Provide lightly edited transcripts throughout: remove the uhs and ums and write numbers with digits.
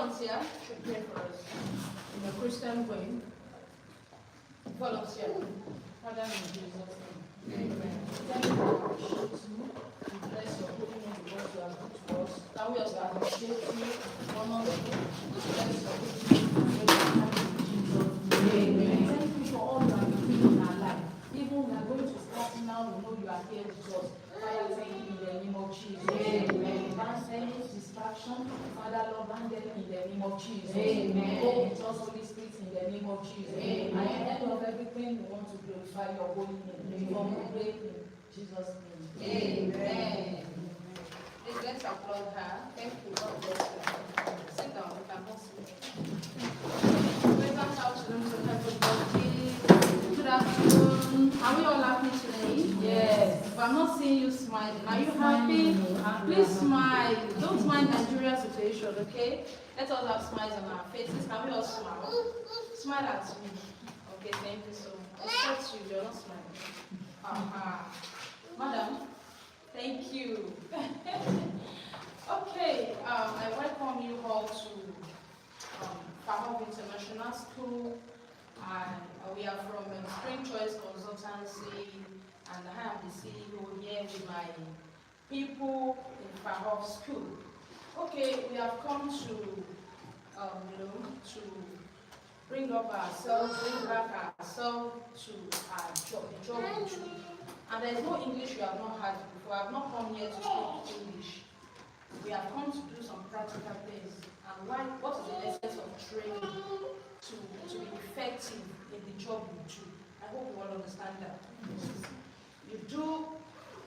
volunteer should pray for us in a Christian way. Volunteer. Father, in Jesus' name. Amen. Thank you for we bless your holy name because you are good to us. Can we also appreciate you, honor you, bless your holy name. Amen. Thank you for all you have been doing in our life. Even we are going to start now, we know you are here with us. Father, thank you in the name of Jesus. Amen. Advance any distraction, Father, Lord, ban them in the name of Jesus. Amen. Go with us, Holy Spirit, in the name of Jesus. Amen. At the end of everything, we want to glorify your holy name. From today, in Jesus' name. Amen. Please let's applaud her. Thank you. God bless you. Sit down. We can both sit. Welcome to everybody. Good afternoon. Are we all happy today? Yes. If I'm not seeing you smiling, are you happy? Please smile. Don't mind Nigeria's situation, okay? Let us have smiles on our faces. Can we all smile? Smile at me. Okay, thank you so much. Except you, you're not smiling. Madam, thank you. Okay, I welcome you all to FAHOVE International School. And we are from Spring Choice Consultancy, and I am the CEO here with my people in FAHOVE School. Okay, we have come to, to bring up ourselves, bring back ourselves to our job, the job we do. And there is no English you have not had before. I have not come here to speak English. We have come to do some practical things. And what is the essence of training to be effective in the job you do? I hope you all understand that. You do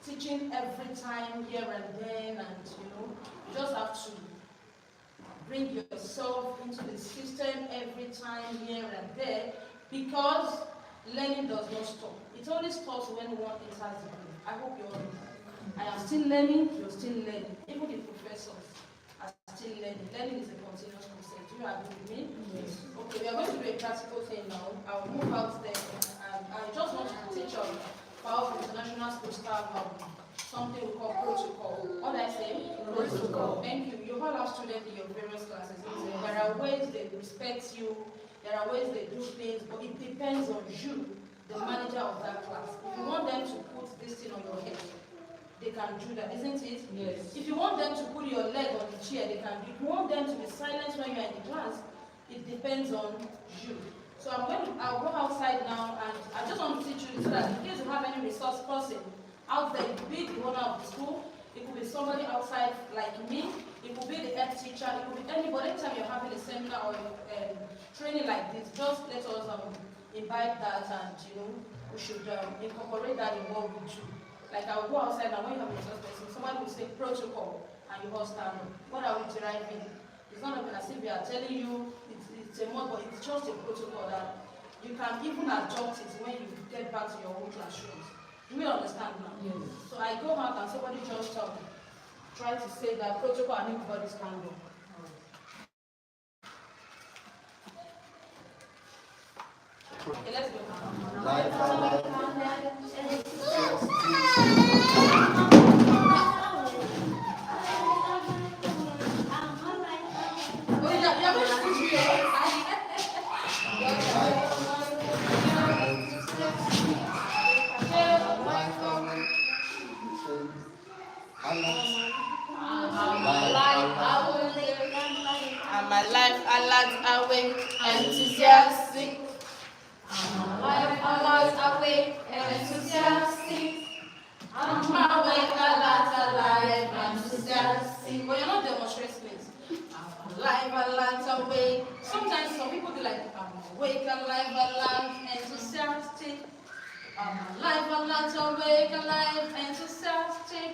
teaching every time, here and then, and you just have to bring yourself into the system every time, here and there, because learning does not stop. It only stops when one enters the group. I hope you all know. I am still learning, you're still learning. Even the professors are still learning. Learning is a continuous process. Do you agree with me? Yes. Okay, we are going to do a practical thing now. I'll move out there. I just want to teach on FAHOVE International School staff something we call protocol. What did I say? Protocol. Thank you. You all have students in your various classes. There are ways they respect you. There are ways they do things, but it depends on you, the manager of that class. If you want them to put this thing on your head, they can do that, isn't it? Yes. If you want them to put your leg on the chair, they can do it. If you want them to be silent when you're in the class, it depends on you. So I'll go outside now, and I just want to teach you so that in case you have any resource person out there, it could be the owner of the school, it could be somebody outside like me, it could be the head teacher, it could be anybody. Anytime you're having a seminar or training like this, just let us invite that, and we should incorporate that in what we do. Like I will go outside and when you have a resource person, somebody will say protocol and you all stand up. What are we deriving? It's not as if we are telling you it's a mod, but it's just a protocol that you can even adopt it when you get back to your own classrooms. Do we understand now? Yes. So I go out and somebody just try to say that protocol and everybody stand up. Okay, let's go. My life, alert, awake, enthusiastic. My life, alert, awake, enthusiastic. I'm awake, alert, alive, enthusiastic. But you're not demonstrating it. I'm alive, alert, awake. Sometimes some people do like, I'm awake, alive, alert, enthusiastic. I'm alive, alert, awake, alive, enthusiastic.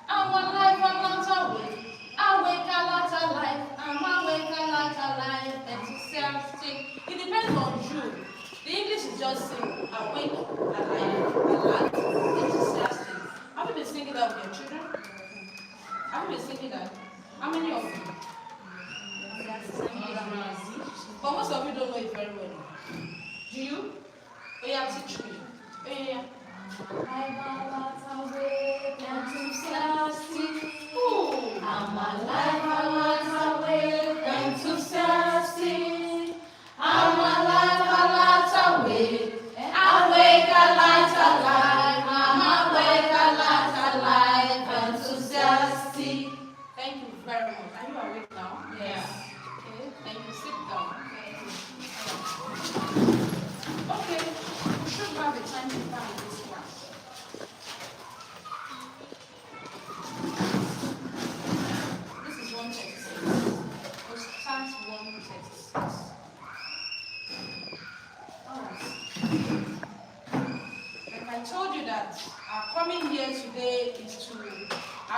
I'm alive, alert, awake. Awake, alert, alive. I'm awake, alert, alive, enthusiastic. It depends on you. The English is just simple. Awake, alive, alert, enthusiastic. Have you been singing that with your children? Have you been singing that? How many of you? But most of you don't know it very well. Do you? Oh yeah, teach me. Oh yeah. I'm awake, enthusiastic. I'm alive, awake, enthusiastic.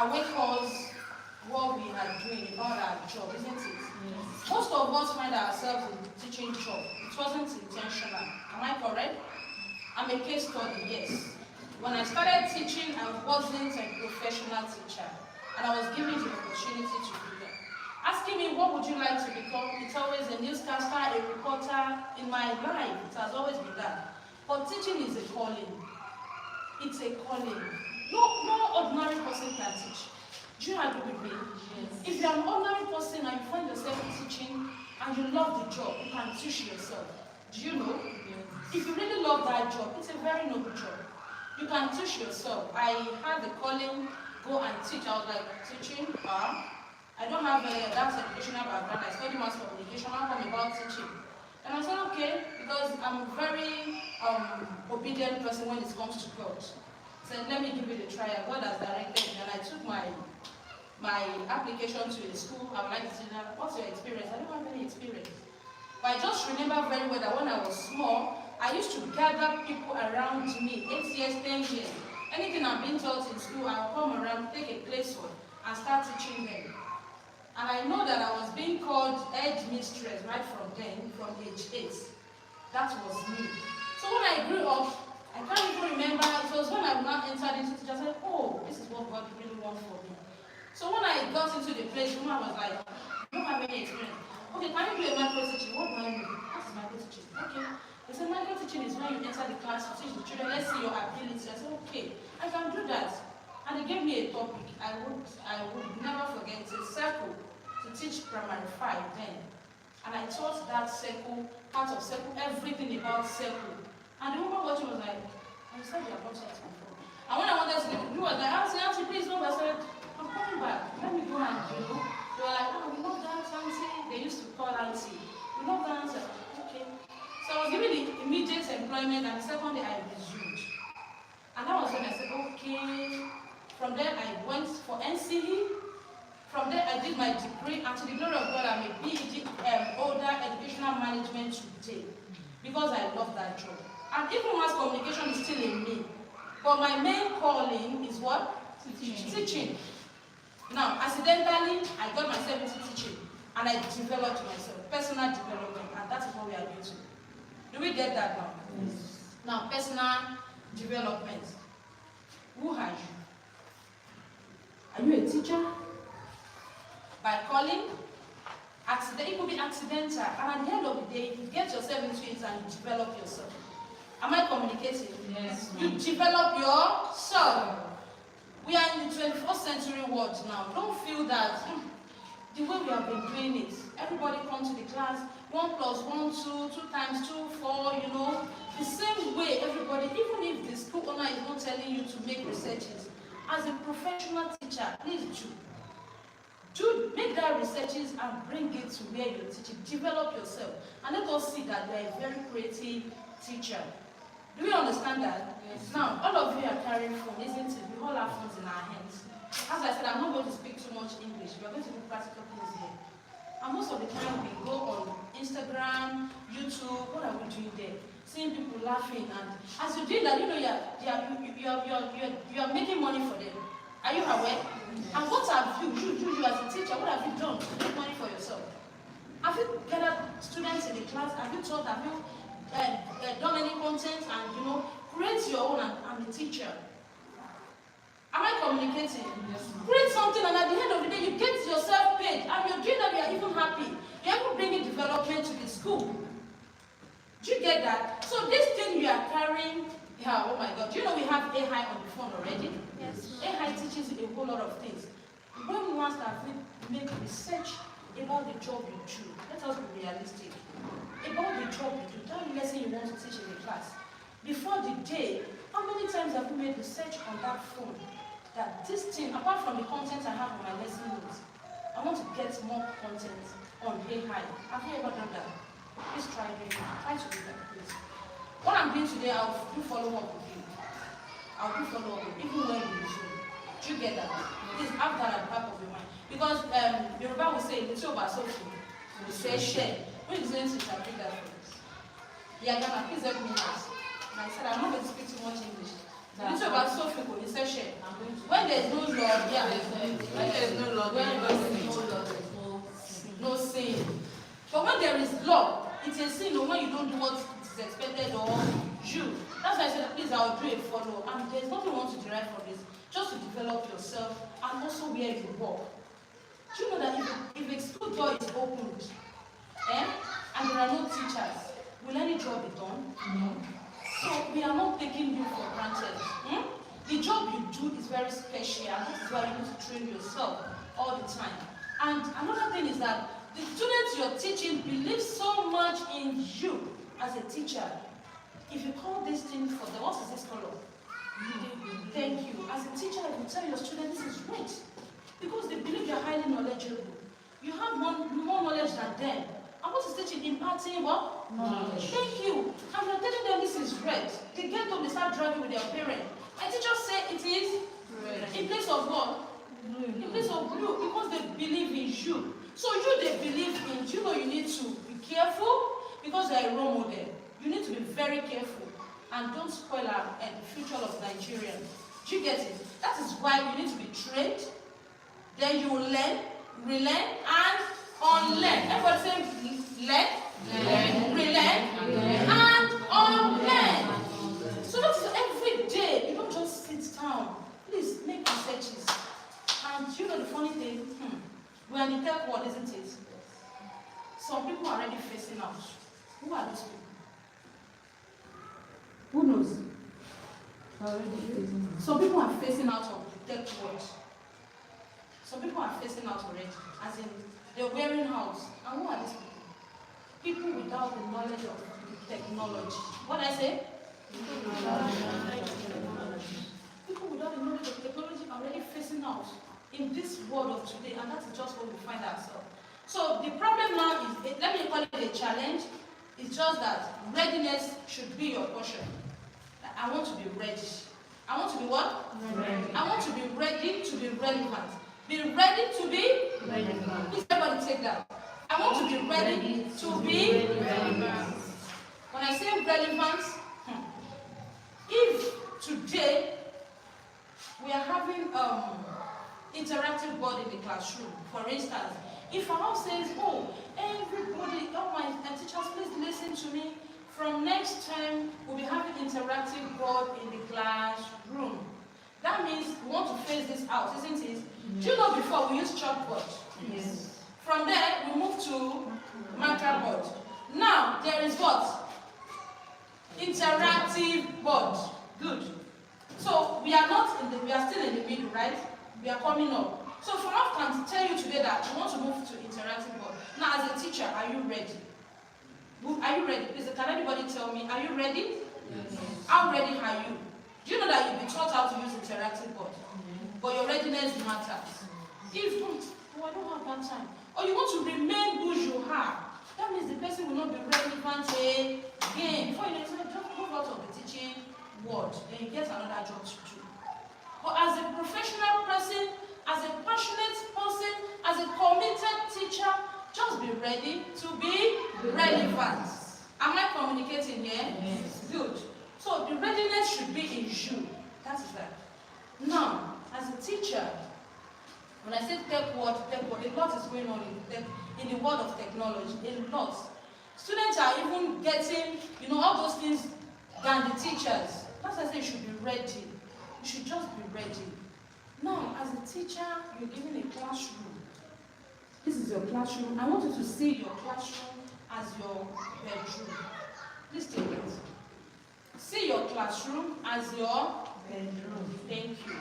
awake us what we are doing about our job, isn't it? Yes. Most of us find ourselves in the teaching job. It wasn't intentional. Am I correct? I'm a case study, yes. When I started teaching, I wasn't a professional teacher, and I was given the opportunity to do that. Asking me, what would you like to become? It's always a newscaster, a reporter. In my life, it has always been that. But teaching is a calling. It's a calling. No ordinary person can teach. Do you agree with me? Yes. If you're an ordinary person and you find yourself teaching and you love the job, you can teach yourself. Do you know? Yes. If you really love that job, it's a very noble job. You can teach yourself. I had the calling, go and teach. I was like, teaching? I don't have that educational background. I studied mass communication. How come about teaching? And I said, okay, because I'm a very obedient person when it comes to God. I said, let me give it a try. God has directed me, and I took my application to a school. I would like to say, what's your experience? I don't have any experience. But I just remember very well that when I was small, I used to gather people around me, 8 years, 10 years. Anything I'm being taught in school, I'll come around, take a place for, and start teaching them. And I know that I was being called head mistress right from then, from age 8. That was me. So when I grew up, I can't even remember, it was when I now entered into teaching, I said, oh, this is what God really wants for me. So when I got into the place, the woman was like, you don't have any experience. Okay, can you do a micro teaching? What do I do? What is micro teaching? Okay. They said micro teaching is when you enter the class, you teach the children, let's see your ability. I said, okay, I can do that. And they gave me a topic. I would never forget. It's a circle to teach primary 5 then. And I taught that circle, part of circle, everything about circle. And the woman watching was like, I said you have not taught before. And when I wanted to leave, he was like, Auntie, please, no. I said, I'm coming back. Let me go and do. They were like, oh, we love that auntie. They used to call auntie. We love that auntie. Okay. So I was given the immediate employment, and the second day I resumed. And that was when I said, okay. From there I went for NCE. From there I did my degree, and to the glory of God, I'm a PhD older educational management today. Because I love that job. And even mass communication is still in me. But my main calling is what? Teaching. Now, accidentally, I got myself into teaching, and I developed myself, personal development, and that is what we are going to do. Do we get that now? Yes. Now, personal development. Who are you? Are you a teacher? By calling? It could be accidental, and at the end of the day, you get yourself into it and you develop yourself. Am I communicating? Yes. You develop yourself. We are in the 21st century world now. Don't feel that the way we have been doing it, everybody comes to the class, 1 + 1, 2, 2 times 2, 4, you know. The same way everybody, even if the school owner is not telling you to make researches, as a professional teacher, please do make that researches and bring it to where you're teaching. Develop yourself. And let us see that you are a very creative teacher. Do we understand that? Yes. Now, all of you are carrying phone, isn't it? We all have phones in our hands. As I said, I'm not going to speak too much English. We are going to do practical things here. And most of the time, we go on Instagram, YouTube. What are we doing there? Seeing people laughing, and as you do that, you know you are making money for them. Are you aware? Yes. And what have you as a teacher, what have you done to make money for yourself? Have you gathered students in the class? Have you taught? Have you done any content? And you know, create your own. I'm a teacher. Am I communicating? Yes. Create something, and at the end of the day, you get yourself paid, and you're doing that. You are even happy. You're even bringing development to the school. Do you get that? So this thing you are carrying, yeah, oh my God. Do you know we have AI on the phone already? Yes. AI teaches you a whole lot of things. When we want to make research about the job you do, let us be realistic. About the job you do, that lesson you want to teach in the class. Before the day, how many times have you made research on that phone? That this thing, apart from the content I have on my lesson notes, I want to get more content on AI. Have you ever done that? Please try to do that, please. What I'm doing today, I'll do follow-up with you. I'll do follow-up with you, even when you Zoom. Do you get that? Please have that at the back of your mind. Because Yoruba will say, it's over so soon. We say share. Who is going to interpret that for us? Yeah, Ghana, please help me out. And I said, I'm not going to speak too much English. It's about so people, you say share. When there's no Lord, yeah. When there is no Lord, no sin. But when there is law, it's a sin when you don't do what is expected of you. That's why I said, please, I'll do a follow. And there's nothing you want to derive from this. Just to develop yourself and also where you work. Do you know that if a school door is opened, and there are no teachers, will any job be done? No. So we are not taking you for granted. The job you do is very special, and that is why you need to train yourself all the time. And another thing is that the students you're teaching believe so much in you as a teacher. If you call this thing for the, what is this color? Thank you. As a teacher, I will tell your students this is red. Because they believe you're highly knowledgeable. You have more knowledge than them. And what is teaching? Imparting what? Knowledge. Thank you. And you're telling them this is red. They get up, they start driving with their parents. And teachers say it is red. In place of what? Blue. In place of blue. Because they believe in you. So they believe in you. You need to be careful because you're a role model. You need to be very careful and don't spoil the future of Nigerians. Do you get it? That is why you need to be trained. Then you will learn, relearn, and unlearn. Everybody say learn, relearn, and unlearn. So that is every day. You don't just sit down. Please make researches. And you know the funny thing? We are in the third world, isn't it? Some people are already facing out. Who are those people? Who knows? Some people are facing out of the third world. Some people are facing out already. As in, they're wearing out. And who are these people? People without the knowledge of technology. What I say? People without the knowledge of technology are already facing out in this world of today, and that is just what we find ourselves. So the problem now is, let me call it a challenge, it's just that readiness should be your portion. I want to be ready. I want to be what? Ready. I want to be ready to be relevant. Be ready to be relevant. Please everybody take that. I want to be ready to be relevant. When I say relevance, if today we are having interactive board in the classroom, for instance, if FAHOVE says, oh, everybody, all my teachers, please listen to me. From next time, we'll be having interactive board in the classroom. That means we want to phase this out, isn't it? Yes. Do you know before we used chalkboard? Yes. From there, we move to marker board. Now, there is what? Interactive board. Good. So, we are not in the, we are still in the middle, right? We are coming up. So, FAHOVE can tell you today that we want to move to interactive board. Now, as a teacher, are you ready? Are you ready? Please, can anybody tell me, are you ready? Yes. How ready are you? Do you know that you'll be taught how to use interactive board? But your readiness matters. If not, oh, I don't have that time. Or you want to remain who you are, that means the person will not be relevant again. Before you know, just move out of the teaching world, then you get another job to do. But as a professional person, as a passionate person, as a committed teacher, just be ready to be relevant. Am I communicating here? Yes. Good. So the readiness should be in you. That is that. Now, as a teacher, when I say tech world, a lot is going on in the world of technology. A lot. Students are even getting, all those things than the teachers. That's why I say you should be ready. You should just be ready. Now, as a teacher, you're given a classroom. This is your classroom. I want you to see your classroom as your bedroom. Please take it. See your classroom as your bedroom. Thank you.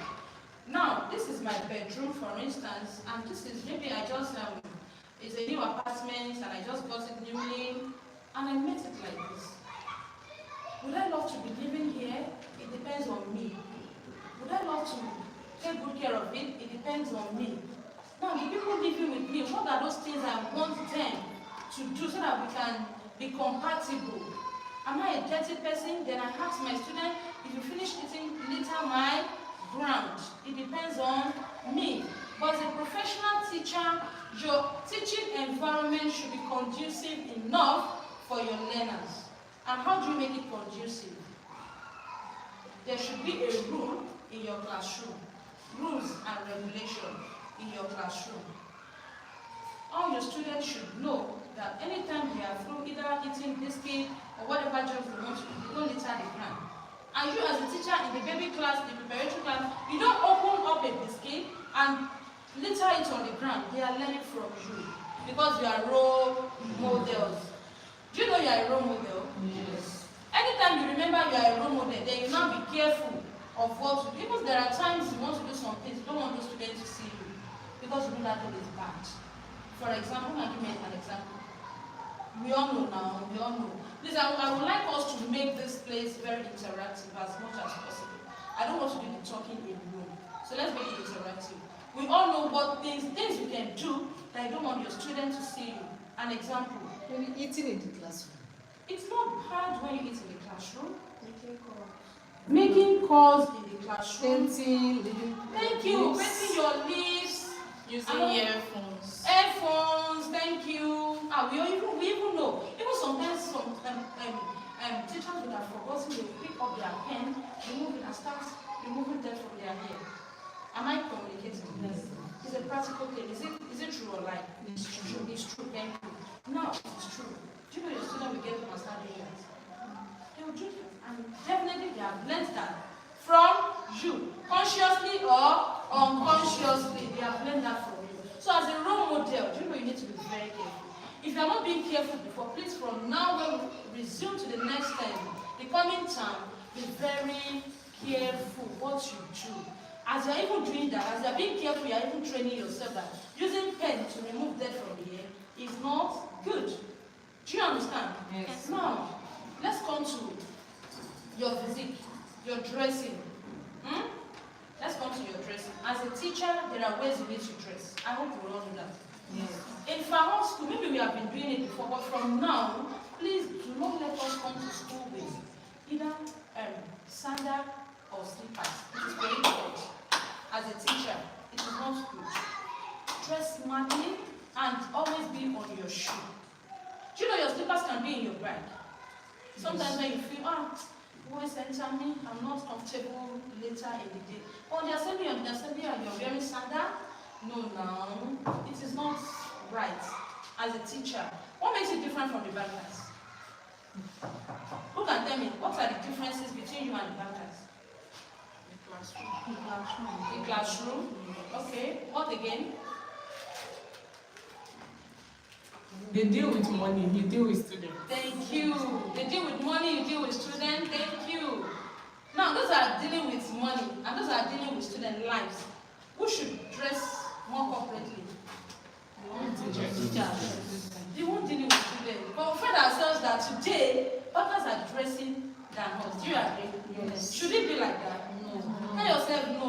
Now, this is my bedroom, for instance, and this is maybe I just, it's a new apartment, and I just got it newly, and I made it like this. Would I love to be living here? It depends on me. Would I love to take good care of it? It depends on me. Now, the people living with me, what are those things I want them to do so that we can be compatible? Am I a dirty person? Then I ask my student, if you finish eating, litter my ground. It depends on me. But as a professional teacher, your teaching environment should be conducive enough for your learners. And how do you make it conducive? There should be a rule in your classroom. Rules and in your classroom. All your students should know that anytime they are through either eating biscuit or whatever jobs they want to do, they don't litter the ground. And you as a teacher in the baby class, the preparatory class, you don't open up a biscuit and litter it on the ground. They are learning from you because you are role models. Do you know you are a role model? Yes. Anytime you remember you are a role model, then you now be careful of what to do. Because there are times you want to do some things, you don't want those students to see you because you know that it is bad. For example, I'll give you an example. We all know now, we all know. Please, I would like us to make this place very interactive as much as possible. I don't want to do the talking in the room. So let's make it interactive. We all know what things you can do that you don't want your student to see you. An example. When you're eating in the classroom. It's not hard when you eat in the classroom. Making calls in the classroom. Painting, thank you. Painting your lips. Using earphones. Earphones, thank you. We even know. Even sometimes some teachers would have forgotten, they pick up their pen, remove it and start removing them from their hair. Am I communicating? Yes. It's a practical thing. Is it true or lie? It's true. It's true. Thank you. Now it's true. Do you know your student will get to start doing that? They will do it. And definitely they have learned that from you. Consciously or unconsciously, they have learned that from you. So as a role model, do you know you need to be very careful. If you are not being careful before, please from now when we resume to the next time, the coming time, be very careful what you do. As you are even doing that, as you are being careful, you are even training yourself that using pen to remove that from here is not good. Do you understand? Yes. Now, let's come to your physique, your dressing. Let's come to your dressing. As a teacher, there are ways you need to dress. I hope you will all do that. Yes. In FAHOVE school, maybe we have been doing it before, but from now, please do not let us come to school with either sandal or slippers. It is very important. As a teacher, it is not good. Dress smartly and always be on your shoe. Do you know your slippers can be in your bag? Sometimes when you feel, boys enter me, I'm not comfortable later in the day. Oh, they are sending you and you're wearing sandal? No, it is not right. As a teacher, what makes you different from the bankers? Who can tell me what are the differences between you and the bankers? The classroom. Okay. What again? They deal with money, you deal with students. Thank you. They deal with money, you deal with students. Thank you. Now, those are dealing with money and those are dealing with student lives. Who should dress more corporately? They won't deal with students. But we find ourselves that today, bankers are dressing than us. Do you agree? Yes. Should it be like that? No. Tell yourself, no.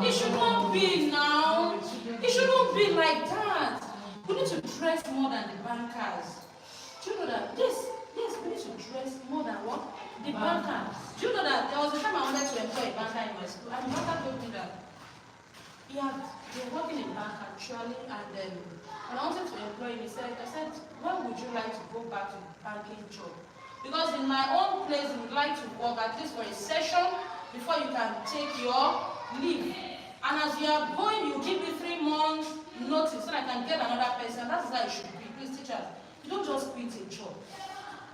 It should not be now. It shouldn't be like that. We need to dress more than the bankers. Do you know that? Yes, we need to dress more than what? The bankers. Do you know that there was a time I wanted to employ a banker in my school, and the banker told me that they're working in bank actually, and then when I wanted to employ him, I said, when would you like to go back to the banking job? Because in my own place, we would like to work at least for a session before you can take your leave. And as you are going, you give me 3 months notice so I can get another person. That's how it should be. Please, teachers, you don't just quit a job.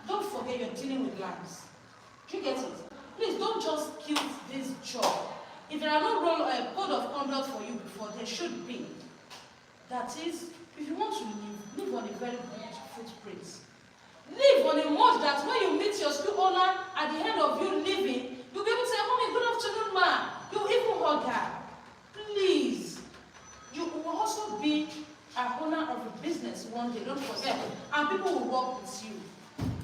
Don't forget you're dealing with lives. Do you get it? Please don't just quit this job. If there are no code of conduct for you before, there should be. That is, if you want to live on a very good footprint. Live on a mode that when you meet your school owner at the end of you leaving, you'll be able to say, Mommy, good afternoon, ma. You'll even hug her. Please. You will also be an owner of a business one day, don't forget. And people will work with you.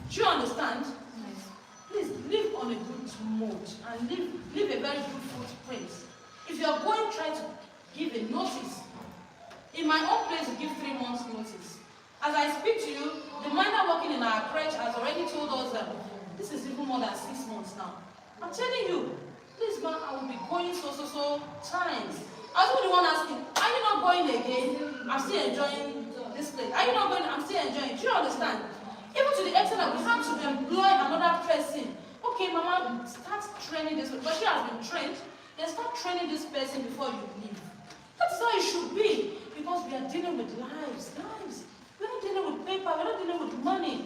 Do you understand? Yes. Please live on a good mode and live a very good footprint. If you are going to try to give a notice, in my own place, you give 3 months notice. As I speak to you, the miner working in our crèche has already told us that this is even more than 6 months now. I'm telling you, please, man, I will be going so times. I was the one asking, are you not going again? I'm still enjoying this place. Are you not going? I'm still enjoying. Do you understand? Even to the extent that we have to employ another person. Okay, Mama, start training this person. But she has been trained. Then start training this person before you leave. That's how it dealing with lives. We're not dealing with paper, we're not dealing with money.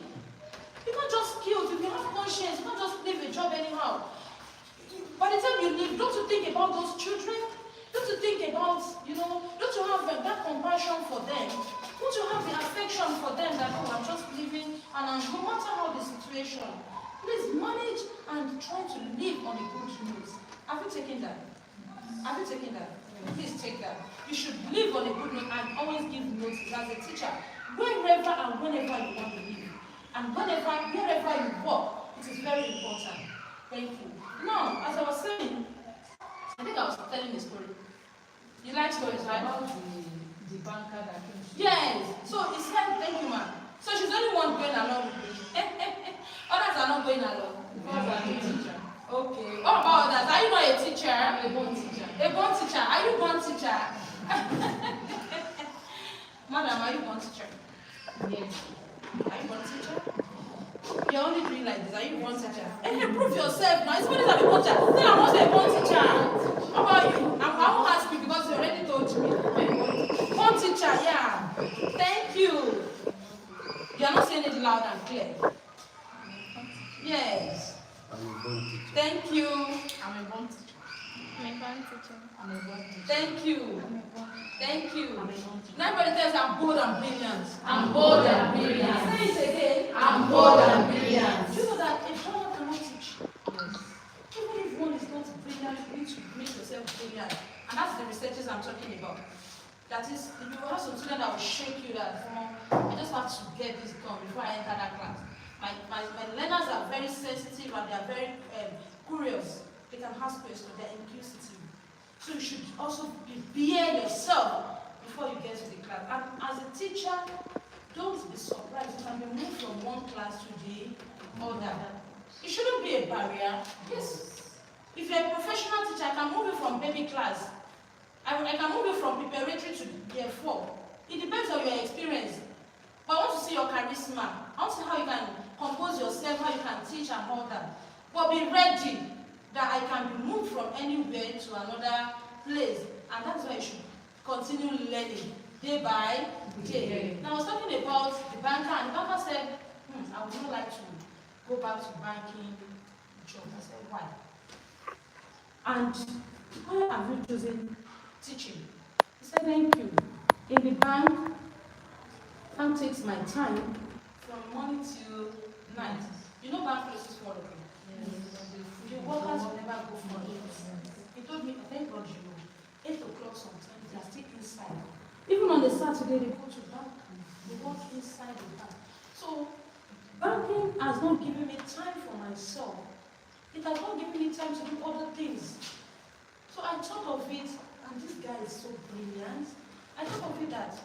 You can't just skills, if you have conscience, you can't just leave a job anyhow. By the time you leave, don't you think about those children? Don't you think about, don't you have that compassion for them? Don't you have the affection for them that, oh, I'm just living, and no matter how the situation, please manage and try to live on a good note. Have you taken that? Have you taken that? Please take that. You should live on a good note and always give notes as a teacher. Wherever and whenever you want to live. And wherever you work, it is very important. Thank you. Now, as I was saying, I think I was telling the story. You like stories, right? About the banker that came to Yes. So he said, thank you, ma'am. So she's the only one going along with me. Others are not going along. because I'm a teacher. Okay. What about others? Are you not a teacher? I'm a born teacher. A born teacher. Are you born teacher? Madam, are you born teacher? Yes. Are you born teacher? You're only doing like this. Are you born teacher? Hey, prove yourself now. It's better than a born teacher. Then I'm not a born teacher. How about you? I won't ask you because you already told me. Born teacher, yeah. Thank you. You're not saying it loud and clear. Yes. I'm a born teacher. Thank you. I'm a born teacher. I'm a born teacher. I'm a born teacher. Thank you. I'm a born Thank you. I'm a born teacher. Now everybody tells I'm bold and brilliant. I'm bold and brilliant. Say it again. I'm bold and brilliant. Do you know that a child cannot teach? Yes. Even if one is not brilliant, you need to make yourself brilliant. And that's the researches I'm talking about. That is, you will have some student that will shake you that, I just have to get this done before I enter that class. My learners are very sensitive and they are very curious. They can ask questions, they're inquisitive. So you should also prepare yourself before you get to the class. And as a teacher, don't be surprised. You can be moved from one class to the other. It shouldn't be a barrier. Yes. If you're a professional teacher, I can move you from baby class. I can move you from preparatory to year 4. It depends on your experience. But I want to see your charisma. I want to see how you can compose yourself, how you can teach and all that. But be ready that I can be moved from anywhere to another place. And that's why you should continue learning day by day. Now I was talking about the banker, and the banker said, I would not like to go back to banking job. I said, why? And why have you chosen teaching? He said, thank you. In the bank takes my time from morning till night. You know bank closes 4 o'clock. The workers will never go for it. He told me, thank God you know, 8 o'clock sometimes they are still inside. Even on the Saturday they go to bank. They work inside the bank. So banking has not given me time for myself. It has not given me time to do other things. So I thought of it, and this guy is so brilliant. I thought of it that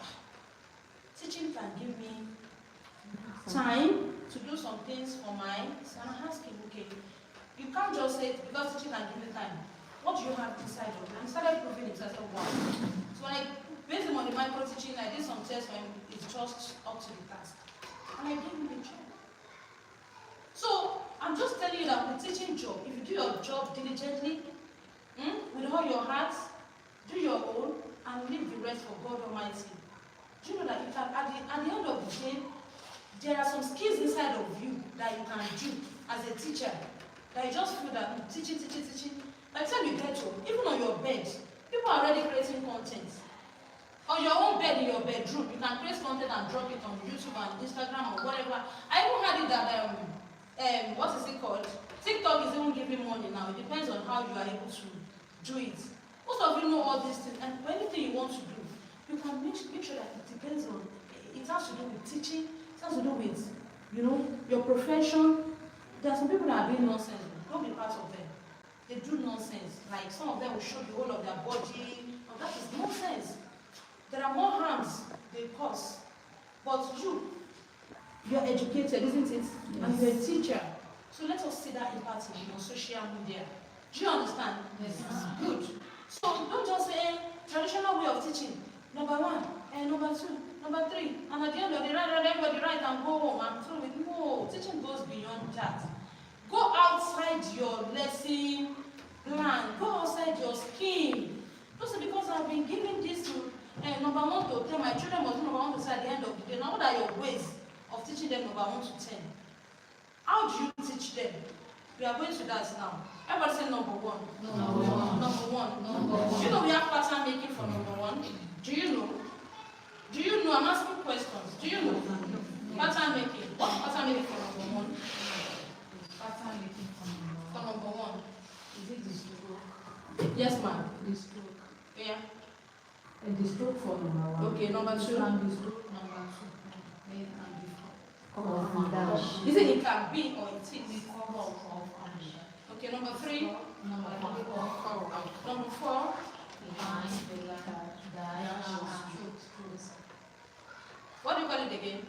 teaching can give me time to do some things for mine. So I'm asking, okay, you can't just say because teaching can give me time. What do you have inside of you? And he started proving it. I said, wow. So when I based on the micro teaching, I did some tests when it's just up to the task. And I gave him the job. So I'm just telling you that with teaching job, if you do your job diligently, with all your heart, do your own, and leave the rest for God Almighty. Do you know that you can, at the end of the day, there are some skills inside of you that you can do as a teacher. That you just feel that teaching. By the time you get home, even on your bed, people are already creating content. On your own bed in your bedroom, you can create content and drop it on YouTube and Instagram or whatever. I even heard it that what is it called? TikTok is even giving money now. It depends on how you are able to do it. Most of you know all these things, and anything you want to do, you can make sure that it depends on. It has to do with teaching. It has to do with, your profession. There are some people that are doing nonsense. Don't be part of them. They do nonsense. Like some of them will show the whole of their body. And that is nonsense. There are more harms they cause. But you're educated, isn't it? Yes. And you're a teacher. So let us see that impact in your social media. Do you understand? Yes. Good. So don't just say traditional way of teaching. Number 1, number 2, number 3, and at the end of the night, everybody write and go home and through it. No, teaching goes beyond that. Go outside your lesson plan. Go outside your scheme. Just because I've been giving this to number 1 to 10, my children must do number 1 to 10 at the end of the day. Now, what are your ways of teaching them number 1 to 10? How do you teach them? We are going to that now. Everybody say number 1. Number 1. Number 1. Number 1. Do you know we have pattern making for number 1? Do you know? Do you know? I'm asking questions. Do you know? Pattern making. What pattern making for number 1? Pattern making For number 1. Is it the stroke? Yes, ma'am. The stroke. Yeah. And the stroke for number 1. Okay, number 2. And the stroke number 2. Then and the dash. Is it can be or it The is? cover of and Okay, number 3. number 4. Number 4. Behind the dash and stroke. What do you call it again?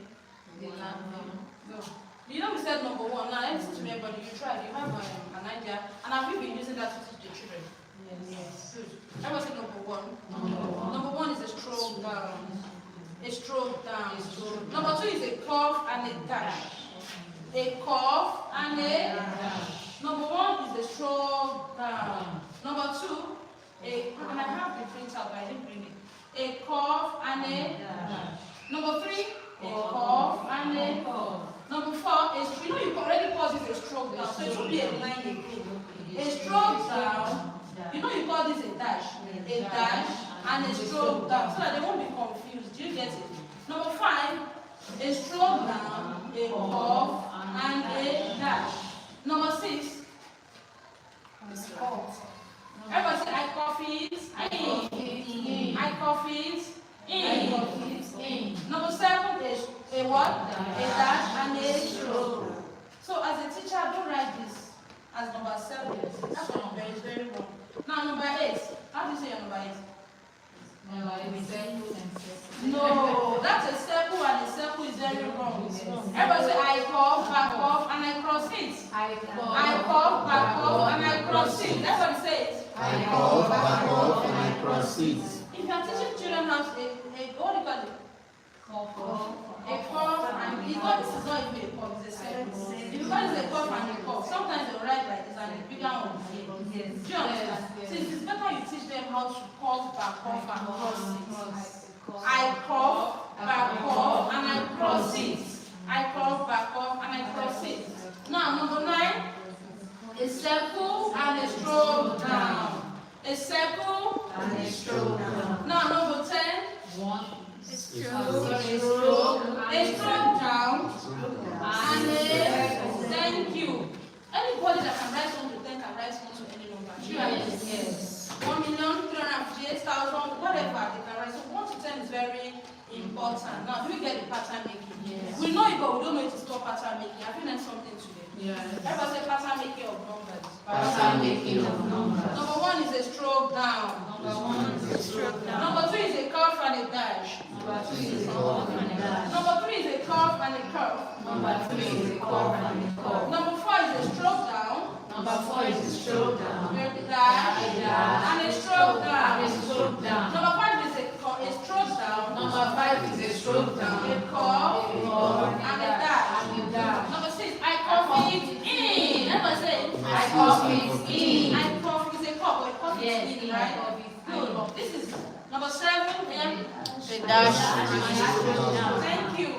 The line. No. You know we said number 1. Now listen to me, everybody. You tried. You have an idea. And have you been using that to teach the children? Yes. Good. Everyone say number 1. Number 1. Number 1 is a stroke down. A stroke down. A stroke Number 2 is a curve and a dash. A curve and a dash. Number 1 is a stroke down. Number 2, and I have the printout, but I didn't bring it. A curve and a dash. Number 3, a curve and a curve. Number 4 is, you know, you already call this a stroke down, so it should be a line again. A stroke down, you know, you call this a dash. A dash and a stroke down, so that they won't be confused. Do you get it? Number 5, a stroke down, a curve and a dash. Number 6, everybody say I coffees in. I coffees in. Number 7 is a what? A dash and a stroke. So as a teacher, don't write this as number 7. That's number is very wrong. Now number 8. How do you say your number 8? No, that's a circle and a circle is very wrong. Everybody say I curve, back off, and I cross it. I curve, back off, and I cross it. That's what it says. I curve, back off, and I cross it. If you are teaching children how to, what do you call it? A curve, and it's not, this is not even a curve, it's a circle. If you call it a curve and a curve, sometimes they will write like this and a bigger one here. Do you understand? So it's better you teach them how to curve, back off, and cross it. I curve, back off, and I cross it. I curve, back off, and I cross it. Now, number 9, a circle and a stroke down. A circle And a stroke down. Now, number 10, a stroke down, and a thank you. Anybody that can write 1 to 10 can write 1 to any number. Yes. 1,358,000, whatever they can write. So 1 to 10 is very important. Now, do we get the pattern making? Yes. We know it, but we don't know it is called pattern making. Have you learned something today? Yes. Everybody say pattern making of numbers. Pattern making of numbers. Number 1 is a stroke down. Number 1 is a stroke down. Number 2 is a curve and a dash. Number 2 is a curve and a dash. Number 3 is a curve and a curve. Number 3 is a curve and a curve. Number 4 is a stroke down. Number 4 is a stroke down. A dash and a stroke down. And a stroke down. Number 5 is a stroke down. Number 5 is a stroke down. A curve and a dash. And a dash. Number 6, I curve it in. Everybody say I curve it in. I curve is a curve, but a curve Yes, is in, I right? curve it Good. This is number 7. Yeah. The dash and a stroke down. Thank you.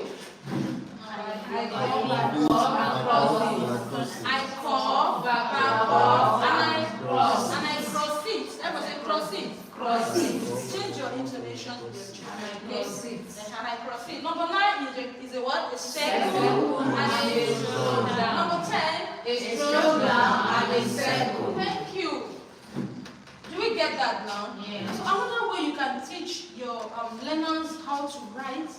I curve back up and cross it. I curve back up and I cross it. Everybody say cross it. Cross it. Change your intonation to your children. Cross it. And I cross it. Number 9 is a what? A circle Circle and a stroke down. Number 10. A stroke down and a circle. Thank you. Do we get that now? Yes. So another way you can teach your learners how to write,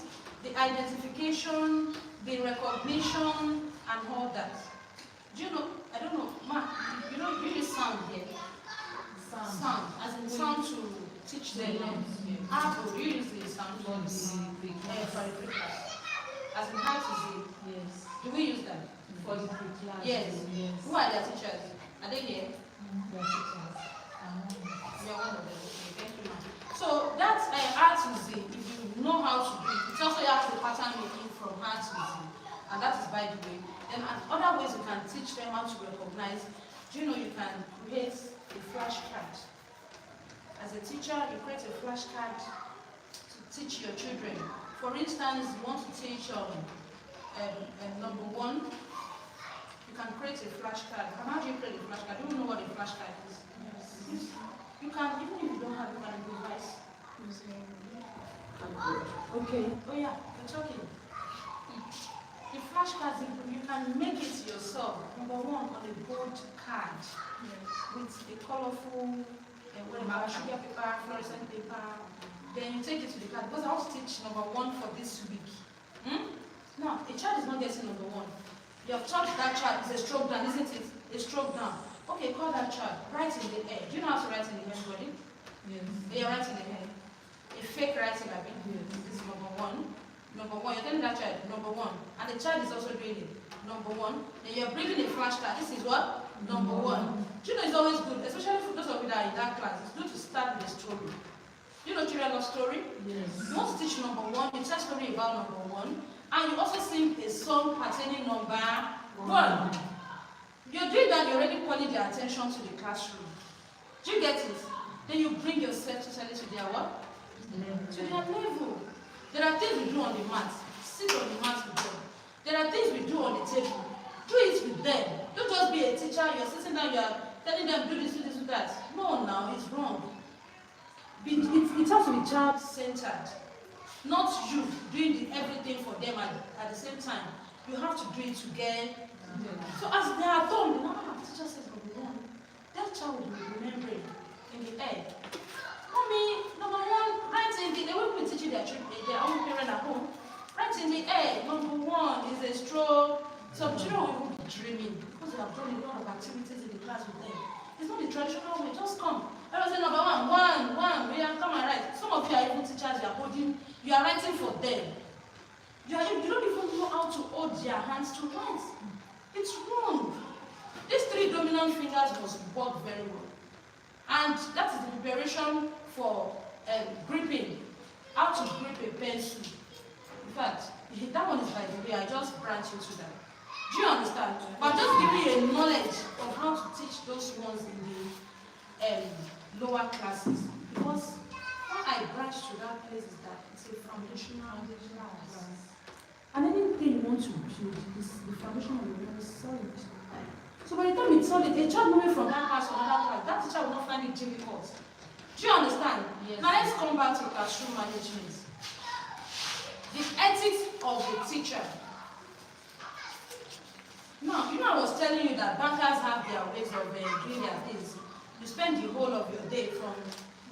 the identification, the recognition, and all that. Do you know? I don't know. Ma, you know, you use sound here. Sound, as in sound to teach them. How do you use the sound for the papers? As in how to say. Yes. Do we use that? For the class. Yes. Who are their teachers? Are they here? The teachers. You are one of them. Okay, thank you, ma'am. So that's A to Z. If you know how to do it, it's also you have the pattern making from A to Z, and that is by the way. Then other ways you can teach them how to recognize. Do you know you can create a flashcard? As a teacher, you create a flashcard to teach your children. For instance, you want to teach number one, you can create a flashcard. How do you create a flashcard? Do you know what a flashcard is? Yes. You can, even if you don't have, you can improvise. Okay. Oh yeah, you're talking. The flashcards, you can make it yourself. Number one, on a board card with a colorful sugar paper, fluorescent paper. Then you take it to the class because I want to teach number one for this week. Now, a child is not getting number one. You have taught that child, it's a stroke down, isn't it? A stroke down. Okay, call that child. Write in the air. Do you know how to write in the air, buddy? Yes. You write in the air. A fake writing, I mean. Yes. This is number one. Number one, you're telling that child, number one. And the child is also doing it. Number one. Then you're bringing a flashcard. This is what? Number one. Do you know it's always good, especially for those of you that are in that class, it's good to start with a story. Do you know children love story? Yes. You want to teach number one, you tell a story about number one, and you also sing a song pertaining number one. You're doing that, you're already calling their attention to the classroom. Do you get it? Then you bring yourself totally to their what? To their level. There are things we do on the mat. Sit on the mat with them. There are things we do on the table. Do it with them. Don't just be a teacher, you're sitting down, you're telling them do this, do that. No, now it's wrong. It has to be child-centered. Not you doing everything for them at the same time. You have to do it together. So as they are done, the teacher says, that child will be remembering in the air. Mommy, number one, write in the, they will be teaching their own parent at home. Write in the air, number one is a stroke. Some children will be dreaming because they have done a lot of activities in the class with them. It's not the traditional way, just come. I was saying number one, we are come and write. Some of you are even teachers, you are writing for them. You don't even know how to hold their hands to write. It's wrong. These three dominant fingers must work very well. And that is the preparation for gripping. How to grip a pencil. In fact, that one is by the way, I just branch into that. Do you understand? But just give you a knowledge of how to teach those ones in the lower classes. Because why I branch to that place is that it's a foundational class. And anything you want to build is the foundation of the very solid. So by the time it's solid, a child moving from that class to another class, that teacher will not find it difficult. Do you understand? Yes. Now let's come back to classroom management. The ethics of the teacher. Now, I was telling you that bankers have their ways of doing their things. You spend the whole of your day from,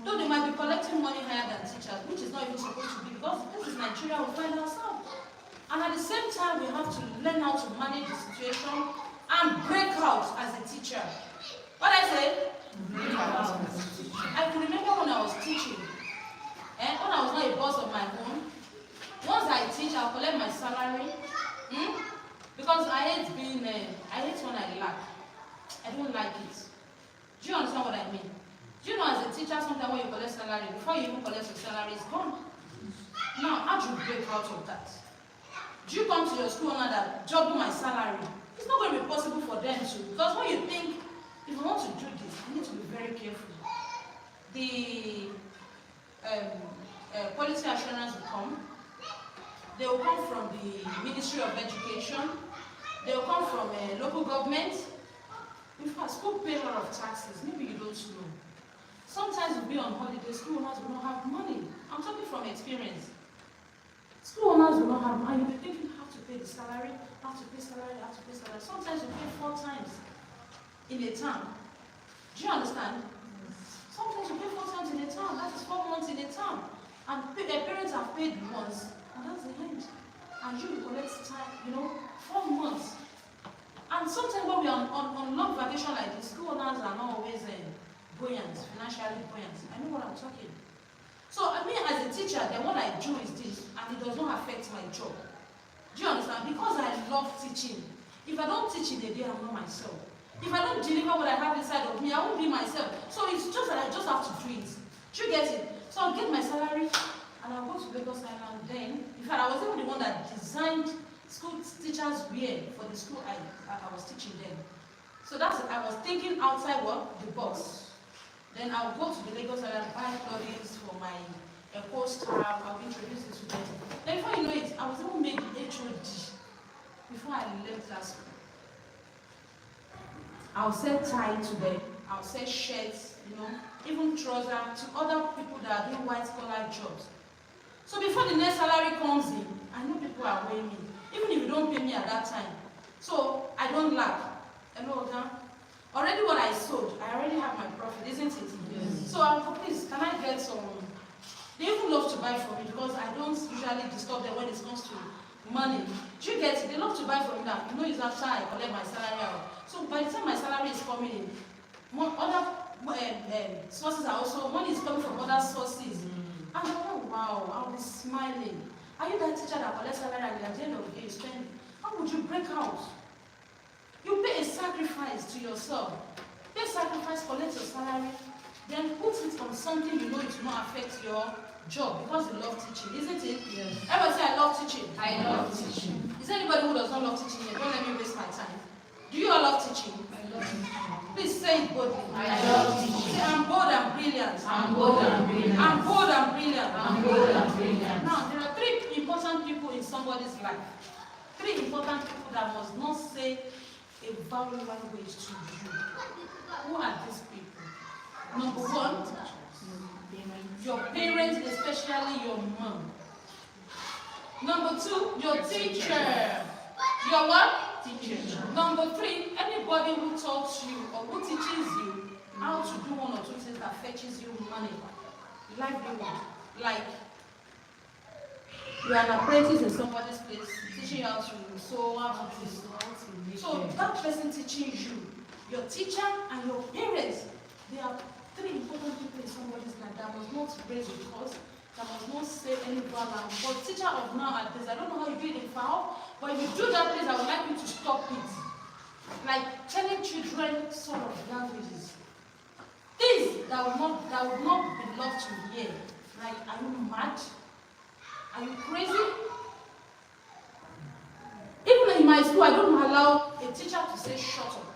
though they might be collecting money higher than teachers, which is not even supposed to be, because this is Nigeria, we find ourselves. And at the same time, we have to learn how to manage the situation and break out as a teacher. What I say? Break out. I can remember when I was teaching, and when I was not a boss of my own, once I teach, I'll collect my salary. Because I hate when I lack. I don't like it. Do you understand what I mean? Do you know as a teacher, sometimes when you collect salary, before you even collect your salary, it's gone. Now, how do you break out of that? Do you come to your school owner that double my salary? It's not going to be possible for them to. Because when you think, if I want to do this, I need to be very careful. The quality assurance will come. They will come from the Ministry of Education. They will come from local government. In fact, school pay a lot of taxes. Maybe you don't know. Sometimes you'll be on holiday, school owners will not have money. I'm talking from experience. School owners will not have money. You'll be thinking, how to pay the salary, how to pay salary, how to pay salary. Sometimes you pay 4 times in a term. Do you understand? Sometimes you pay 4 times in a term. That is 4 months in a term. And their parents have paid once, and that's the end. And you will collect time, 4 months. And sometimes when we are on long vacation like this, school owners are not always buoyant, financially buoyant. I know what I'm talking. So I mean, as a teacher, then what I do is this, and it does not affect my job. Do you understand? Because I love teaching. If I don't teach in a day, I'm not myself. If I don't deliver what I have inside of me, I won't be myself. So it's just that I just have to do it. Do you get it? So I'll get my salary, and I'll go to Lagos Island then. In fact, I was even the one that designed school teachers' wear for the school I was teaching then. So I was thinking outside the box. Then I'll go to the Lagos Island, buy clothes for my course staff, I'll be introduced to students. Then before you know it, I was even made HOD before I left that school. I'll sell tie to them, I'll sell shirts, even trousers to other people that are doing white collar jobs. So before the next salary comes in, I know people are weighing me, even if you don't pay me at that time. So I don't lack. Hello, already what I sold, I already have my profit, isn't it? Yes. So please, can I get some? They even love to buy for me because I don't usually disturb them when it comes to money. Do you get it? They love to buy for me now. It's after I collect my salary out. So by the time my salary is coming in, other sources are also, money is coming from other sources. And I'm like, wow, I'll be smiling. Are you that teacher that collects salary and at the end of the day you spend it? How would you break out? You pay a sacrifice to yourself. Pay a sacrifice, collect your salary, then put it on something you know it will not affect your job because you love teaching, isn't it? Yes. Everybody say, I love teaching. I love teaching. Is there anybody who does not love teaching here? Don't let me waste my time. Do you all love teaching? I love teaching. Please say it boldly. I love teaching. Say, I'm bold and brilliant. I'm bold and brilliant. I'm bold and brilliant. I'm bold and brilliant. Now, there are three important people in somebody's life. Three important people that must not say a vowel language to you. Who are these people? Number one, your parents, especially your mom. Number two, your teacher. Your what? Teacher. Number three, anybody who taught you or who teaches you how to do one or two things that fetches you money. Livelihood. Like, you are an apprentice in somebody's place, teaching you how to sew, how to this. So that person teaching you, your teacher and your parents, they are three important people in somebody's life that must not raise a curse, that must not say any bad language. But teacher of nowadays, I don't know how you do it in FAHOVE, but if you do that, please, I would like you to stop it. Like telling children sort of languages. Things that would not be loved to hear. Like, are you mad? Are you crazy? Even in my school, I don't allow a teacher to say shut up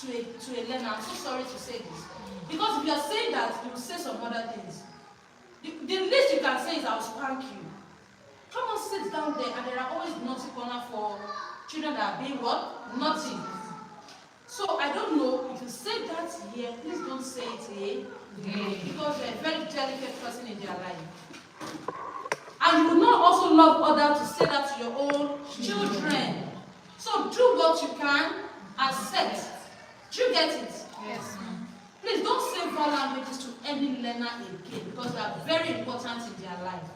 to a learner. I'm so sorry to say this. Because if you are saying that, you will say some other things. The least you can say is, I'll spank you. Come on, sit down there, and there are always naughty corner for children that are being what? Naughty. So I don't know, if you say that here, please don't say it here. Because you're a very delicate person in their life. And you will not also love others to say that to your own children. So do what you can, accept. Do you get it? Yes. Please don't say foreign languages to any learner again because they are very important in their life.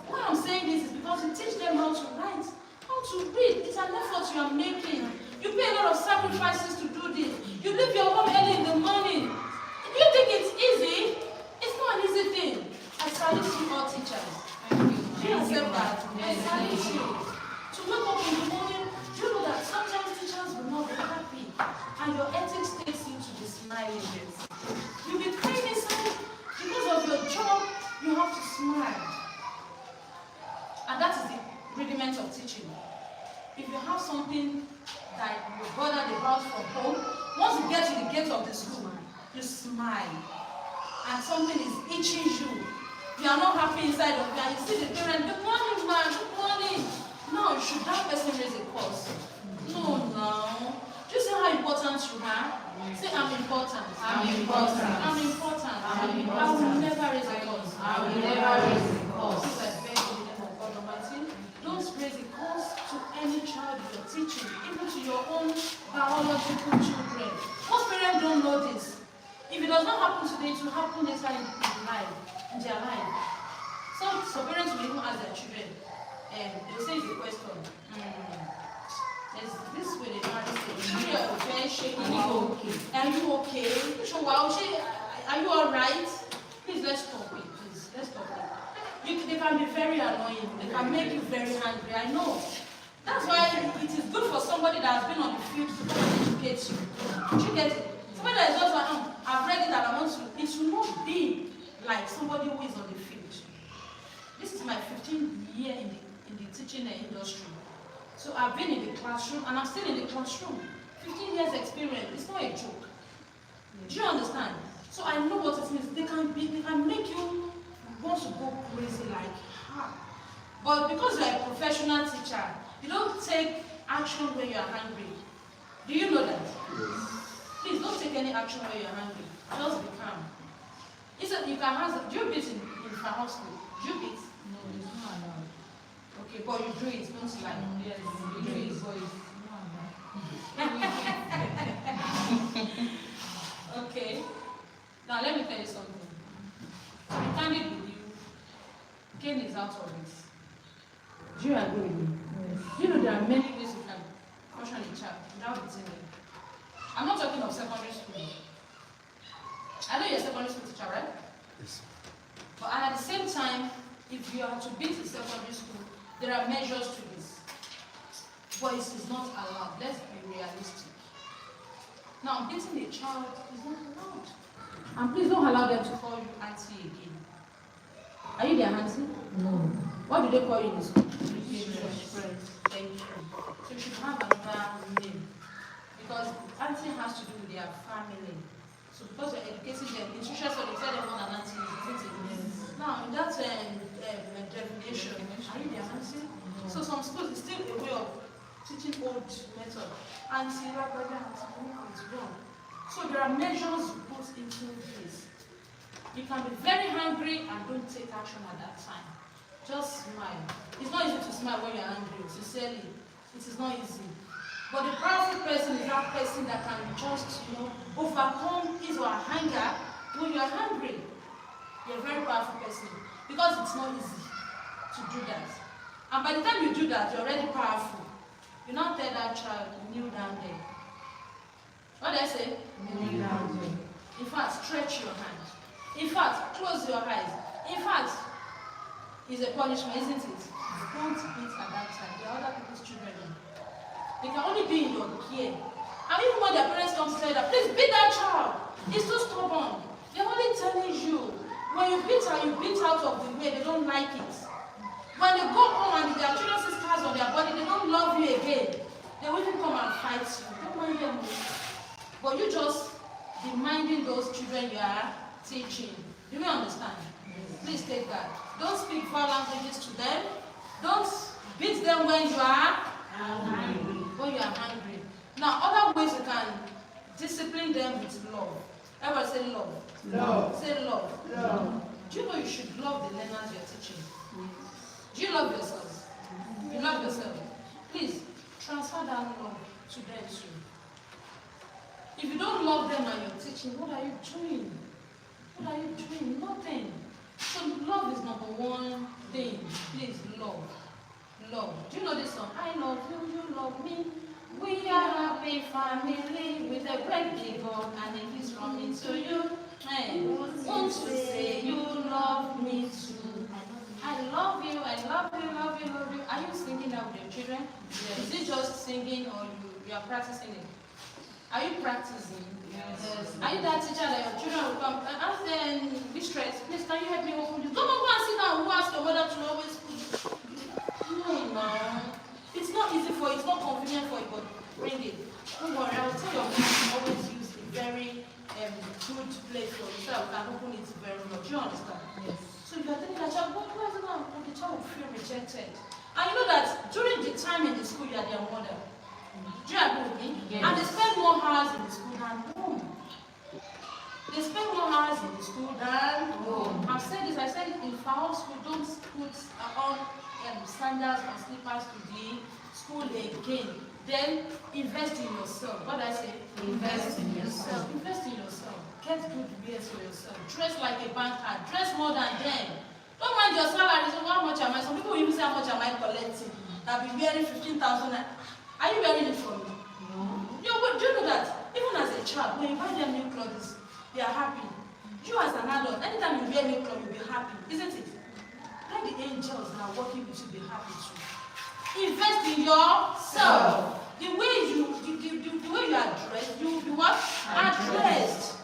Why I'm saying this is because you teach them how to write, how to read. It's an effort you are making. You pay a lot of sacrifices to do this. You leave your home early in the morning. Do you think it's easy? It's not an easy thing. I salute you all teachers. Thank you. Do you accept that? I salute you. To wake up in the morning, do you know that sometimes teachers will not be happy and your ethics takes you to be smiling. You'll be crying inside because of your job, you have to smile. And that is the rudiment of teaching. If you have something that you bother about from home, once you get to the gate of the school, you smile. And something is itching you. You are not happy inside of you, and you see the parent, good morning, man, good morning. No, should that person raise a curse? No. Do you see how important you are? Say, I'm important. I'm important. I'm important. I'm important. I will never raise a curse. I will never raise a curse. Please, I beg you in the name of God Almighty, don't raise a curse to any child you're teaching, even to your own biological children. Most parents don't know this. If it does not happen today, it will happen later in their life. So parents will even ask their children, they will say it's a question. There's this way they marry say, are you okay? Shaking. Are you okay? Are you alright? Please, let's stop it. Please, let's stop it. They can be very annoying. They can make you very angry. I know. That's why it is good for somebody that has been on the field to come and educate you. Do you get it? Somebody that is just like, I've read it and I want to. It should not be like somebody who is on the field. This is my 15th year in the teaching industry. So I've been in the classroom and I'm still in the classroom. 15 years experience. It's not a joke. Do you understand? So I know what it means. They can make you want to go crazy like, But because you're a professional teacher, you don't take action when you're hungry. Do you know that? Yes. Please don't take any action when you're hungry. Just be calm. You can have, do you beat in FAHOVE school? Do you beat? No, it's not allowed. Okay, but you do it, don't lie. Yes, you do it, but it's not allowed. Okay. Now let me tell you something. To be candid with you, Cain is out of it. Do you agree with me? Yes. You know there are many ways you can caution a child without beating them. I'm not talking of secondary school. I know you're a secondary school teacher, right? Yes. But at the same time, if you are to beat in secondary school, there are measures to this. But it is not allowed. Let's be realistic. Now, beating a child is not allowed. And please don't allow them to call you auntie again. Are you their auntie? No. What do they call you in the school? Friends. Thank you. So you should have another name. Because auntie has to do with their family. So because you're educating them, in social studies, they tell them what an auntie is, isn't it? Yes. Now, in that definition, are you their auntie? So some schools, it's still a way of teaching old method. Auntie, brother, auntie, it's wrong. So there are measures you put into this. You can be very hungry and don't take action at that time. Just smile. It's not easy to smile when you're angry, sincerely. It is not easy. But the powerful person is that person that can just, overcome his or her anger when you're hungry. You're a very powerful person. Because it's not easy to do that. And by the time you do that, you're already powerful. You now tell that child, kneel down there. What did I say? Kneel down there. In fact, stretch your hand. In fact, close your eyes. In fact, it's a punishment, isn't it? Don't beat at that time. There are other people's children. They can only be in your care. And even when their parents come to tell you that, please beat that child. He's too stubborn. They're only telling you, when you beat her, you beat out of the way. They don't like it. When they go home and their children see scars on their body, they don't love you again. They will even come and fight you. Don't mind them. But you just be minding those children you are teaching. Do you understand? Please take that. Don't speak foul languages to them. Don't beat them when you are angry. When you are angry. Now, other ways you can discipline them with love. Everybody say love. Love. Say love. Love. Do you know you should love the learners you're teaching? Do you love yourself? You love yourself. Please transfer that love to them too. If you don't love them and you're teaching, what are you doing? What are you doing? Nothing. So love is number one thing. Please love. Love. Do you know this song? I love you, you love me. We are a happy family with a great big God, and it is from me to you. Hey, won't you say you love me too? I love you, I love you, love you, love you. Are you singing that with your children? Yes. Is it just singing or you are practicing it? Are you practicing? Yes. Are you that teacher that your children will come and ask them, be stressed, please can you help me open this? Don't go and sit down and ask your mother to always put. No. It's not easy for you, it's not convenient for you, but bring it. Don't worry, I will tell your mom to always use a very good place for yourself and open it very much. You understand? Yes. So if you're telling that child, why is it not? The child will feel rejected. And you know that during the time in the school, you are their mother. Do you agree with me? Yes. And they spend more hours in the school than home. They spend more hours in the school than home. I've said this, I said it in FAHOVE school, don't put on sandals and slippers to the school again. Then invest in yourself. What did I say? Invest in yourself. Invest in yourself. Get good wears for yourself. Dress like a banker. Dress more than them. Don't mind your salary. So how much am I? Some people even say how much am I collecting? I'll be wearing 15,000. Are you wearing it for me? No. Do you know that even as a child, when you buy them new clothes, they are happy. You as an adult, anytime you wear new clothes, you'll be happy, isn't it? Let the angels that are working with you be happy too. Invest in yourself. The way you are dressed, you will be what? Addressed.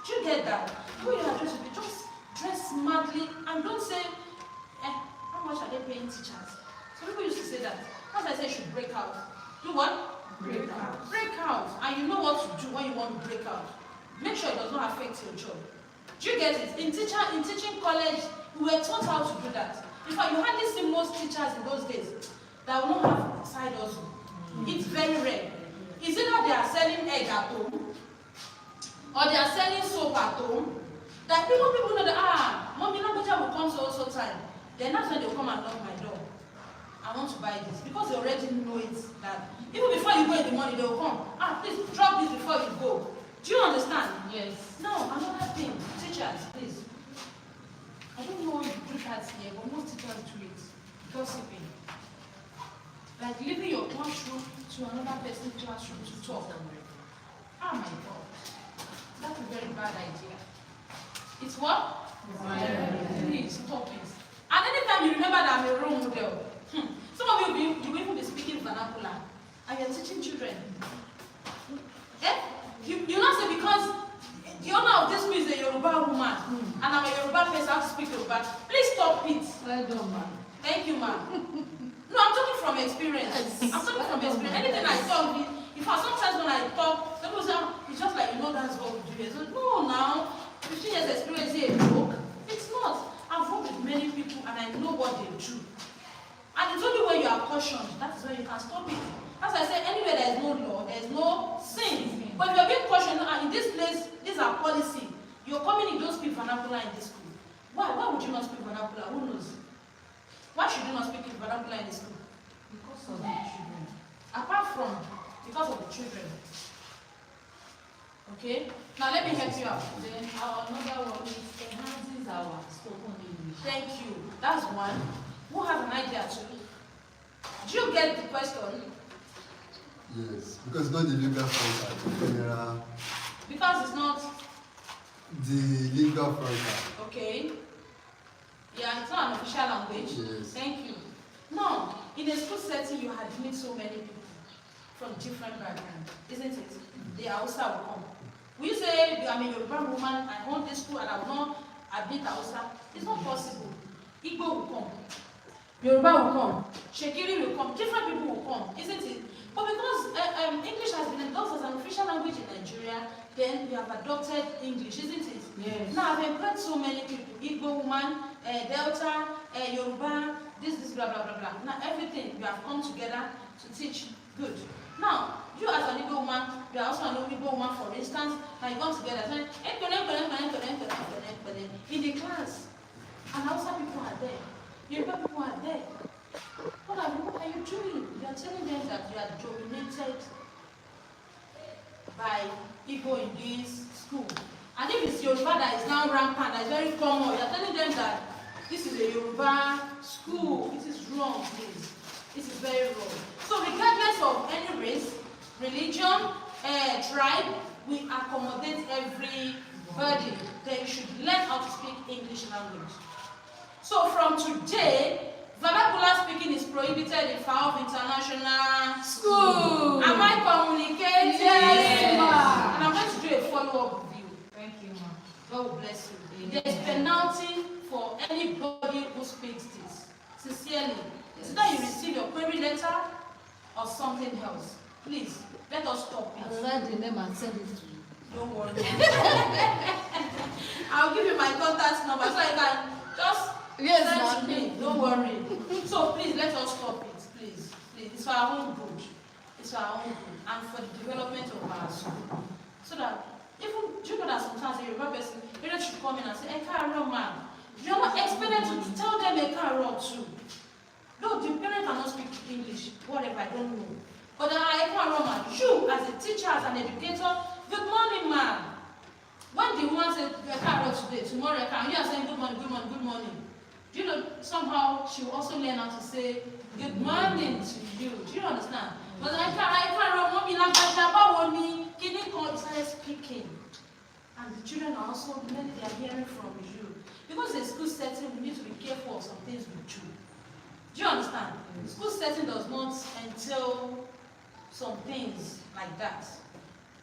Do you get that? The way you are dressed, you just dress smartly and don't say, how much are they paying teachers? Some people used to say that. As I say, you should break out. Do what? Break out. Break out. And you know what to do when you want to break out. Make sure it does not affect your job. Do you get it? In teaching college, We were taught how to do that. In fact, you hardly see most teachers in those days that will not have side hustle. It's very rare. It's either they are selling egg at home or they are selling soap at home. That people know that, Mommy Nabuja will come so time. Then that's when they'll come and knock my door. I want to buy this. Because they already know it. That even before you go in the morning, they will come. Please drop this before you go. Do you understand? Yes. Now, another thing. Teachers, please. I don't know if you do that here, but most teachers do it. Gossiping. Like leaving your classroom to another person's classroom to talk. Oh my God. That's a very bad idea. It's what? Please stop it. And anytime you remember that I'm a role model, some of you will even be speaking vernacular and you're teaching children. You not say because the owner of this school is a Yoruba woman and I'm a Yoruba person, I have to speak Yoruba. Please stop it. Well done, ma'am. Thank you, ma'am. No, I'm talking from experience. I'm talking from experience. Anything I talk, in fact, sometimes when I talk, people say, it's just like, that's what we do here. So, no, now, 15 years experience is a joke. It's not. I've worked with many people and I know what they do. And it's only when you are cautioned, that is when you can stop it. As I said, anywhere there is no law, there is no sin. But if you're being cautioned, and in this place, these are policy, you're coming, you don't speak vernacular in this school. Why? Why would you not speak vernacular? Who knows? Why should you not speak vernacular in the school? Because of the children. Apart from, because of the children. Okay? Now let me help you out. Then our another one is enhances our spoken English. Thank you. That's one. Who has an idea too? Do you get the question? Yes, because it's not the legal front general. Because it's not The legal front. okay. Yeah, it's not an official language. Yes. Thank you. No, in a school setting, you had met so many people from different backgrounds, isn't it? The Hausa will come. We say, I'm a Yoruba woman, I own this school, and I will not admit Hausa. It's not possible. Igbo will come. Yoruba will come. Shekiri will come. Different people will come, isn't it? But because English has been endorsed as an official language in Nigeria, then we have adopted English, isn't it? Yes. Now, I've employed so many people. Igbo woman, Delta, Yoruba, this, blah, blah, blah, blah. Now, everything, we have come together to teach. Good. Now, you as an Igbo woman, you are also an Igbo woman, for instance, and you come together saying, in the class, and Hausa people are there. Yoruba people are there. What are you doing? You are telling them that you are dominated by Igbo in this school. And if it's Yoruba that is now rampant, that is very common, you are telling them that this is a Yoruba school. It is wrong, please. This is very wrong. So regardless of any race, religion, tribe, we accommodate everybody. They should learn how to speak English language. So from today, vernacular speaking is prohibited in FAHOVE International School. Am I communicating? Yes, ma'am. And I'm going to do a follow-up with you. Thank you, ma'am. God will bless you. There is penalty for anybody who speaks this. Sincerely. It's either you receive your query letter or something else. Please, let us stop it. I'll write the name and send it to you. Don't worry. I'll give you my contact number so you can just send to me. Don't worry. So please, let us stop it. Please. Please. It's for our own good. It's for our own good. And for the development of our school. So that even, do you know that sometimes a Yoruba person, parents should come in and say, Ekaro man. You are not expected to tell them Ekaro too. No, the parent cannot speak English, whatever, I don't know. But Ekaro man, you as a teacher, as an educator, good morning, man. When the woman said Ekaro today, tomorrow Ekaro, you are saying good morning, good morning, good morning. Do you know, somehow she will also learn how to say good morning to you. Do you understand? But Ekaro, mommy, like Kini started speaking. And the children are also learning, they are hearing from you. Because in school setting, we need to be careful of some things we do. Do you understand? Yes. School setting does not entail some things like that.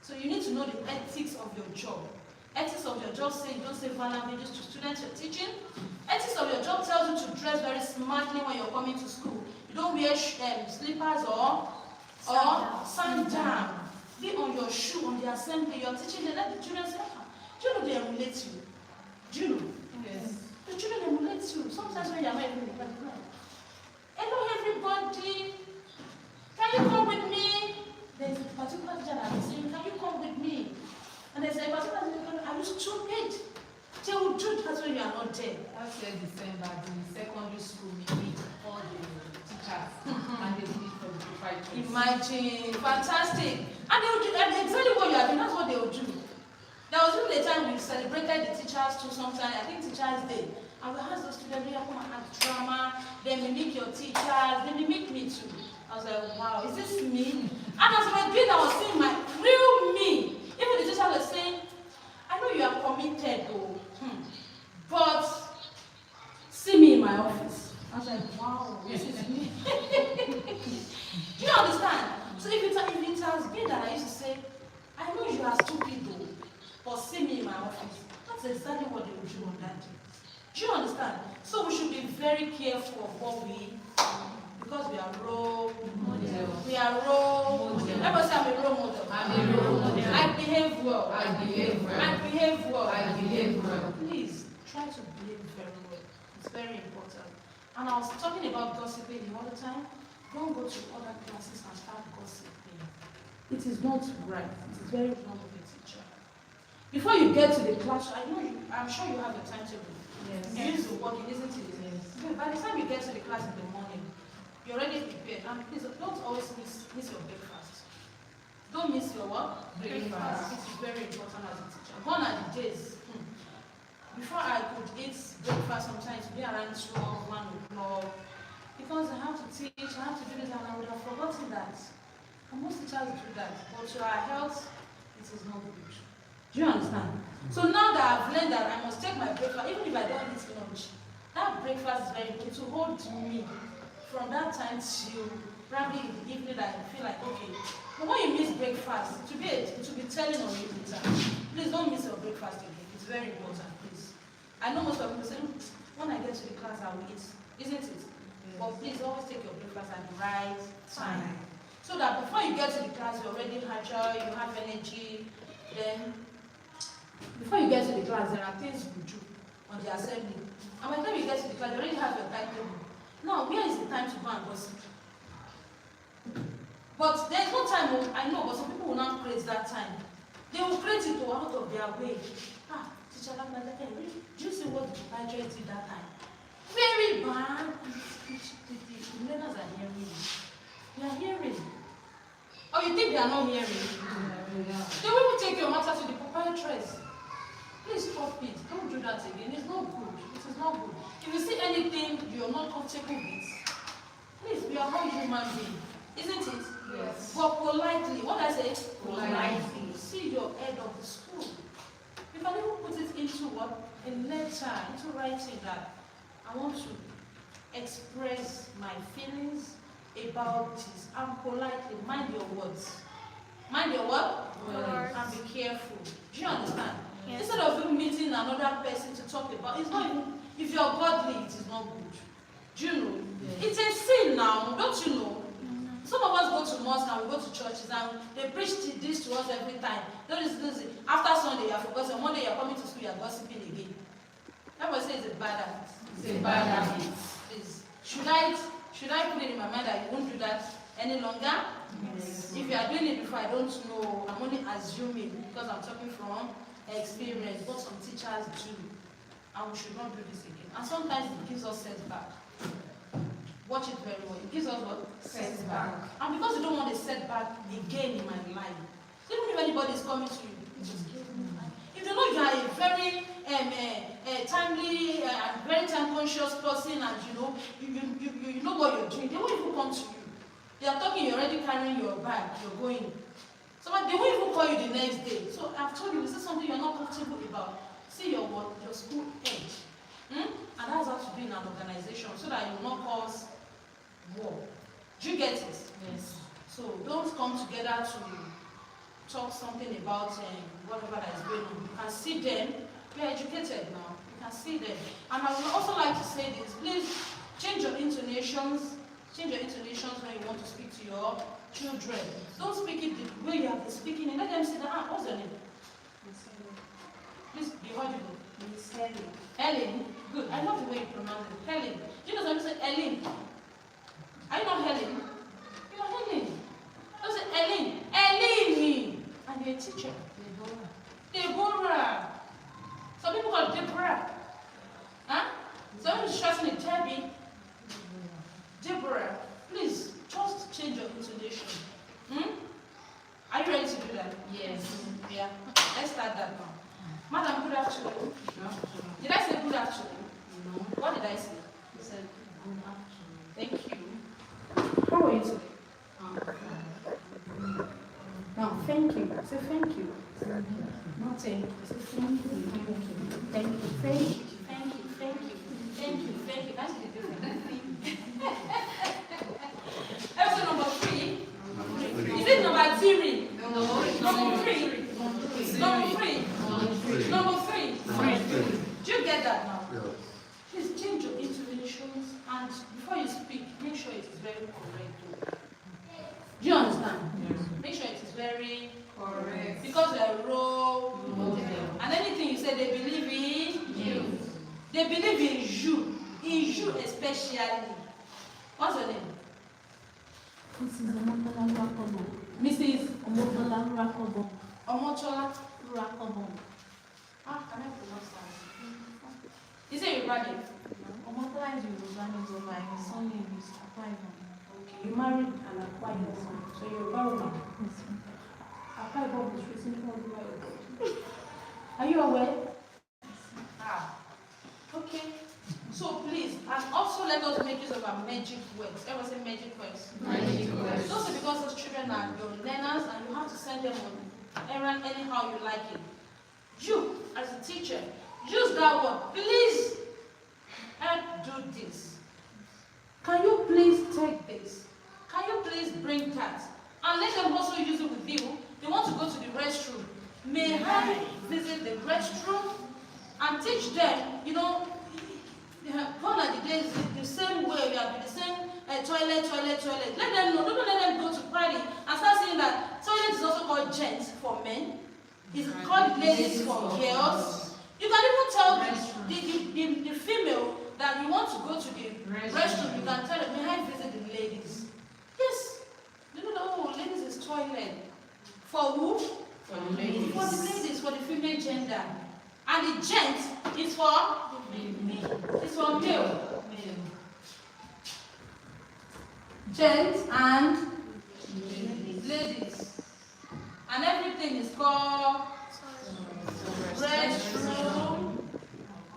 So you need to know the ethics of your job. Ethics of your job say you don't say vile languages to students you're teaching. Ethics of your job tells you to dress very smartly when you're coming to school. You don't wear slippers or sandal. Be on your shoe on the assembly. You're teaching them. Let the children say, do you know they emulate you? Do you know? Yes. The children emulate you. Sometimes when you are not even in the hello everybody, can you come with me? There's a particular teacher that is saying, can you come with me? And there's a particular teacher, are you stupid? They will do that when you are not there. Last year December, the secondary school meeting, all the teachers, and they did it for the proprietors. Imagine, fantastic. And they will do and exactly what you are doing, that's what they will do. There was even a time we celebrated the teachers too sometime, I think Teachers Day. And we asked those students, they come and act drama, they mimic your teachers, they mimic me too. I was like, wow, is this me? And as I was doing, I was seeing my real me. Even the teacher was saying, I know you are committed though, but see me in my office. I was like, wow, this is me. Do you understand? So if it has been that I used to say, I know you are stupid though, but see me in my office. That's exactly what they will do on that day. Do you understand? So we should be very careful of what we, because we are role models. We are role models. Let us say I'm a role model. I'm a role model. I behave well. I behave well. I behave well. I behave well. Please try to behave very well. It's very important. And I was talking about gossiping the other time. Don't go to other classes and start gossiping. It is not right. It is very wrong of a teacher. Before you get to the class, I'm sure you have a timetable. Yes. You use the working, isn't it? Yes. But by the time you get to the class in the morning, you're already prepared. And please don't always miss your breakfast. Don't miss your what? Breakfast. It is very important as a teacher. Gone are the days. Before I could eat breakfast sometimes, be around 12, 1 o'clock. Because I have to teach, I have to do this, and I would have forgotten that. And most teachers do that. But to our health, it is not good. Do you understand? So now that I've learned that I must take my breakfast, even if I don't eat lunch, that breakfast is very important to hold me from that time till probably in the evening that I feel like, okay. But when you miss breakfast, it will be telling on you later. Please don't miss your breakfast again. It's very important, please. I know most of people say, when I get to the class, I will eat. Isn't it? Yes. But please always take your breakfast at the right time. So that before you get to the class, you're already agile, you have energy. Then, before you get to the class, there are things you do on the assembly. And by the time you get to the class, you already have your timetable. Now, where is the time to go and gossip? But there's no time, I know, but some people will not create that time. They will create it out of their way. Teacher, do you see what the proprietor did that time? Very bad. The learners are hearing you. They are hearing. Or you think they are not hearing? They will even take your matter to the proprietress. Please stop it. Don't do that again. It's not good. It is not good. If you see anything you're not comfortable with, please, we are all human beings. Isn't it? Yes. But politely, what I say? Politely. See your head of the school. You can even put it into what? In letter, into writing that I want to express my feelings about this. And politely, mind your words. Mind your what? Words. And be careful. Do you understand? Yes. Instead of you meeting another person to talk about, it's not even, if you're godly, it is not good. Do you know? Yes. It's a sin now, don't you know? Some of us go to mosque and we go to churches and they preach this to us every time. After Sunday, you are forgotten. Monday, you are coming to school, you are gossiping again. Everybody says it's a bad habit. It's a bad habit. Should I put it in my mind that you won't do that any longer? Yes. If you are doing it before, I don't know. I'm only assuming because I'm talking from experience. What some teachers do, and we should not do this again. And sometimes it gives us setback. Watch it very well. It gives us what? Setback. And because you don't want a setback again in my life, even if anybody is coming to you, just give me time. If you know you are a very timely and very time conscious person, and you know what you're doing, they won't even come to you. They are talking, you're already carrying your bag, you're going. So they won't even call you the next day. So I've told you, this is something you're not comfortable about. See your school edge. And that's how to be in an organization so that you will not cause war. Do you get it? Yes. So don't come together to talk something about whatever that is going on. You can see them. We are educated now. You can see them. And I would also like to say this. Please change your intonations. Change your intonations when you want to speak to your children. Don't speak it the way you have been speaking it. Let them say, what's your name? Please be audible. Miss Helen. Helen. Good. I love the way you pronounce it. Helen. Do you know somebody say Ellen? Are you not Helen? You are Helen. Don't say Ellen. Ellen. And you're a teacher. Deborah. Some people call Deborah. Huh? Some people shorten it, Debbie. Deborah. Please, just change your intonation. Are you ready to do that? Yes. Yeah. Let's start that now. Madam, good afternoon. Did I say good afternoon? No. What did I say? You said good afternoon. Thank you. How are you today? No, thank you. Say thank you. Not thank you. Say thank you. Thank you. Thank you. Thank you. Thank you. Thank you. Thank you. That's the difference. Episode number 3. Is it number 3? Number 3. Number 3. Number 3. Do you get that now? Yes. Please change your intonations, and before you speak, make sure it is very correct. Do you understand? Yes. Make sure it is very Correct. because you are a role Model. and anything you say they believe in You. They believe in you especially. What's your name? Mrs. Omotola Rakobo. Mrs. Omotola Rakobo. Omotola. Rakobo. Can I pronounce that? Is it your name? Omotola is Yoruba name, but my son name is Akwaibom. Okay, you married an acquired son, so you're a woman. Yes, ma'am. Acquired is recently all the way. Are you aware? Okay. So please, and also let us make use of our magic words. Everyone say magic words. Magic words. Also because those children are your learners and you have to send them on errand anyhow you like it. You, as a teacher, use that word. Please, help do this. Can you please take this? Can you please bring that? And let them also use it with you. They want to go to the restroom. May I visit the restroom and teach them, gone are the days the same way, we have the same toilet. Let them know, don't let them go to party and start saying that toilet is also called gents for men. It's called ladies for girls. You can even tell the female that you want to go to the restroom. You can tell them, may I visit the ladies? Yes. Ladies is toilet. For who? For the ladies. For the ladies, for the female gender. And the gent is for? It's for male. Gents and ladies. And everything is called restroom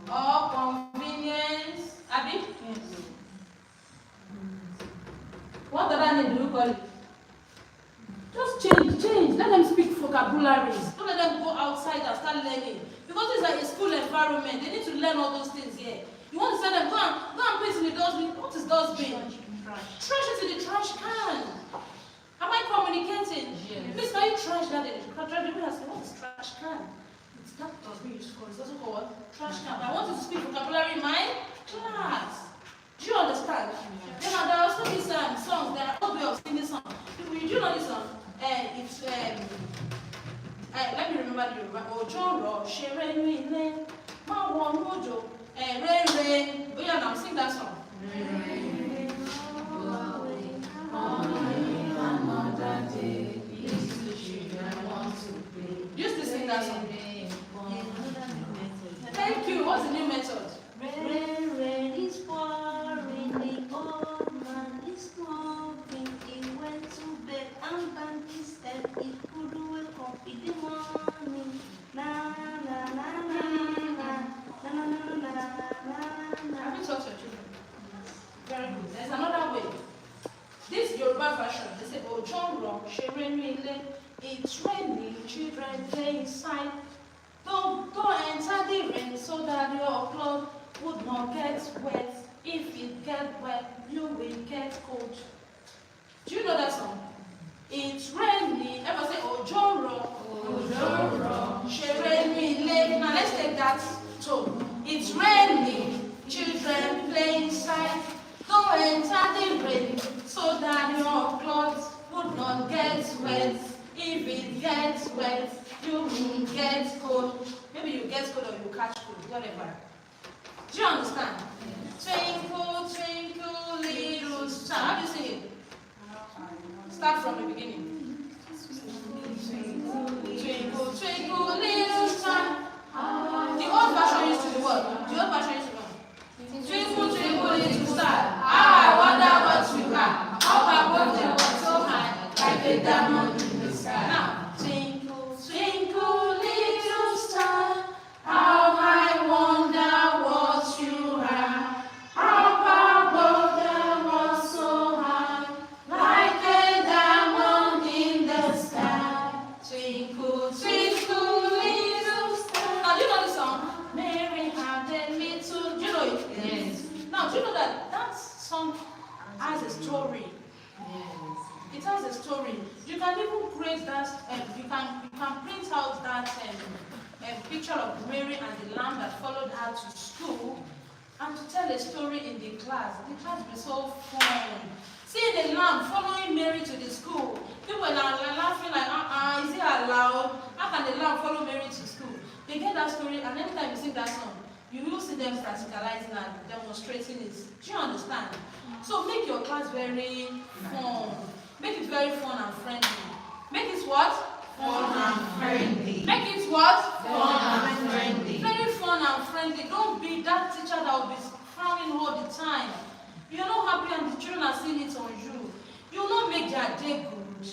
or convenience. Abi? What other name do you call it? Just change. Let them speak vocabularies. Don't let them go outside and start learning. Because it's like a school environment. They need to learn all those things here. You want to send them, go and put it in the dustbin. What is dustbin? Trash it in the trash can. Am I communicating? Yes. Please, can you trash that in the trash can? People ask me, what is trash can? It's that dustbin you call. It's also called trash can. But I want you to speak vocabulary in my class. Do you understand? Then there are also these songs. There are all way of singing songs. Do you know this song? It's let me remember the Yoruba. Ojo shere ile ma won mojo re. Oh yeah, now sing that song. Used to sing that song. Thank you. What's the new method? Rain is pouring, the old man is smoking. He went to bed and banged his head. He couldn't wake up in the morning. Na na na na na na na na na na. Have you taught your children? Very good. There's another way. This Yoruba version, they say, Ojo shere ile. It's raining, children play inside. Don't enter the rain so that your clothes would not get wet. If it gets wet, you will get cold. Do you know that song? It's raining. Everybody say Ojoro. Shere. Now let's take that tone. It's raining. Children play inside. Don't enter the rain so that your clothes would not get wet. If it gets wet, you will get cold. Maybe you get cold or you catch cold, whatever. Do you understand? Twinkle, twinkle, little star. How do you sing it? Start from the beginning. Twinkle, twinkle, little star. The old version used to be what? The old version used to be what? Twinkle, twinkle, little star. How I wonder what you are. Up above the world so high, like a diamond in the sky. Now, twinkle, twinkle, little star. How I wonder what you are. Up above the world so high, like a diamond in the sky. Twinkle, twinkle, little star. Now, do you know the song? Mary had a little. Do you know it? Yes. Now, do you know that that song has a story? It has a story. You can even create that. You can print out that picture of Mary and the lamb that followed her to school, and to tell a story in the class. The class will be so fun. Seeing the lamb following Mary to the school, people are laughing like, is it allowed? How can the lamb follow Mary to school? They get that story, and every time you sing that song, you will see them practicalizing and demonstrating it. Do you understand? So make your class very fun. Make it very fun and friendly. Make it what? Fun and friendly. Make it what? Fun and friendly. Very fun and friendly. Don't be that teacher that will be frowning all the time. You're not happy and the children are seeing it on you. You will not make their day good.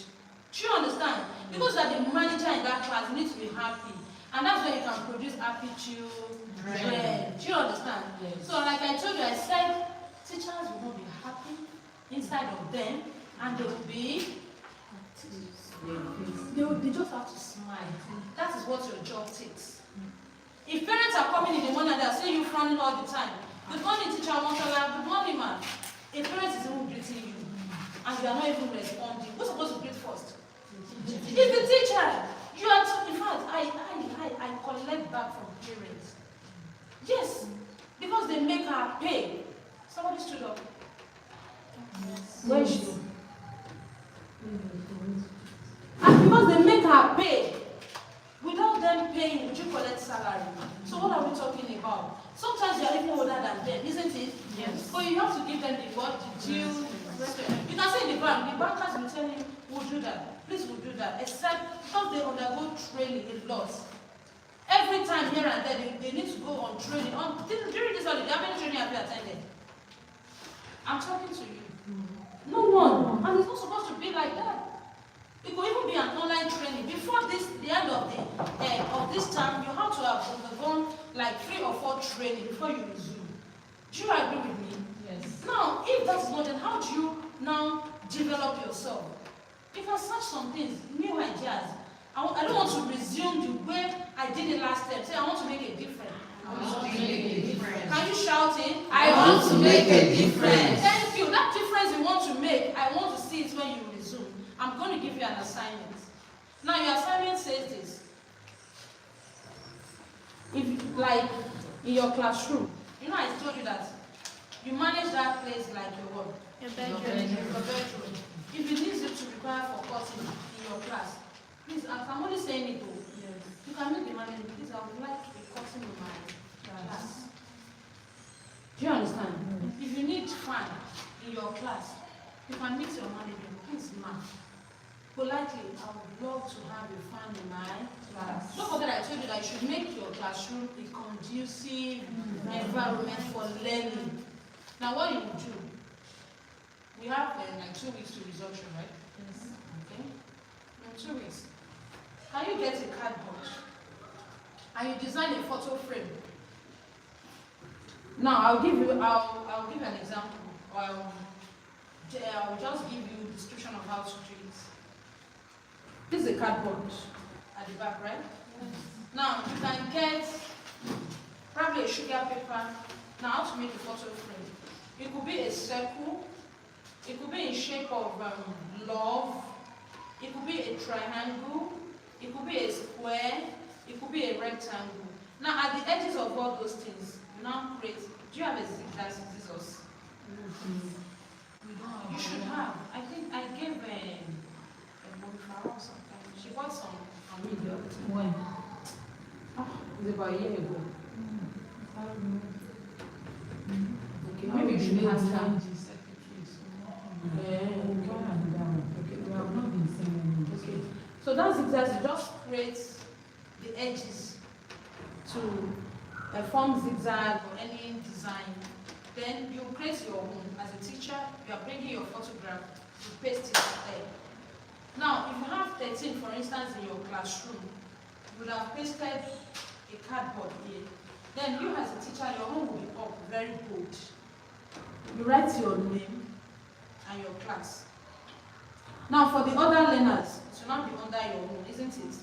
Do you understand? Because you are the manager in that class, you need to be happy. And that's when you can produce happy children. Do you understand? Yes. So like I told you, I said teachers will not be happy inside of them, and they will be, they just have to smile. That is what your job takes. If parents are coming in the morning and they are saying you frowning all the time, good morning teacher, good morning man. A parent is even greeting you, and you are not even responding. Who's supposed to greet first? It's the teacher. You are, in fact, I collect back from parents. Yes, because they make her pay. Somebody stood up. Where is she? And because they make her pay, without them paying, would you collect salary? So what are we talking about? Sometimes you are even older than them, isn't it? Yes. But you have to give them the what, the due respect. You can say in the bank, the bankers will tell you, we'll do that. Please, we'll do that. Except because they undergo training a lot. Every time here and there, they need to go on training. During this holiday, how many training have you attended? I'm talking to you. No one. And it's not supposed to be like that. It could even be an online training. Before the end of this term, you have to have undergone like 3 or 4 training before you resume. Do you agree with me? Yes. Now, if that's not, then how do you now develop yourself? You can search some things, new ideas. I don't want to resume the way I did it last time. Say, I want to make a difference. I want to make a difference. Can you shout it? I want to make a difference. Thank you. That difference you want to make, I want to see it when you resume. I'm going to give you an assignment. Now, your assignment says this. If, like, in your classroom, you know, I told you that you manage that place like your what? Your bedroom. Your bedroom. If it needs you to require for cutting in your class, please, I'm only saying it though. Yes. You can make the management. Please, I would like a cutting in my class. Do you understand? If you need fan in your class, you can meet your manager. Please, ma'am. Politely, I would love to have a fan in my class. Don't forget I told you that you should make your classroom a conducive environment for learning. Now, what you will do, we have like 2 weeks to resumption, right? Yes. Okay. In 2 weeks, can you get a cardboard and you design a photo frame? Now, I'll give you an example. I'll just give you a description of how to do it. This is a cardboard at the back, right? Yes. Now, you can get probably a sugar paper. Now, how to make a photo frame? It could be a circle. It could be in shape of love. It could be a triangle. It could be a square. It could be a rectangle. Now, at the edges of all those things, you now create. Do you have a scissors? You should have. I think I gave a Monifa sometimes. She bought some from me the other time. When? It was about a year ago. master and the secretary. So Okay. we have not been saying anything. Okay. So that zigzag, you just create the edges to form zigzag or any design. Then you create your own. As a teacher, you are bringing your photograph, you paste it there. Now, if you have 13, for instance, in your classroom, you would have pasted a cardboard here. Then you as a teacher, your home will be up very bold. You write your name and your class. Now, for the other learners, it should not be under your own, isn't it?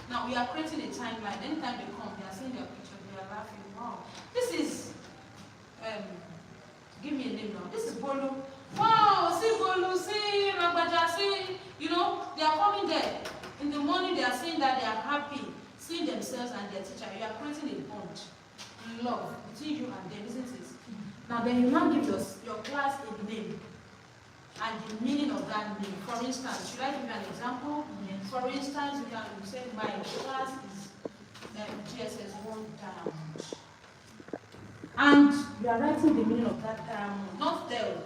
Now, we are creating a timeline. Anytime they come, they are seeing their picture, they are laughing. Wow, this is, give me a name now. This is Bolu. Wow, see Bolu, see Ragbaja, see, you know, they are coming there. In the morning, they are saying that they are happy, seeing themselves and their teacher. You are creating a bond, love between you and them, isn't it? Now, then you now give your class a name and the meaning of that name. For instance, should I give you an example? Yes. For instance, you can say my class is GSS 1 diamond. And you are writing the meaning of that diamond, not there.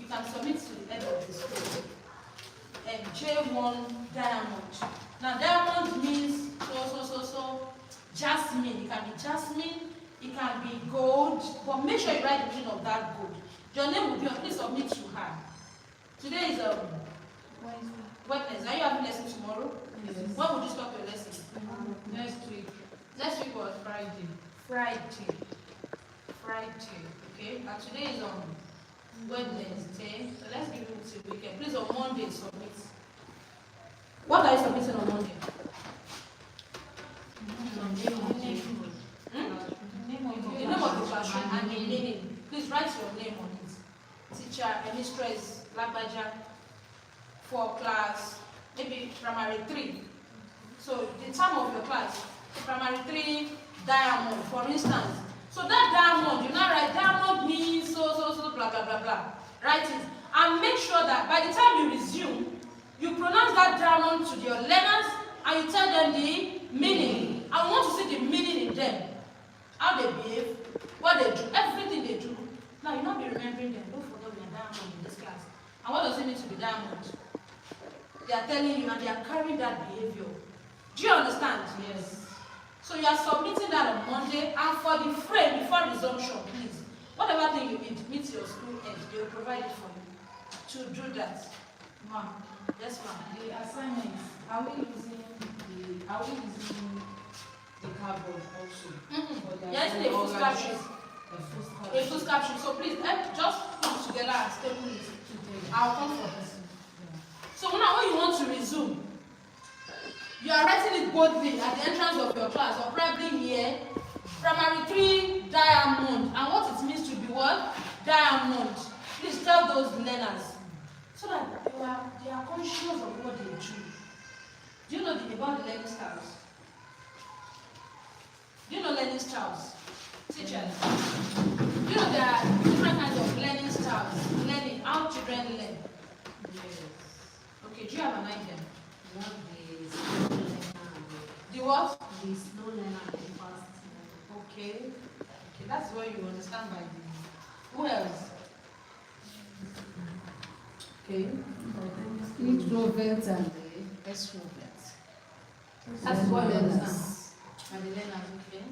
You can submit to the end of the school. J1 diamond. Now, diamond means so, jasmine. It can be jasmine, it can be gold, but make sure you write the meaning of that gold. Your name will be on, please submit to her. Today is Wednesday. Are you having lesson tomorrow? Yes. When would you stop your lesson? Next week. Next week was Friday. Friday. Okay. And today is on Wednesday. So let's give it to the weekend. Please on Monday submit. What are you submitting on Monday? The name of the classroom and the meaning. Please write your name on it. Teacher, mistress, Lagbaja, for class, maybe primary 3. So the term of your class, primary 3, diamond, for instance. So that diamond, you now write diamond means so, blah, blah, blah, blah. Write it. And make sure that by the time you resume, you pronounce that diamond to your learners and you tell them the meaning. I want to see the meaning in them. How they behave, what they do, everything they do. Now you not be remembering them. Don't forget we are diamond in this class. And what does it mean to be diamond? They are telling you and they are carrying that behavior. Do you understand? Yes. So you are submitting that on Monday, and for the frame before resumption, please, whatever thing you need meet your school end, they will provide it for you to do that. Ma'am, yes, ma'am. The assignments, are we using the cardboard also? Yeah, it's a foolscap sheet. A full foolscap sheet. So please, just put it together and staple it. I'll come for this. So now when you want to resume, you are writing it boldly at the entrance of your class, or probably here, primary 3, diamond, and what it means to be what? Diamond. Please tell those learners, so that they are conscious of what they do. Do you know about the learning styles? Do you know learning styles? Teachers. Do you know there are different kinds of learning styles? Learning, how children learn. Yes. Okay, do you have an idea? One is slow learner. The what? The slow learner and the fast learner. Okay, that's what you understand by the. Who else? Okay. Introverts and the Extroverts. That's what you learners. understand. By the learners, okay.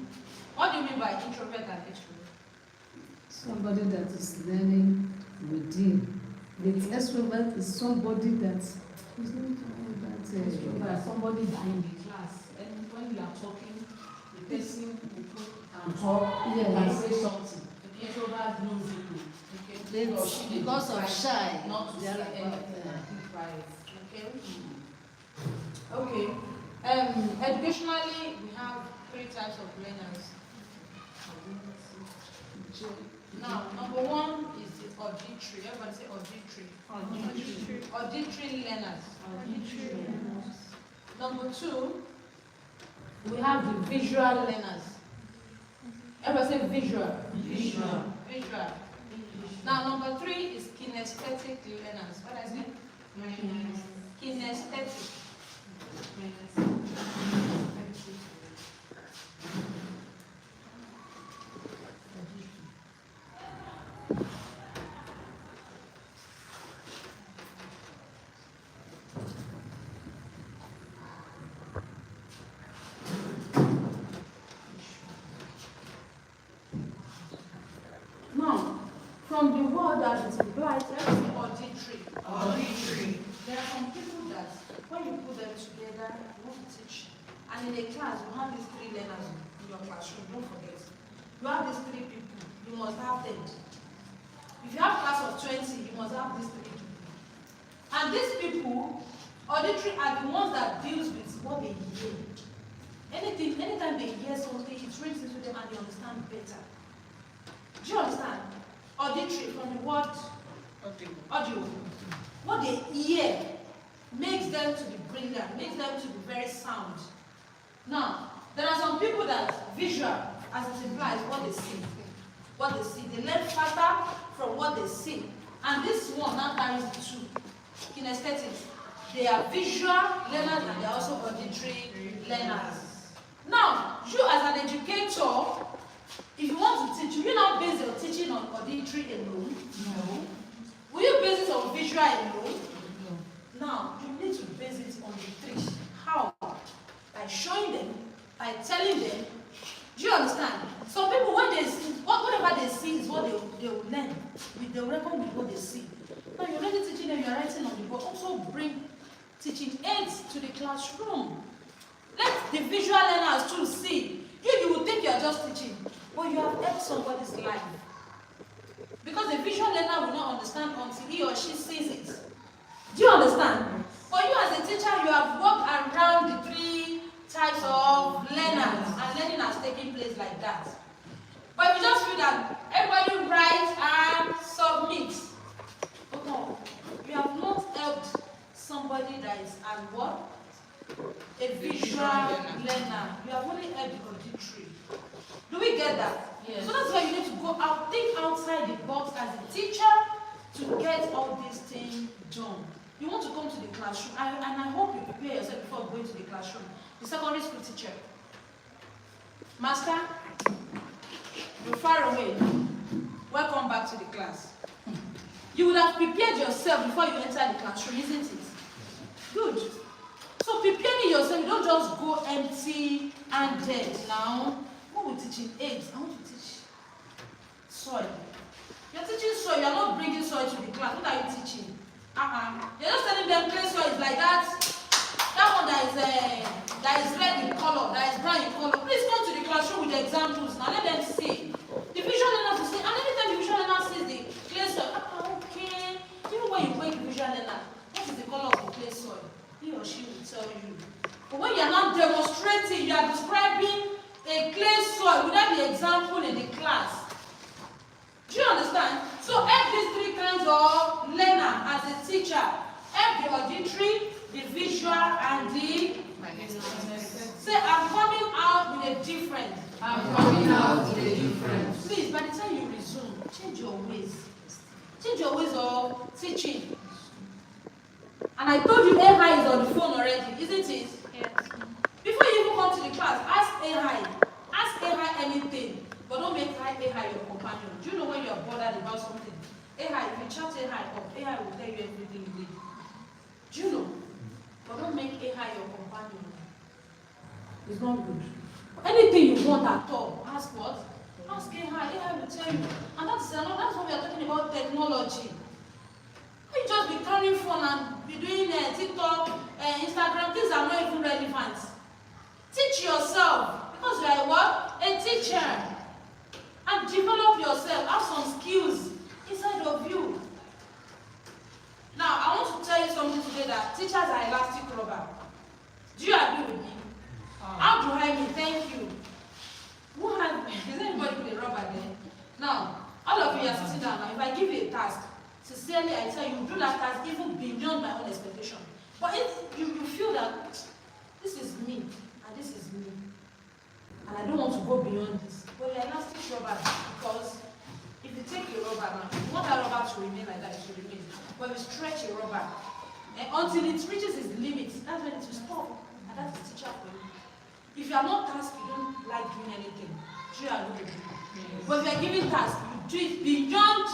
What do you mean by introvert and extrovert? Somebody that is learning within. The extrovert is somebody that is Extrovert, somebody in the class, and when you are talking, the person can talk, Yes. can say something. The introvert knows it. Okay. He or she Because of decides shy. not to They are say like, anything, keep quiet. Okay. Okay. Educationally, we have 3 types of learners. Now, number 1 is the auditory. Everybody say auditory. Auditory learners. Number 2, we have the visual learners. Everybody say visual. Visual. Now, number 3 is kinesthetic learners. What is it? Kinesthetic. the word as it implies, let's say auditory. Auditory. There are some people that when you put them together, you want to teach. And in a class, you have these 3 learners in your classroom, don't forget. You have these 3 people, you must have them. If you have a class of 20, you must have these 3 people. And these people, auditory, are the ones that deals with what they hear. Anytime they hear something, it rings into them and they understand better. Do you understand? Auditory from the word audio. What they hear makes them to be brilliant, makes them to be very sound. Now, there are some people that visual, as it implies, what they see. What they see. They learn faster from what they see. And this one now carries the 2. Kinesthetics. They are visual learners and they are also auditory learners. Now, you as an educator, if you want to teach, will you not base your teaching on auditory alone? No. Will you base it on visual alone? No. Now, you need to base it on the 3. How? By showing them, by telling them. Do you understand? Some people, when they see, whatever they see is what they will learn. They will reckon with what they see. Now, you're already teaching them, you're writing on the board. Also bring teaching aids to the classroom. Let the visual learners too see. You will think you're just teaching, but you have helped somebody's life. Because the visual learner will not understand until he or she sees it. Do you understand? For you as a teacher, you have worked around the 3 types of learners, and learning has taken place like that. But if you just feel that everybody writes and submits, no, you have not helped somebody that is and what? A visual learner. You have only helped the auditory. Do we get that? Yes. So that's why you need to go out, think outside the box as a teacher to get all these things done. You want to come to the classroom, and I hope you prepare yourself before going to the classroom. The secondary school teacher. Master, you're far away. Welcome back to the class. You would have prepared yourself before you enter the classroom, isn't it? Good. So preparing yourself, you don't just go empty-handed now. What are we teaching? Aids. I want to teach soil. You're teaching soil, you're not bringing soil to the class. What are you teaching? You're just telling them clay soil is like that. That one that is red in color, that is brown in color. Please come to the classroom with the examples. Now let them see. The visual learner will see, and anytime the visual learner sees the clay soil, okay. Even when you make the visual learner, what is the color of the clay soil? He or she will tell you. But when you are not demonstrating, you are describing a clay soil without the example in the class. Do you understand? So help these 3 kinds of learner as a teacher. Help the auditory, the visual, and the say, I'm coming out with a difference. I'm coming out with a difference. Please, by the time you resume, change your ways. Change your ways of teaching. And I told you AI is on the phone already, isn't it? Yes. Before you even come to the class, ask AI. Ask AI anything. But don't make AI your companion. Do you know when you are bothered about something? AI, if you chat AI up, AI will tell you everything you need. Do you know? But don't make AI your companion. It's not good. Anything you want at all, ask what? Ask AI. AI will tell you. And that's what we are talking about, technology. You just be carrying phone and be doing TikTok, Instagram, things are not even relevant. Teach yourself, because you are what? A teacher. And develop yourself, have some skills inside of you. Now, I want to tell you something today that teachers are elastic rubber. Do you agree with me? How do I mean? Thank you. Is anybody with a rubber there? Now, all of you are sitting down now. If I give you a task, sincerely I tell you, do that task even beyond my own expectation. But if you feel that this is me and this is me, and I don't want to go beyond this, well, you're elastic rubber, because if you take a rubber now, you want that rubber to remain like that, it should remain. But if you stretch a rubber, until it reaches its limit, that's when it will stop. And that's the teacher for you. If you are not tasked, you don't like doing anything. Do you agree with me? But if you are given tasks, you do it beyond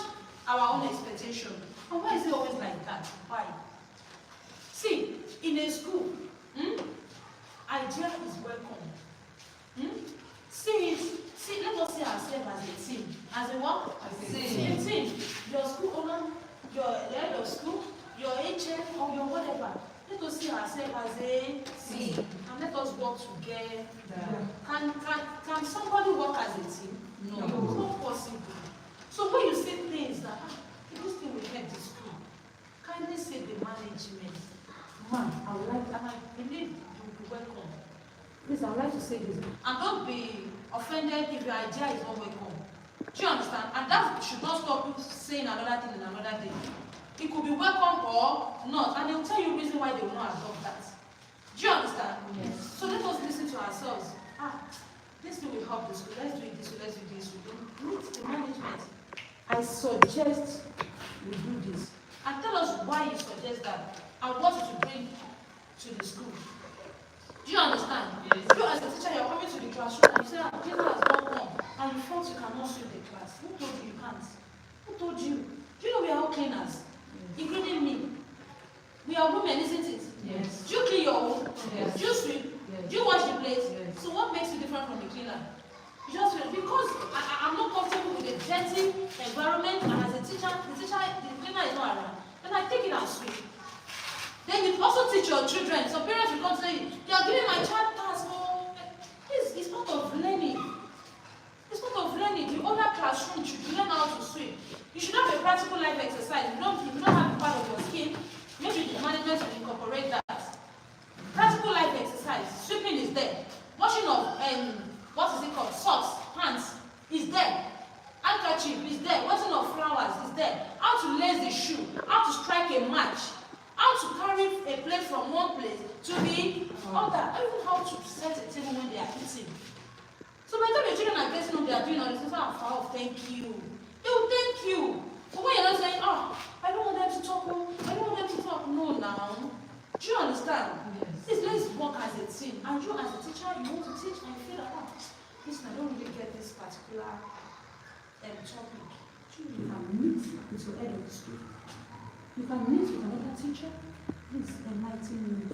our own expectation. And why is it always like that? Why? See, in a school, idea is welcome. See, let us see ourselves as a team. As a what? As a team. A team. Your share or your whatever. Let us see ourselves as a team and let us work together. Can somebody work as a team? No. It's not possible. So when you say things that this thing will help the school, kindly say the management. Man, I believe you will be welcome. Please, I would like to say this. And don't be offended if your idea is not welcome. Do you understand? And that should not stop you saying another thing in another day. It could be welcome or not, and they will tell you reason why they will not adopt that. Do you understand? Yes. So let us listen to ourselves. This thing will help the school. Let's do it this way, let's do this way. Meet the management. I suggest we do this. And tell us why you suggest that and what it will bring to the school. Do you understand? Yes. You as a teacher, you're coming to the classroom and you say, cleaner has not come, and you thought you cannot sweep the class. Who told you you can't? Who told you? Do you know we are all cleaners? Including me. We are women, isn't it? Yes. Do you clean your home? Yes. Do you sweep? Yes. Do you wash the plates? Yes. So what makes you different from the cleaner? You just feel, because I'm not comfortable with a dirty environment, and as a teacher, the cleaner is not around, then I take it and sweep. Then you also teach your children. Some parents will come say, you are giving my child task. Oh, it's part of learning. It's part of learning. The other classroom should learn how to swim. You should have a practical life exercise. If you don't have a part of your skill, maybe the management will incorporate that. Practical life exercise. Sweeping is there. Washing of what is it called? Socks, pants is there. Handkerchief is there. Washing of flowers is there. How to lace the shoe. How to strike a match. How to carry a plate from one place to the other. Even how to set a table when they are eating. So by the time your children are getting home, they are doing all this. They say, FAHOVE, thank you. They will thank you. But when you're not saying, I don't want them to talk, I don't want them to talk. No, now. Do you understand? Yes. Let's work as a team. And you as a teacher, you want to teach and you feel like, listen, I don't really get this particular topic. You can meet with your head of the school. You can meet with another teacher. Please enlighten me.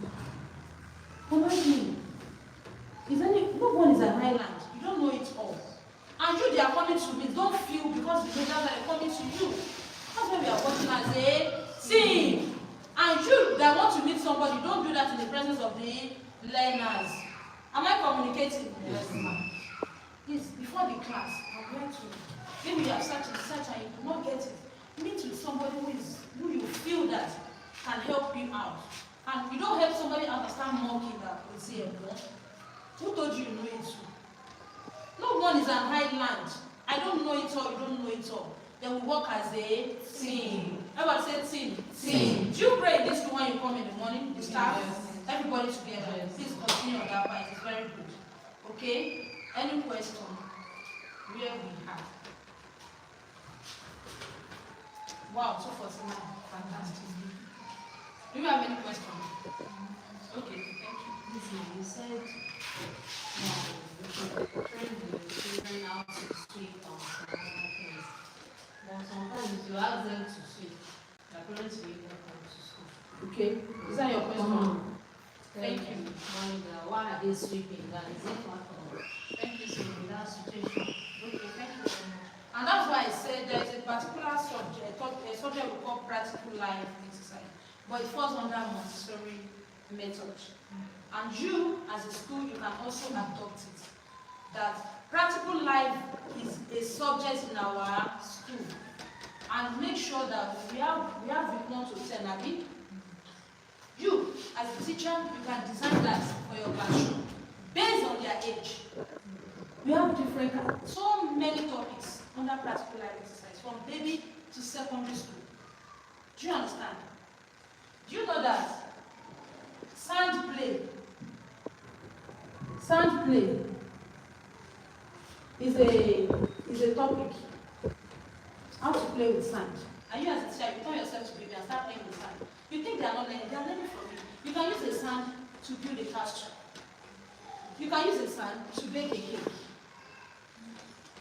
Command me. No one is an island. You don't know it all. And you, they are coming to me. Don't feel because the leaders are coming to you. That's why we are working as a team. And you that want to meet somebody, don't do that in the presence of the learners. Am I communicating? Yes, ma'am. Yes, before the class, I'm going to. Maybe you have searched and you do not get it. Meet with somebody who you feel that can help you out. And you don't help somebody understand monkey that will say, who told you you know it too? No one is an island. I don't know it all, you don't know it all. Then we work as a team. Everybody say team. Team. Do you pray in this room when you come in the morning? The staff? Yes. Everybody together. Yes. Please continue on that part. It's very good. Okay? Any question? Where we have? Wow, 249. Fantastic. Do you have any questions? Okay, thank you. Listen, you said we should train the children how to sweep and some other things. But sometimes you ask them to sweep, their parents will even come to school. Okay, is that your question? Thank you. Wonder, why are they sweeping? That is it part of Thank you so much. in that situation. Okay, thank you very much. And that's why I said there is a particular subject, a subject we call practical life exercise, but it falls under Montessori method. And you, as a school, you can also adopt it. That practical life is a subject in our school. And make sure that we have with 1 to 10, Abby. You, as a teacher, you can design that for your classroom based on their age. We have so many topics under practical life exercise, from baby to secondary school. Do you understand? Do you know that sand play is a topic? How to play with sand. And you as a teacher, you turn yourself to baby and start playing with sand. You think they are not learning, they are learning from you. You can use the sand to build a castle. You can use the sand to bake a cake.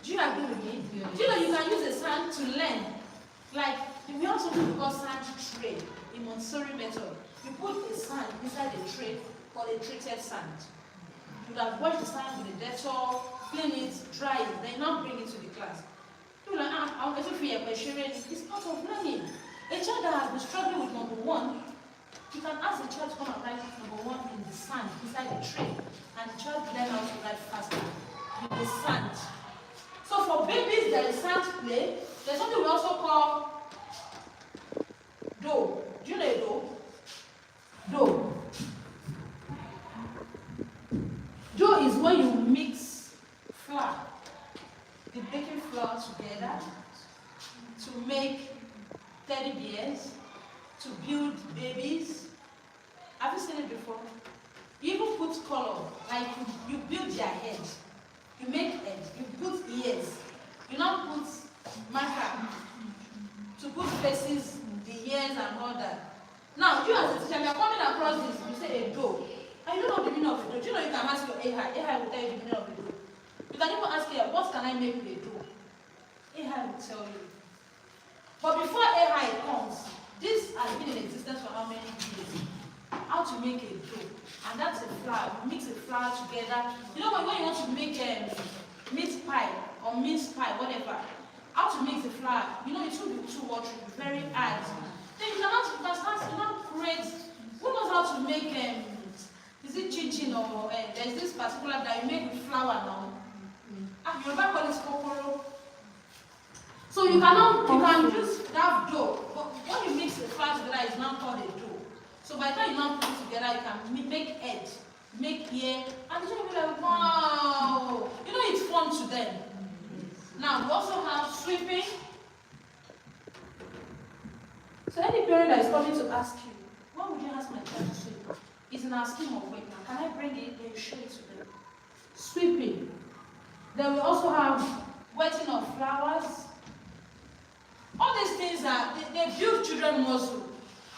Do you agree with me? Yes. Do you know you can use the sand to learn? Like, we have something we call sand tray in Montessori method. You put a sand inside a tray called a treated sand. You would have washed the sand with a Dettol, clean it, dry it, then now bring it to the class. People are like, it's part of learning. A child that has been struggling with number 1 You can ask the child to come and write number 1 in the sand inside the tray, and the child learn how to write faster in the sand. So for babies, there is sand play. There's something we also call dough. Do you know a dough? Dough. Dough is when you mix flour, the baking flour together to make teddy bears, to build babies. Have you seen it before? You even put color, like you build their head. You make head, you put ears. You now put marker to put faces, the ears and all that. Now, you as a teacher, you are coming across this, you say a dough. And you don't know the meaning of a dough. Do you know you can ask your AI? AI will tell you the meaning of a dough. You can even ask AI, what can I make with a dough? AI will tell you. But before AI comes, this has been in existence for how many years? How to make a dough. And that's a flour. You mix a flour together. You know when you want to make meat pie or mince pie, whatever, how to mix the flour, you know it should be too watery, very hard. Then you cannot create, who knows how to make, is it chinchin or there's this particular that you make with flour now. Your back call is kokoro. So you can use that dough, but when you mix the flour together, it's now called a dough. So by the time you now put it together, you can make head, make ear, and the children will be like, wow! You know it's fun to them. Now we also have sweeping. So any parent that is coming to ask you, why would you ask my child to sweep? It's in our scheme of work now. Can I bring it? Then you show it to them. Sweeping. Then we also have wetting of flowers. All these things they build children muscle.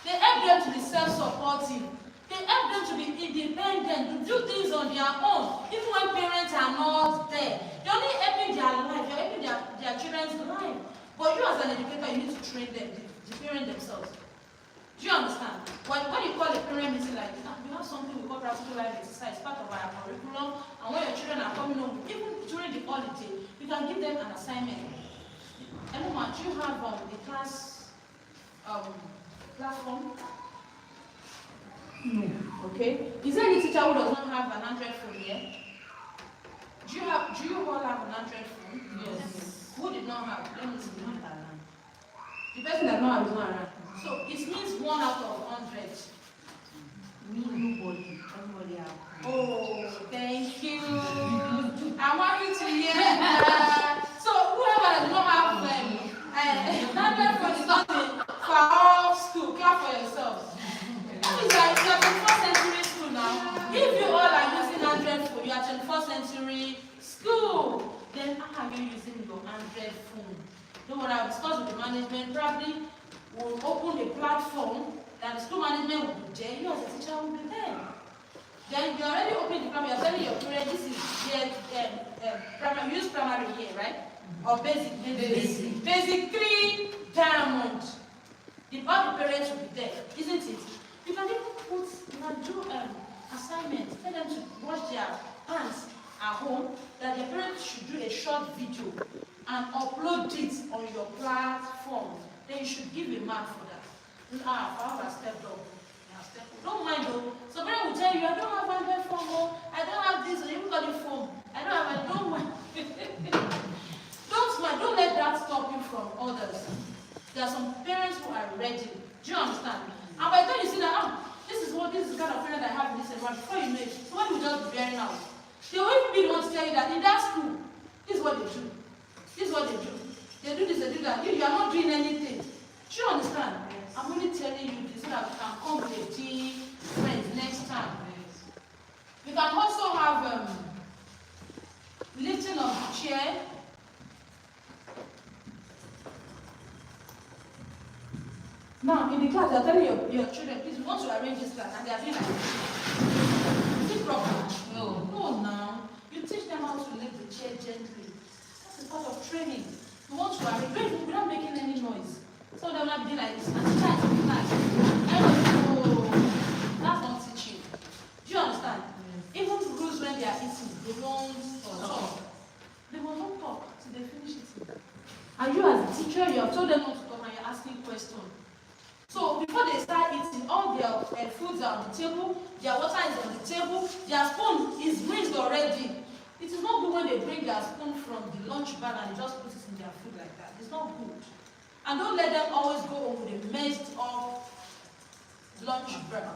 They help them to be self-supportive. They help them to be independent, to do things on their own, even when parents are not there. You're only helping their life, you're helping their children's life. But you as an educator, you need to train them, the parent themselves. Do you understand? When you call a parent meeting like this, we have something we call practical life exercise, part of our curriculum, and when your children are coming home, even during the holiday, you can give them an assignment. Emma, do you have the class platform? No. Okay. Is there any teacher who does not have an Android phone here? Do you all have an Android phone? Yes. Who did not have? Let me see. The person that not have is not around. So it means 1 out of 100. Nobody. Everybody have. Oh, thank you. I want you to hear that. So whoever does not have Android phone is not for all school. Clap for yourselves. That means that you are 21st century school now. If you all are using Android phone, you are 21st century school. Then how are you using your Android phone? Don't worry, I'll discuss with the management. Probably we'll open a platform that the school management will be there. You as a teacher will be there. Then you already opened the platform. You're telling your parents this is primary. You use primary here, right? Or basic? Basic 3 diamond. All the parents will be there, isn't it? You can even do assignments. Tell them to wash their hands at home, that their parents should do a short video and upload it on your platform. Then you should give a mark for that. FAHOVE has stepped up. Don't mind though. Some parents will tell you, I don't have Android phone, oh, I don't have this, or you got the phone. Don't mind. Don't mind. Don't let that stop you from others. There are some parents who are ready. Do you understand? And by the time you see that, this is the kind of parent I have in this environment, before you know it, somebody will just be bearing out. They will even be the one to tell you that in that school, this is what they do. This is what they do. They do this, they do that. You are not doing anything. Do you understand? Yes. I'm only telling you this so that we can come with a team friends next time. Yes. We can also have lifting of the chair. Now, in the class, they're telling your children, please, we want to arrange this class, and they are doing like this. Is it proper? No. No, now. You teach them how to lift the chair gently. That's a part of training. You want to arrange without making any noise. So they'll not be like this. And the child will be like, that's not teaching. Do you understand? Yes. Even rules when they are eating, they don't talk. They will not talk till they finish eating. And you as a teacher, you have told them not to talk and you're asking questions. So before they start eating, all their are on the table, their water is on the table, their spoon is rinsed already. It is not good when they bring their spoon from the lunch bag and they just put it in their food like that. It's not good. And don't let them always go home with a messed up lunch bag.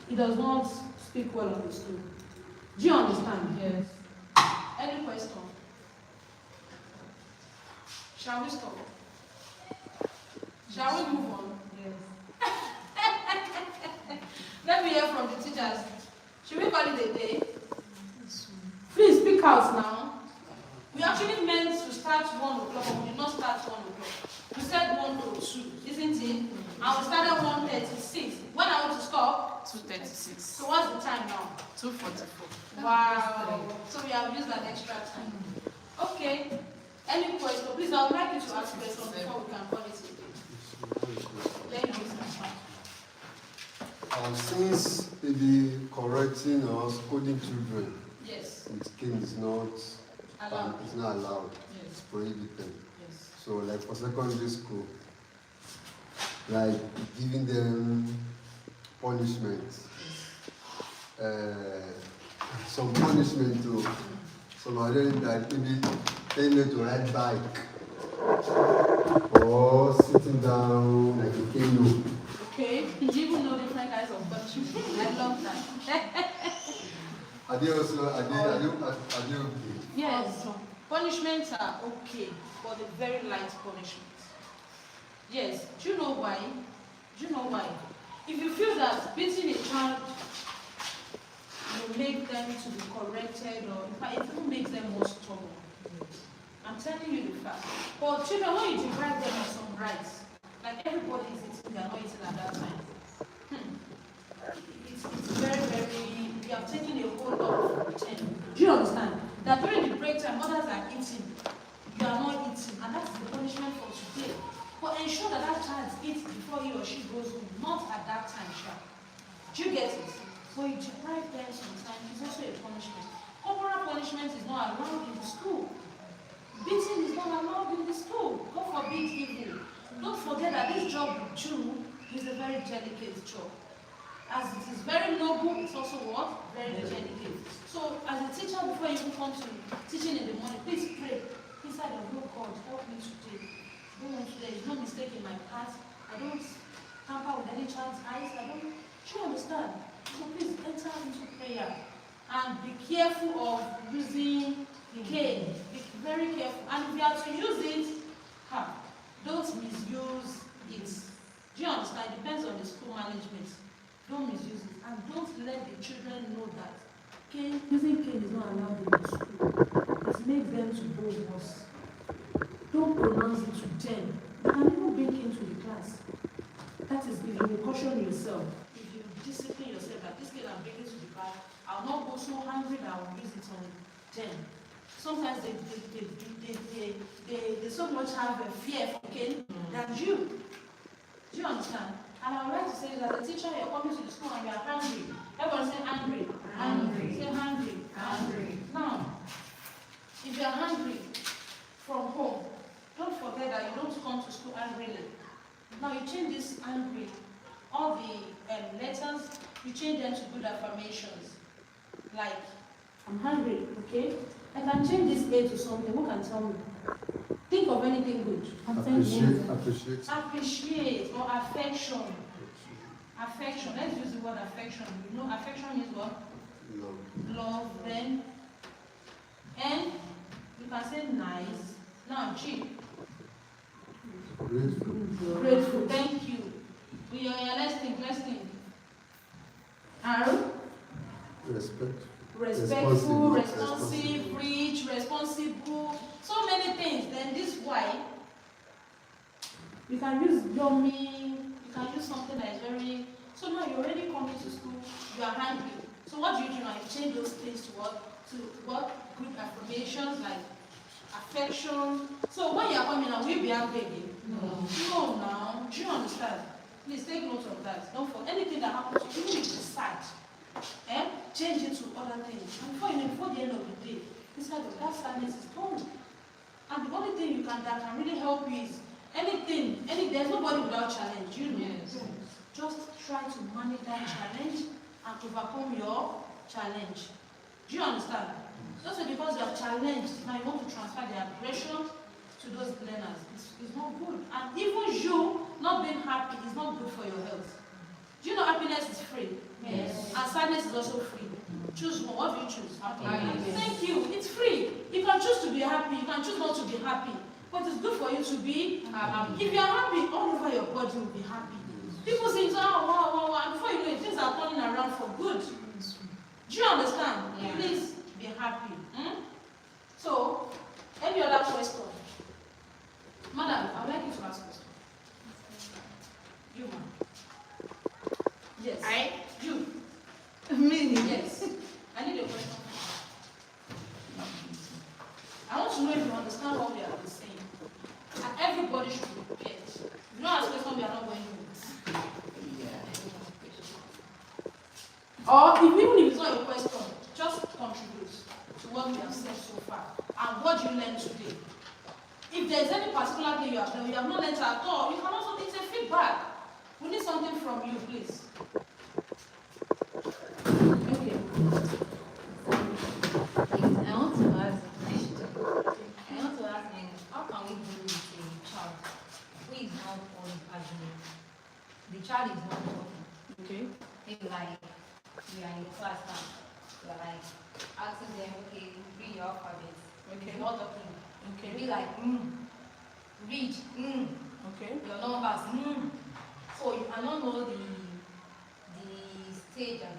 It does not speak well on the school. Do you understand? Yes. Any question? Shall we stop? Shall we move on? Yes. Let me hear from the teachers. Should we call it a day? Please speak out now. We actually meant to start 1 o'clock, but we did not start 1 o'clock. We said 1 to 2, isn't it? And we started 1:36. When I want to stop? 2:36. So what's the time now? 2:44. Wow. So we have used an extra time. Okay. Any question? Please, I would like you to ask questions before we can call it a day. Thank you, Mr. Since maybe correcting or scolding children Yes. with cane is not Allowed. it's not allowed. Yes. It's prohibited. Yes. So like for secondary school, like giving them punishment. Some punishment too. Some are them that maybe telling them to ride bike or sitting down like a canoe. Okay. You even know different kinds of punishment. I love that. Are they okay? Yes. Punishments are okay, but they're very light punishments. Yes. Do you know why? Do you know why? If you feel that beating a child will make them to be corrected, or in fact, it will make them more stubborn. I'm telling you the fact. But children, when you deprive them of some rights, like everybody is eating, they are not eating at that time. It's very, very, we have taken a whole lot of pretend. Do you understand? That during the break time, mothers are eating, you are not eating, and that's the punishment for today. But ensure that that child eats before he or she goes home, not at that time, sure. Do you get it? When you deprive them sometimes, it's also a punishment. Corporal punishment is not allowed in the school. Beating is not allowed in the school. God forbid evil. Don't forget that this job we do is a very delicate job. As it is very noble, it's also what? Very delicate. So as a teacher, before you come to teaching in the morning, please pray. Inside of your God, help me today. There is no mistake in my path. I don't tamper with any child's eyes. I don't. Do you understand? So please enter into prayer and be careful of using cane. Be very careful. And if you are to use it, don't misuse it. Do you understand? It depends on the school management. Don't misuse it. And don't let the children know that using cane is not allowed in the school. It makes them to go worse. Don't pronounce it to them. You can even bring cane to the class. That is if you will caution yourself. If you discipline yourself that this cane I'm bringing to the class, I'll not go so hungry that I will use it on them. Sometimes they so much have a fear for cane than you. Do you understand? And I would like to say that as a teacher, you're coming to the school and you are hungry. Everyone say hungry. Hungry. Say hungry. Hungry. Now, if you are hungry from home, don't forget that you don't come to school angrily. Now you change this angry. All the letters, you change them to good affirmations. Like, I'm hungry, okay? I can change this A to something. Who can tell me? Think of anything good. Appreciate or affection. Affection. Let's use the word affection. You know, affection means what? Love. Then, and you can say nice. Now, G. Grateful. Thank you. Let's think. R. Respectful, responsive, rich, responsible. So many things. Then this Y. You can use yummy. You can use something that is very. So now you're already coming to school. You are hungry. So what do you now? You change those things to what? To what? Good affirmations like affection. So when you are coming now, will you be angry again? No, now. Do you understand? Please take note of that. Don't for anything that happens to you, even if it's sad, change it to other things. And before the end of the day, instead of that sadness is gone. And the only thing that can really help you is there's nobody without challenge, you know. Yes. Just try to manage that challenge and overcome your challenge. Do you understand? Just because you are challenged, now you want to transfer the aggression to those learners. It's not good. And even you not being happy is not good for your health. Do you know happiness is free? Yes. And sadness is also free. Choose one. What do you choose? Happiness. Thank you. It's free. You can choose to be happy. You can choose not to be happy. But it's good for you to be happy. If you are happy, all over your body will be happy. People say, oh, wow, wow, wow. And before you know it, things are turning around for good. Do you understand? Yeah. Please be happy. So, any other question? Madam, I would like you to ask question. You, ma'am. Yes. You. Me? Yes. I need a question. I want to know if you understand what we are saying. And everybody should be prepared. If you don't ask question, we are not going to. Or even if it's not a question, just contribute to what we have said so far and what you learned today. If there's any particular thing you have done, you have not learned at all, you can also take a feedback. We need something from you, please. Okay. I want to ask how can we deal with a child who is not on as in the child is not talking? Okay. Maybe like we are in class now, we are like asking them, okay, read your alphabet. Okay. Not talking. Okay. We like read, Okay. your numbers, So you cannot know the stage and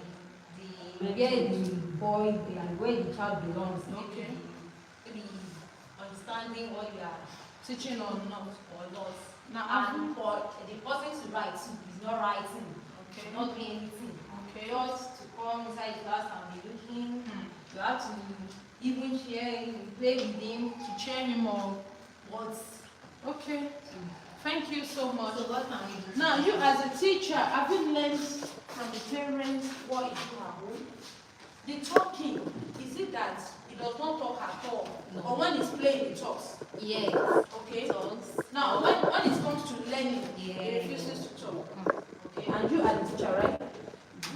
the where the boy and where the child belongs. Okay. Maybe understanding what you are Teaching or not. or not. Now, And for the person to write too is not writing, okay. not doing anything. Okay. Just to come inside class and be looking. You have to even share him, play with him. To cheer him up. What? Okay. Thank you so much. So what can we do? Now, you as a teacher, have you learned from the parents what is do at home? The talking, is it that he does not talk at all? No. Or when he's playing, he talks? Yes. Okay. Talks. Now, when it comes to learning, he Yeah. refuses to talk. Okay. And you are the teacher, right?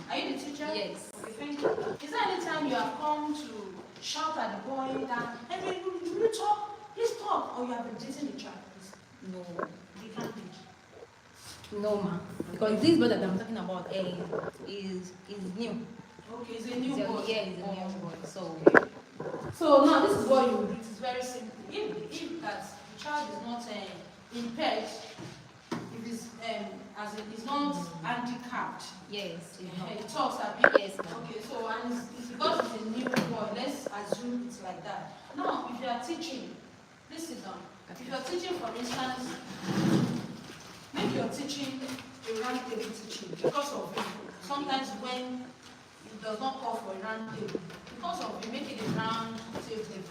Are you the teacher? Yes. Okay, thank you. Is there any time you have come to shout at the boy that, hey, will you talk? Please talk. Or you have been teaching the child? No. You can't teach. No, ma. Because this boy that I'm talking about is new. Okay, it's a new boy. Yeah, it's a new boy. So So now this is what you do. It is very simple. If that the child is not impaired, if it's as it is not handicapped, yes, it's not. it talks a bit. Yes, ma'am. Okay, so and it's because it's a new boy, let's assume it's like that. Now, if you are teaching, please sit down. If you are teaching, for instance, make your teaching a round table teaching because of sometimes when it does not call for a round table, because of you make it a round table.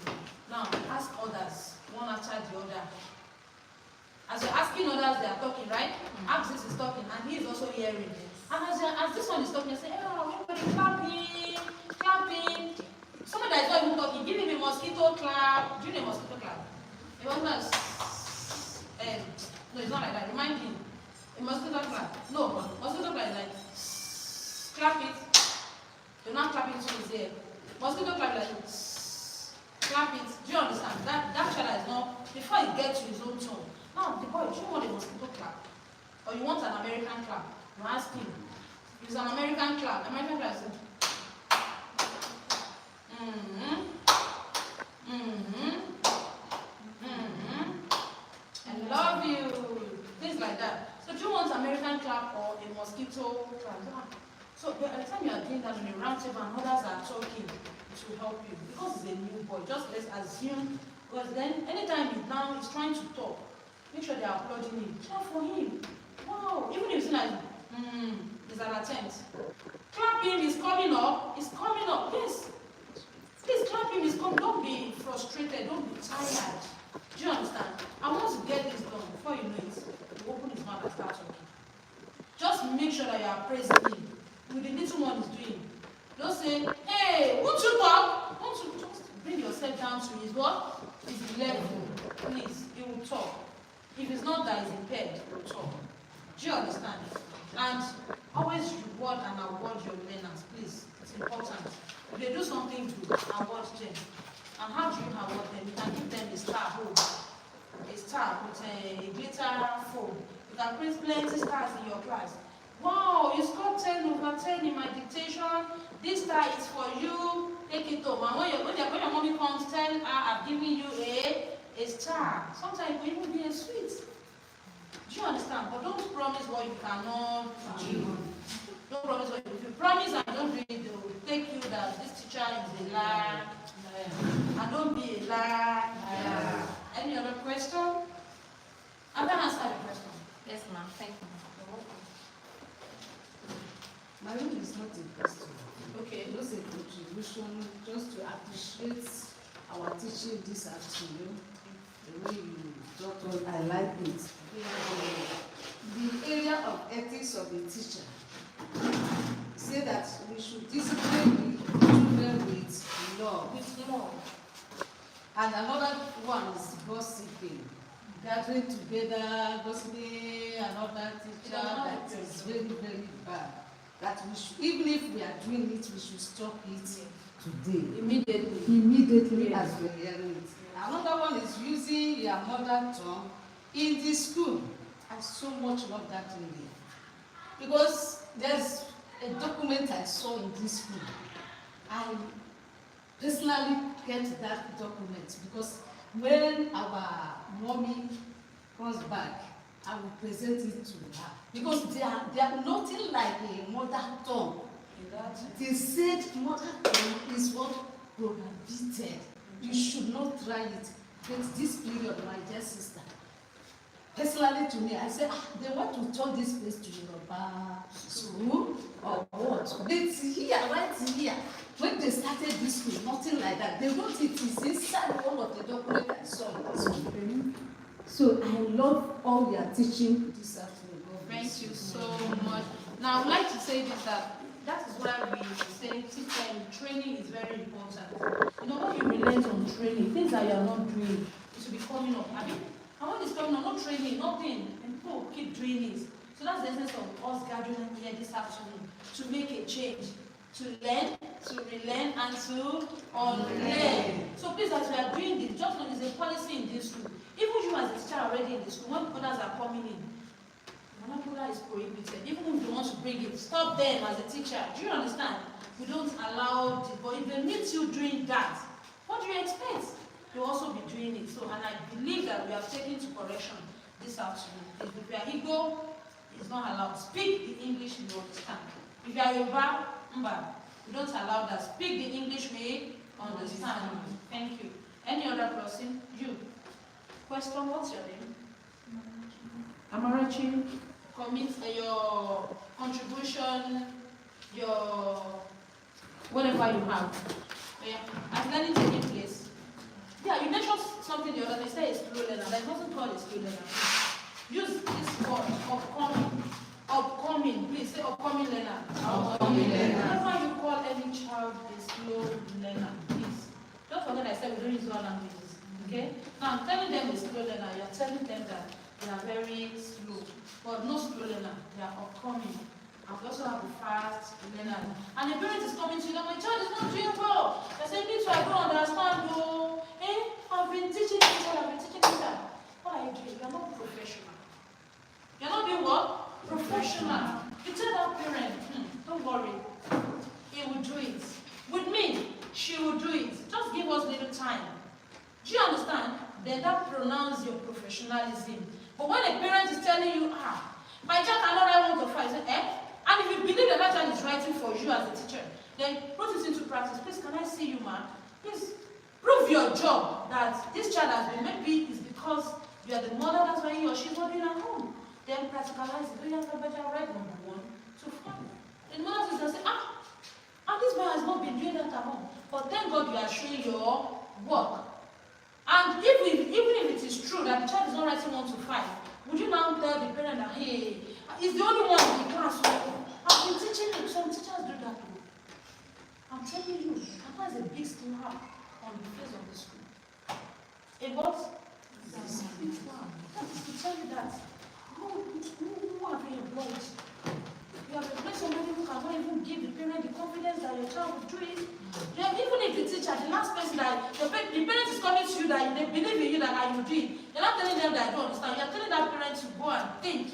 Now, ask others, one after the other. As you're asking others, they are talking, right? Ask this is talking, and he is also hearing. And as this one is talking, you say, oh, everybody clapping, clapping. Somebody that is not even talking, give him a mosquito clap. Do you know a mosquito clap? A one that's, no, it's not like that. Remind him. A mosquito clap. No, mosquito clap is like, clap it. You're not clapping to his ear. Mosquito clap is like, clap it. Do you understand? That child is not, before he gets to his own tone. Now, the boy, do you want a mosquito clap? Or you want an American clap? You ask him. If it's an American clap is I love you. Things like that. So do you want American clap or a mosquito clap? So by the time you are doing that on a round table and others are talking, it will help you. Because it's a new boy, just let's assume, because then anytime he's trying to talk, make sure they are applauding him. Clap for him. Wow. Even if it's like, it's an attempt. Clap him, he's coming up. He's coming up. Yes. Please clap him, he's coming. Don't be frustrated. Don't be tired. Do you understand? I want to get this done before you know it. You open his mouth and start talking. Just make sure that you are praising him with the little one he's doing. Don't say, hey, won't you talk? Won't you just bring yourself down to his what? His level. Please, he will talk. If it's not that he's impaired, he will talk. Do you understand? And always reward and award your learners, please. It's important. If they do something good, award them. And how do you award them? You can give them a star hold, a star with a glitter foam. You can print plenty stars in your class. Wow, you scored 10/10 in my dictation. This star is for you. Take it home. And when your mommy comes, tell her I've given you a star. Sometimes it will even be a sweet. Do you understand? But don't promise what you cannot do. Don't promise what you promise and don't do it. They will take you that this teacher is a liar. And don't be a liar. Any other question? I'm going to answer the question. Yes, ma'am. Thank you. My own is not a question. Okay. Just a contribution, just to appreciate our teaching this afternoon. The way you talked on, I like it. The area of ethics of the teacher. Say that we should discipline the children with love. With love. And another one is gossiping. Gathering together, gossiping, another teacher, that is very, very bad. That we should, even if we are doing it, we should stop it today. Immediately as we are hearing it. Another one is using your mother tongue in the school. I so much love that lady. Because there's a document I saw in this school. I personally get that document because when our mommy comes back, I will present it to her. Because they are nothing like a mother tongue. They said mother tongue is what prohibited. You should not try it. But this period, my dear sister, personally to me, I said, they want to turn this place to Yoruba school or what? But here, right here, when they started this school, nothing like that. They wrote it is inside one of the documents I saw in this school. So I love all your teaching this afternoon. Thank you so much. Now, I would like to say this, that is why we say training is very important. You know, when you relate on training, things that you are not doing, it should be coming up. I mean, and when it's coming up, not training, nothing, and people keep doing it. So that's the essence of us gathering here this afternoon, to make a change, to learn, to relearn, and to unlearn. So please, as we are doing this, just know there's a policy in this school. Even you as a teacher already in the school, when others are coming in, vernacular is prohibited. Even if you want to bring it, stop them as a teacher. Do you understand? We don't allow it, but if they meet you doing that, what do you expect? You'll also be doing it. So, and I believe that we have taken to correction this afternoon. If you are Igbo, it's not allowed. Speak the English you understand. If you are Yoruba, we don't allow that. Speak the English we understand. Thank you. Any other person? You. Question, what's your name? Amarachi. Commit your contribution, your whatever you have. Yeah. Has learning taking place? Yeah, you mentioned something the other day. You say it's slow learner. There's nothing called a slow learner. Use this word, upcoming. Upcoming. Please say upcoming learner. Upcoming learner. Whenever you call any child a slow learner, please. Don't forget I said we don't use all languages. Okay? Now I'm telling them a slow learner. You're telling them that they are very slow. But no slow learner. They are upcoming. And we also have a fast learner. And the parent is coming to you, my child is not doing well. They say, me too, I don't understand. Oh, I've been teaching this child, I've been teaching this child. What are you doing? You're not professional. You're not doing what? Professional. You tell that parent, don't worry. He will do it. With me, she will do it. Just give us little time. Do you understand? Then that pronounce your professionalism. But when a parent is telling you, my child cannot write 1 to 5, say, and if you believe that child is writing for you as a teacher, then put it into practice. Please, can I see you, ma'am? Please, prove your job that this child has been, maybe it's because you are the mother, that's why he or she is not doing at home. Then practicalize it. Do you have to write number 1 to 5? The mother says, say, and this man has not been doing that at home. But thank God you are showing your work. And even if it is true that the child is not writing 1 to 5, would you now tell the parent that, hey, he's the only one in the class? I've been teaching him. Some teachers do that too. I'm telling you, that is a big slap on the face of the school. A what? That is a big slap. That is to tell you that who have you employed? child will do it. Then even if the teacher, the last person that the parent is coming to you that they believe in you that you do it, you're not telling them that I don't understand. You're telling that parent to go and think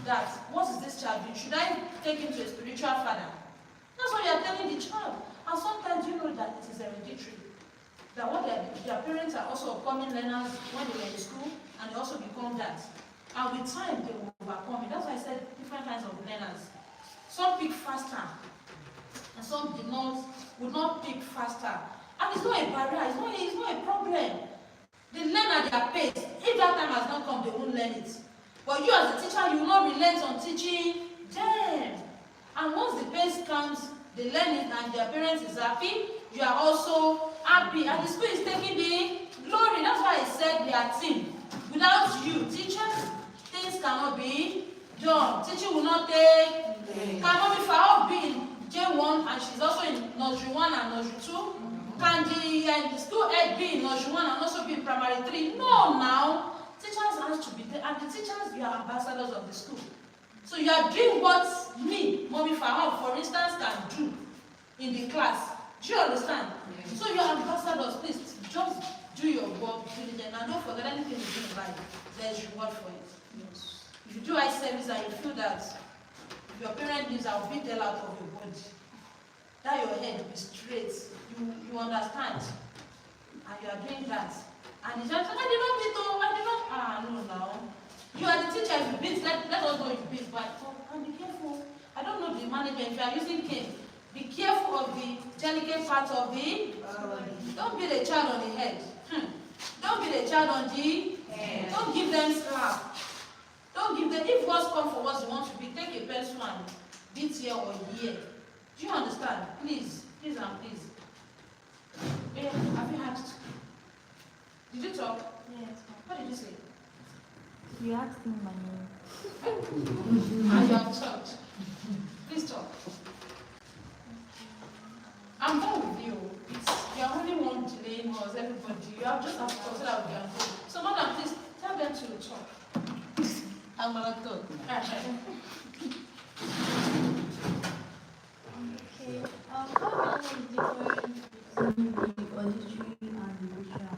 that what is this child doing? Should I take him to a spiritual father? That's what you're telling the child. And sometimes you know that it is hereditary. That what their parents are also upcoming learners when they were in school, and they also become that. And with time they will overcome it. That's why I said different kinds of learners. Some pick faster, and some would not pick faster. And it's not a barrier, it's not a problem. They learn at their pace. If that time has not come, they won't learn it. But you as a teacher, you will not relent on teaching them. And once the pace comes, they learn it and their parents is happy, you are also happy. And the school is taking the glory. That's why I said they are team. Without you, teachers, things cannot be done. Teaching will not take. Can Mommy FAHOVE be in J1 and she's also in nursery 1 and nursery 2? Can the school head be in nursery 1 and also be in primary 3? No, now. Teachers have to be there. And the teachers, you are ambassadors of the school. So you are doing what me, Mommy FAHOVE, for instance, can do in the class. Do you understand? Yes. So you are ambassadors, please just do your work diligently and don't forget anything you do in life. There is reward for it. Yes. If you do eye service and you feel that if your parent needs, I'll beat the hell out of your body. That your head will be straight. You understand? And you are doing that. And it's just, I did not beat, no, now. You are the teacher, if you beat, let us know you beat, but and be careful. I don't know the management, if you are using cane, be careful of the delicate part of the don't beat a child on the head. Don't beat a child on the head. Don't give them slap. Don't give them, if words come for what you want to be, take a pencil and beat here or here. Do you understand? Please, please and please. Have you asked? Did you talk? Yes. What did you say? You asked me my And name. you have talked. Please talk. I'm done with you. You are only one delaying us, everybody. You have just have to consider that we can go. So, madam, please tell them to talk. I'm gonna talk. Okay. How is different between the auditory and the visual?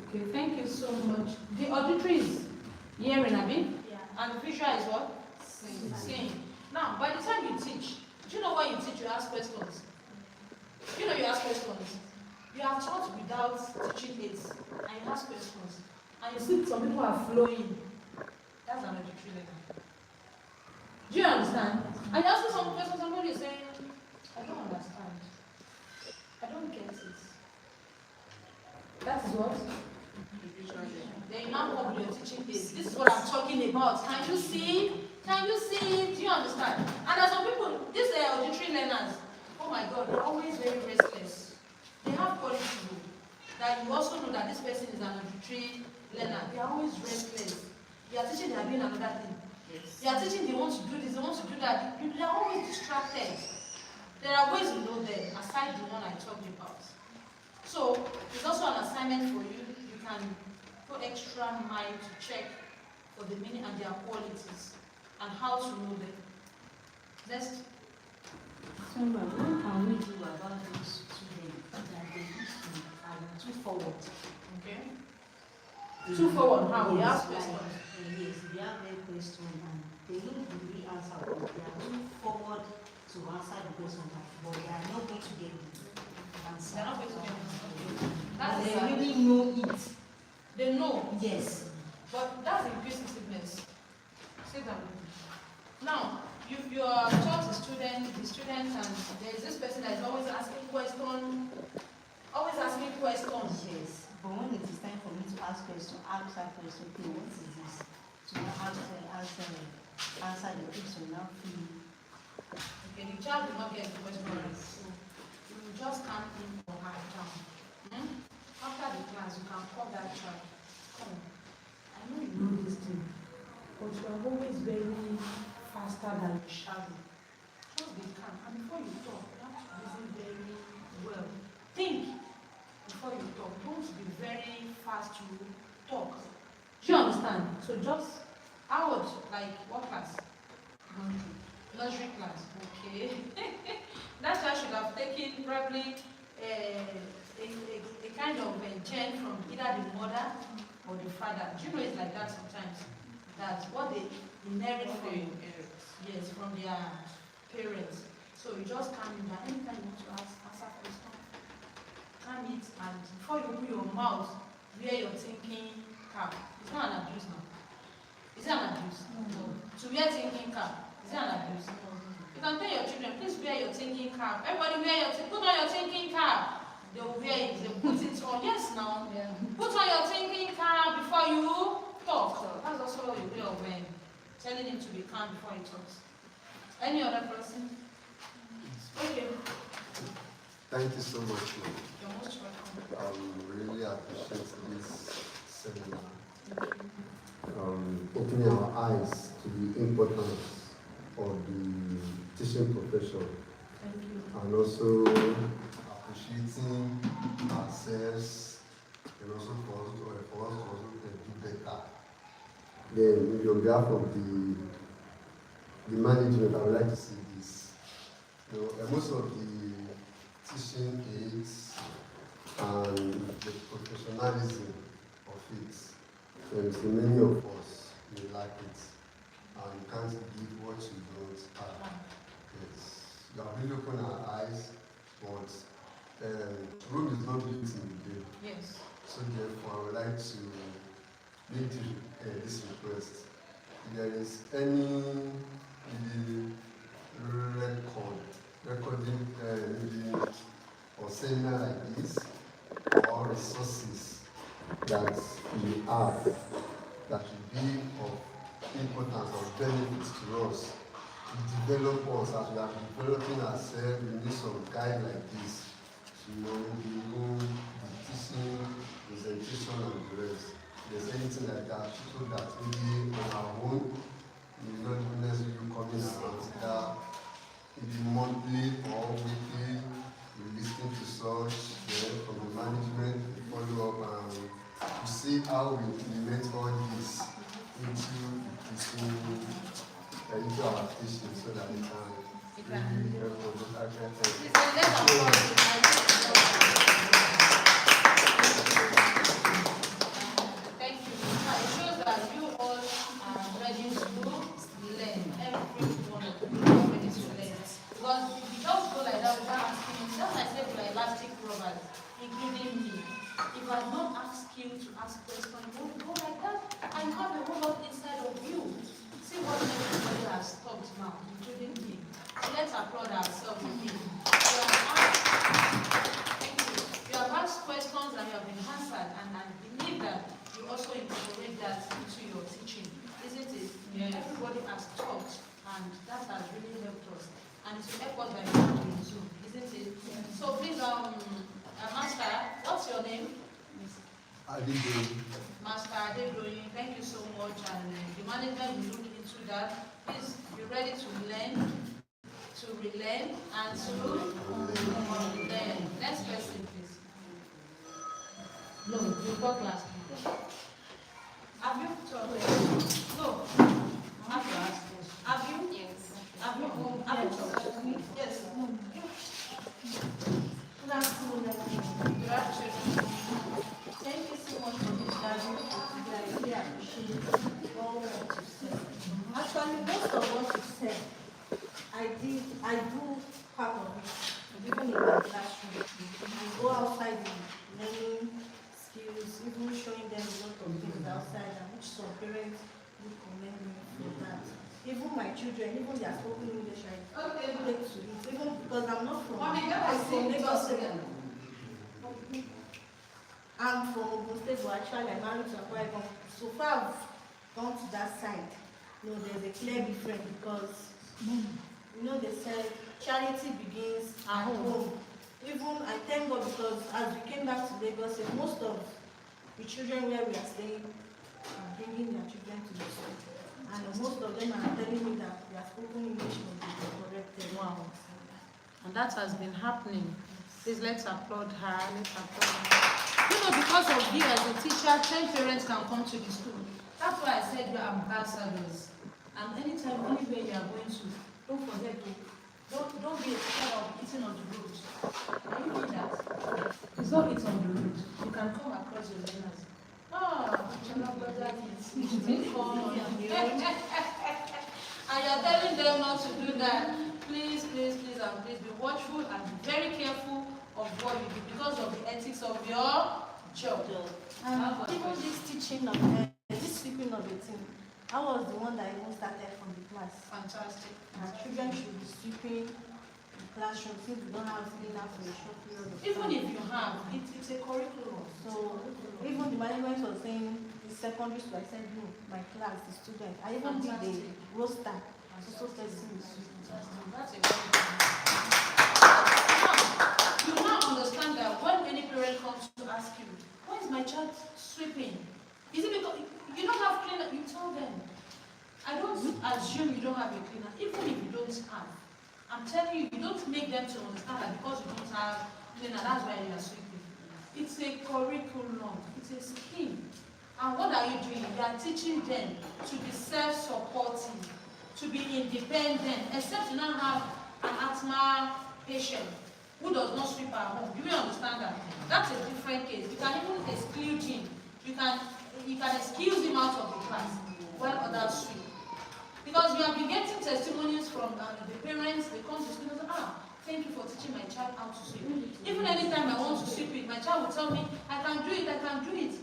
Okay, thank you so much. The auditory is hearing, Abi? Yeah. And the visual is what? Seeing. Now, by the time you teach, do you know when you teach, you ask questions? You know you ask questions. You have taught without teaching aids, and you ask questions. And you see some people are flowing. That's an auditory learner. Do you understand? And you ask some questions, somebody is saying, I don't understand. I don't get it. That is what? Then you now come with your teaching aids. This is what I'm talking about. Can you see? Can you see? Do you understand? And there are some people, these auditory learners, oh my God, they're always very restless. They have quality that you also know that this person is an auditory learner. They are always restless. You are teaching, they are doing another thing. Yes. You are teaching, they want to do this, they want to do that. They are always distracted. There are ways to know them, aside the one I told you about. So, it's also an assignment for you. You can put extra mind to check for the meaning and their qualities and how to know them. Next. So, what can we do about those students that they used to are too forward? Okay. Too forward, how? We ask questions. Yes, they have their question and they don't really answer, but they are too forward to answer the question, but they are not going to get the answer. They're not going to get it. But That's they exactly. really know it. They know. Yes. But that's inquisitiveness. Sit down. Now, you are taught the student, and there is this person that is always asking questions. Always asking questions. Yes. But when it is time for me to ask question, ask that question, okay, what is this? To answer the question, now feel. Okay, the child will not get the question right. So you will just calm him or her down. After the class, you can call that child. Come on. I know you know this thing, but you are always very faster than you shall be. Just be calm. And before you talk, you have to listen very well. Think before you talk. Don't be very fast to talk. Do you understand? So just, I would like, what class? Nursery class. Okay. That child should have taken probably a kind of gene from either the mother or the father. Do you know it's like that sometimes? That's what they inherit from, yes, from their parents. So you just calm it down. Anytime you want to answer question, calm it, and before you open your mouth, wear your thinking cap. It's not an abuse now. Is it an abuse? No. To wear thinking cap, is it an abuse? No. You can tell your children, please wear your thinking cap. Everybody put on your thinking cap. They will wear it, they will put it on. Yes, now. Yeah. Put on your thinking cap before you talk. That's also a way of telling him to be calm before he talks. Any other person? Okay. Thank you so much, ma'am. You're most welcome. Really appreciate this seminar. Opening our eyes to the importance of the teaching profession. Thank you. And also appreciating ourselves, and also for us to also do better. Then, on behalf of the management, I would like to see this. Most of the teaching aids and the professionalism of it, so many of us may like it, and you can't give what you don't have. Yes, you have really opened our eyes, but Rome is not built in a day. Yes. So therefore, I would like to make this request. If there is any recording or seminar like this, or resources that we have that will be of importance or benefit to us, to develop us as we are developing ourselves. We need some guide like this. The teaching, presentation, and the rest. If there's anything like that, so that maybe on our own, we will not necessarily coming around that maybe monthly or weekly, we listen to such from the management, we follow up, and to see how we implement all this into our teaching so that we can really help us. Thank you. It shows that you all are ready to learn. Every one of you are ready to learn. Because if you just go like that without asking me, just like I said with elastic robbers, including me, if I don't ask you to ask questions, you won't go like that, and you have a whole lot inside of you. See what everybody has talked now, including me. So let's applaud ourselves again. You have asked questions and you have been answered, and I believe that you also incorporate that into your teaching, isn't it? Yes. Everybody has talked, and that has really helped us. And it will help us by having Zoom, isn't it? Yes. So please, Master, what's your name? Master Adedoyin, thank you so much, and the management will look into that. Please be ready to learn, to relearn, and to learn. Next person, please. No, you've got class. Have you talked? No. Have you asked? Have you? Yes. Have you talked? Yes. Good afternoon. Good afternoon. Thank you so much for this gathering. I really appreciate all what you said. Actually, most of what you said, I do part of it, even in my classroom. I go outside in learning skills, even showing them a lot of things outside, and which some parents do commend me for that. Even my children, even their spoken English, I take to it, even because I'm not from Lagos State. I'm from Ogun State, but actually I'm married to a boy. So far I've gone to that side. There's a clear difference because, they said charity begins at home. Even I thank God because as we came back to Lagos, most of the children where we are staying are bringing their children to the school. And most of them are telling me that their spoken English must be corrected. Wow. And that has been happening. Please let's applaud her. Let's applaud her. Because of you as a teacher, 10 parents can come to the school. That's why I said you're ambassadors. And anytime, anywhere you are going to, Don't forget to, don't be scared of eating on the road. Are you doing that? It's not eating on the road. You can come across your learners. Brother, it's fun. And you're telling them not to do that. Please, please, please, and please be watchful and be very careful of what you do because of the ethics of your job. Even this teaching of this sweeping of the team, I was the one that even started from the class. Fantastic. And children should be sweeping the classroom since we don't have cleaner for a short period of time. Even if you have, it's a curriculum. So even the management was saying the secondary school, I said, no, my class, the student. I even did the roster. So person is sweeping. That's a very good thing. You now understand that when any parent comes to ask you, why is my child sweeping? Is it because you don't have cleaner? You tell them. I don't assume you don't have a cleaner, even if you don't have. I'm telling you, you don't make them to understand that because you don't have cleaner, that's why you are sweeping. It's a curriculum, it's a scheme. And what are you doing? You are teaching them to be self-supporting, to be independent, except you now have an asthma patient who does not sweep at home. Do you understand that? That's a different case. You can even exclude him. You can excuse him out of the class while others sweep. Because we have been getting testimonies from the parents, they come to school and say, thank you for teaching my child how to sweep. Even anytime I want to sweep it, my child will tell me, I can do it, I can do it.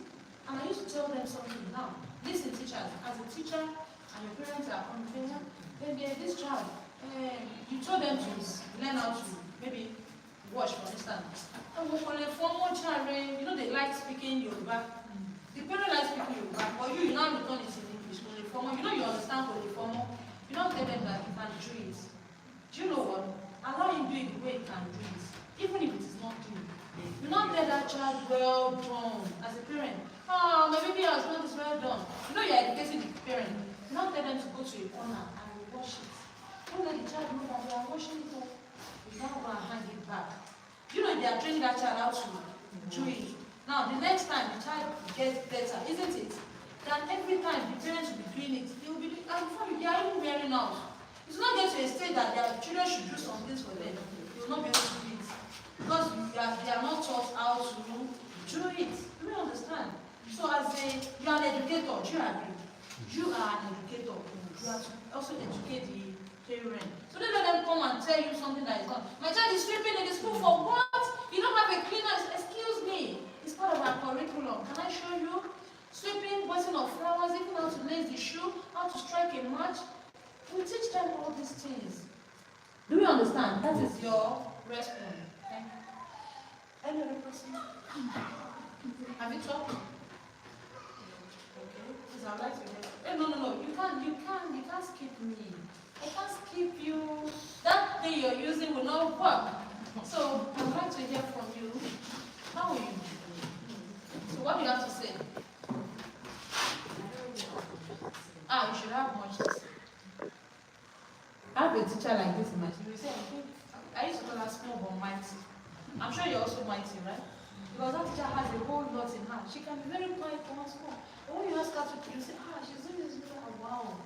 And I used to tell them something now. Listen, teachers, as a teacher, and your parents are complaining, maybe this child, you told them to learn how to maybe wash, for instance. And for a formal child, you know they like speaking Yoruba. The parent likes speaking Yoruba, but you now return it in English. For the formal, you know you understand for the formal, you don't tell them that you can do it. Do you know what? Allow him do it the way he can do it, even if it is not clean. You not tell that child, well done, as a parent. Oh, my baby has done this, well done. You know you're educating the parent. You not tell them to go to a corner and wash it. Don't let the child know that they are washing it up. You now go and hand it back. You know they are training that child how to do it. Now, the next time the child gets better, isn't it? That every time the parents will be doing it, they will be doing it, and before they are even wearing out. It's not get to a state that their children should do some things for them. They will not be able to do it. Because they are not taught how to do it. Do you understand? So as you are an educator, do you agree? You are an educator. You have to also educate the parent. So don't let them come and tell you something that is not. My child is sweeping in the school for what? You don't have a cleaner. Excuse me. It's part of our curriculum. Can I show you? Sweeping, washing of flowers, even how to lace the shoe, how to strike a match. We teach them all these things. Do you understand? That is your response. Thank you. Any other person? Have you talked? Okay. Please, I'd like to hear. No. You can't skip me. I can't skip you. That thing you're using will not work. So I'd like to hear from you. How are you? So what do you have to say? You should have much to say. I have a teacher like this in my school. I used to call her small but mighty. I'm sure you're also mighty, right? Because that teacher has a whole lot in her. She can be very quiet for one school. But when you ask her to, you say, she's doing this. Wow.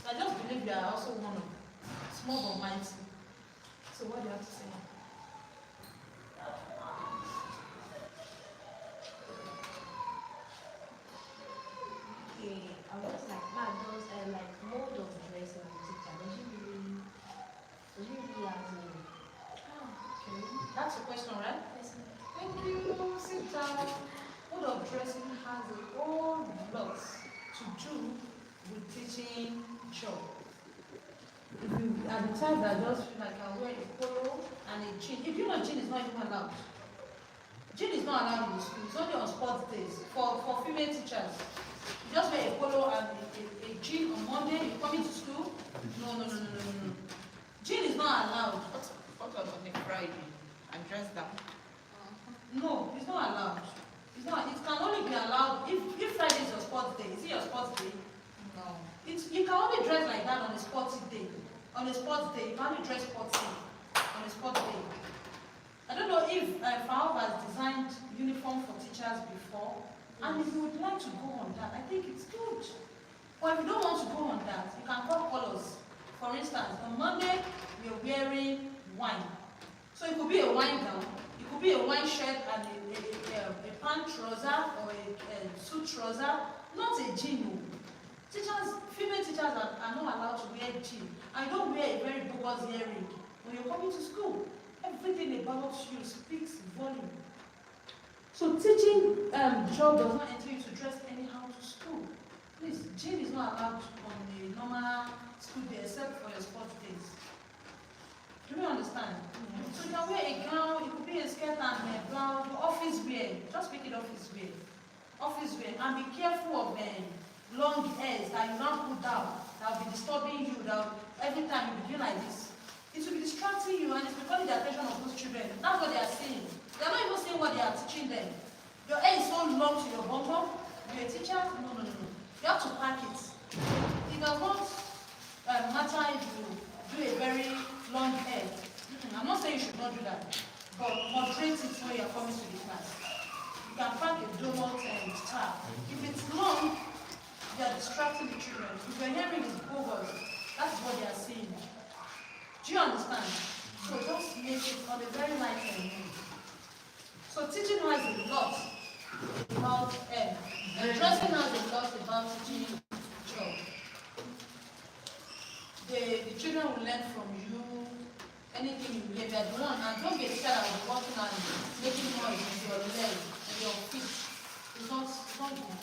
So I just believe you are also one of them. Small but mighty. So what do you have to say? Okay, I was like, those like mode of dressing of the teacher. Does she really have to? Okay. That's a question, right? Thank you. Sit down. Mode of dressing has a whole lot to do with teaching job. If you are the type that just feel like I wear a polo and a jean, if you know jean is not even allowed. Jean is not allowed in the school. It's only on sports days for female teachers. You just wear a polo and a jean on Monday. You come into school. No. Jean is not allowed. What about on a Friday? And dress down? No, it's not allowed. It's not. It can only be allowed if Friday is your sports day. Is it your sports day? No. You can only dress like that on a sporty day. On a sports day, you can only dress sporty on a sports day. I don't know if FAHOVE has designed uniform for teachers before, and if you would like to go on that, I think it's good. But if you don't want to go on that, you can call colors. For instance, on Monday, it could be a wine gown, it could be a wine shirt and a pant trouser or a suit trouser, not a jean. No. Teachers, female teachers are not allowed to wear jean. And you don't wear a very bogus earring when you're coming to school. Everything about you speaks volume. So teaching job does not enter you to dress anyhow to school. Please, jean is not allowed on a normal school day except for your sports days. Do you understand? So you can wear a gown, it could be a skirt and a blouse, office wear. Just make it office wear. Office wear. And be careful of long hairs that you now put down, that will be disturbing you, that every time you be doing like this. It will be distracting you and it will be calling the attention of those children. That's what they are saying. They are not even saying what they are teaching them. Your hair is so long to your bum. You're a teacher? No. You have to pack it. It does not matter if you do a very long hair. I'm not saying you should not do that, but moderate it when you are coming to the class. You can pack a donut and star. If it's long, you are distracting the children. If your hearing is bogus, that's what they are saying. Do you understand? So just make it on a very light end. So teaching has a lot about dressing has a lot about teaching job. The children will learn from you anything you give them. And don't be a teacher that will be walking and making noise with your leg and your feet. It's not good.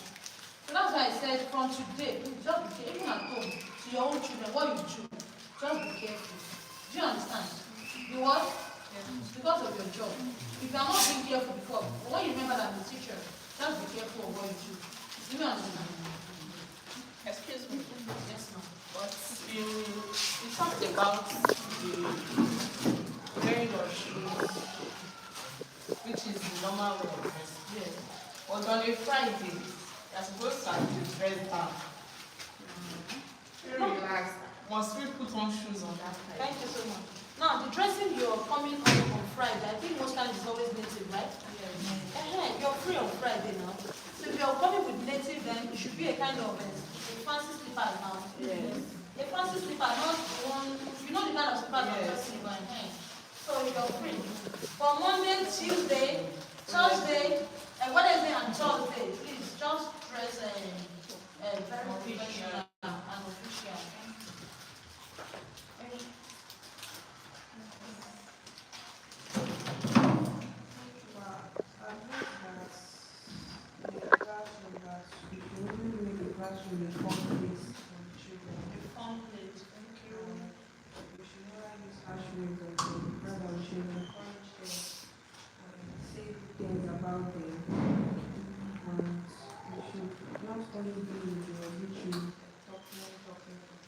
So that's why I said from today, just be careful, even at home, to your own children, what you do, just be careful. Do you understand? The what? Yes. Because of your job. If you are not being careful before, but when you remember that I'm a teacher, just be careful of what you do. Do you understand? Excuse me. Yes, ma'am. But you talked about the wearing of shoes, which is the normal way of dressing. Yes. But on a Friday, you're supposed to have the dress down. Very relaxed. Must we put on shoes on that Friday? Thank you so much. Now, the dressing you're coming on Friday, I think most times is always native, right? Yes. You're free on Friday now. So if you're coming with native, then it should be a kind of a fancy slipper now. Yes. A fancy slipper, not one, you know the kind of slipper that just slipper. So you're free. For Monday, Tuesday, Thursday, Wednesday and Thursday, please just dress very professional and official. Classroom a fun place for the children. A fun place, thank you. We should never use harsh words on them. Rather, we should encourage them and say good things about them. And we should not only be with the obituary, talking.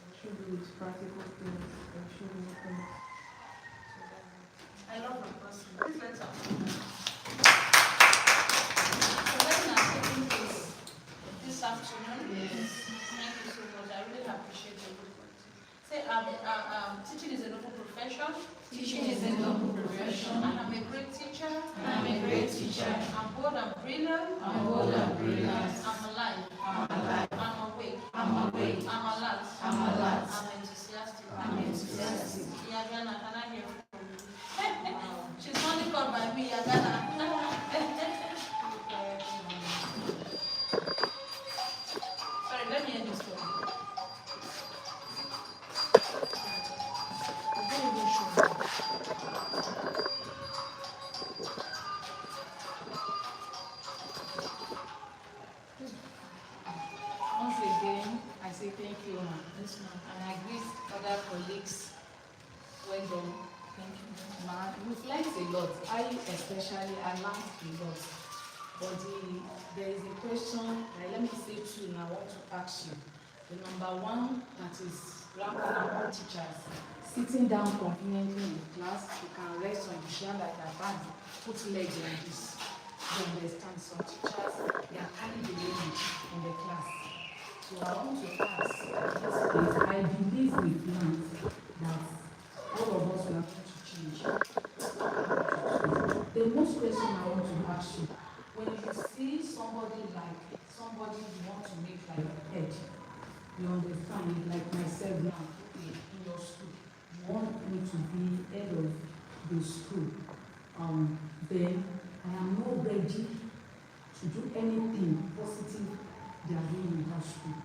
We should be with practical things and showing things. I love my person. Please let's have so let's now taking place this afternoon. Yes. Thank you so much. I really appreciate your good work. Say, teaching is a noble profession. Teaching is a noble profession. And I'm a great teacher. I'm a great teacher. I'm bold and brilliant. I'm bold and brilliant. I'm alive. I'm alive. I'm awake. I'm awake. I'm alert. I'm alert. I'm enthusiastic. I'm enthusiastic. Yagana, can I hear from you? She's only called by me, Yagana. Sorry, let me end this one. Once again, I say thank you, ma'am. Yes, ma'am. And I greet other colleagues. Well done. Thank you. Ma'am, you've learned a lot. I especially, I learned a lot. But there is a question, let me say two, and I want to ask you. The number one that is rampant among teachers, sitting down conveniently in class, you can rest on the chair like that, and put legs like this. You understand, some teachers, they are carrying the load in the class. So I want to ask, I believe with plans that all of us are going to change. The most question I want to ask you, when you see somebody you want to make like head, you understand, like myself now, in your school, you want me to be head of the school. then I am not ready to do anything positive they are doing in that school.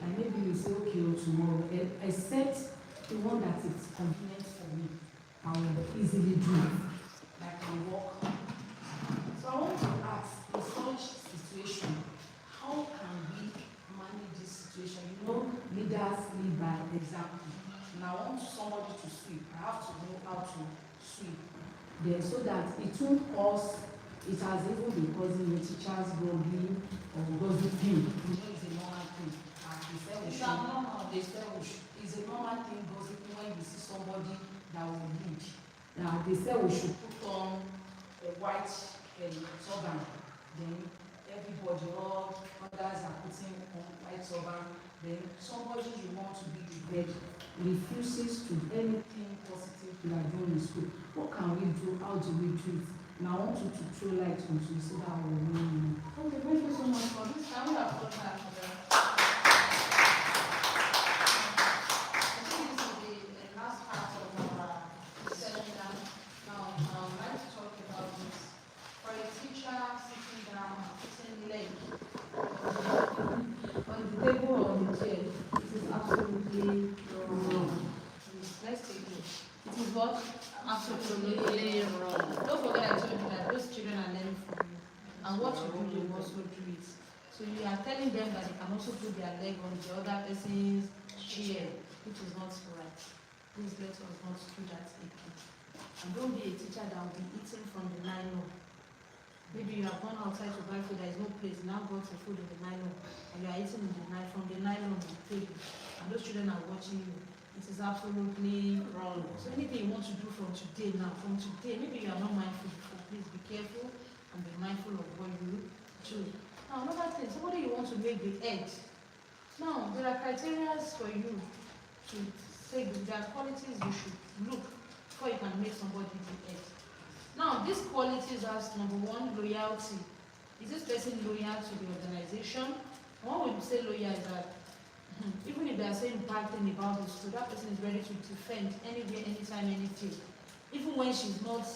Like maybe you say, okay, tomorrow, except the one that is convenient for me, I will easily do it. Like I walk. So I want to ask, in such situation, how can we manage this situation? You know, leaders lead by example. And I want somebody to sweep. I have to know how to sweep. Then so that it won't cause, it has even been causing the teachers grumbling or gossiping. You know, it's a normal thing. And it's a normal thing gossiping when you see somebody that will lead. Now they say we should put on a white turban. Then everybody, all others are putting on white turban. Then somebody you want to be the head refuses to do anything positive we are doing in school. What can we do? How do we do it? And I want you to throw light on to so that we will know. Okay, thank you so much for this. Can we have one hand for that? I think this is the last part of our seminar. Now, I would like to talk about this. For a teacher sitting down, putting leg on the table or on the chair, it is absolutely wrong. Let's take it. It is what? Absolutely wrong. Don't forget I told you that those children are learning from you. And what you do, they will also do it. So you are telling them that they can also put their leg on the other person's chair, which is not right. Please let us not do that again. And don't be a teacher that will be eating from the nylon. Maybe you have gone outside to buy food, there is no place, now got your food in the nylon, and you are eating in the from the nylon on the table, and those children are watching you. It is absolutely wrong. So anything you want to do from today, maybe you are not mindful before, please be careful and be mindful of what you do. Now another thing, somebody you want to make the head. Now there are criteria for you to say there are qualities you should look before you can make somebody the head. Now these qualities are number one, loyalty. Is this person loyal to the organization? What we say loyal is that even if they are saying bad thing about the school, that person is ready to defend anywhere, anytime, anything. Even when she's not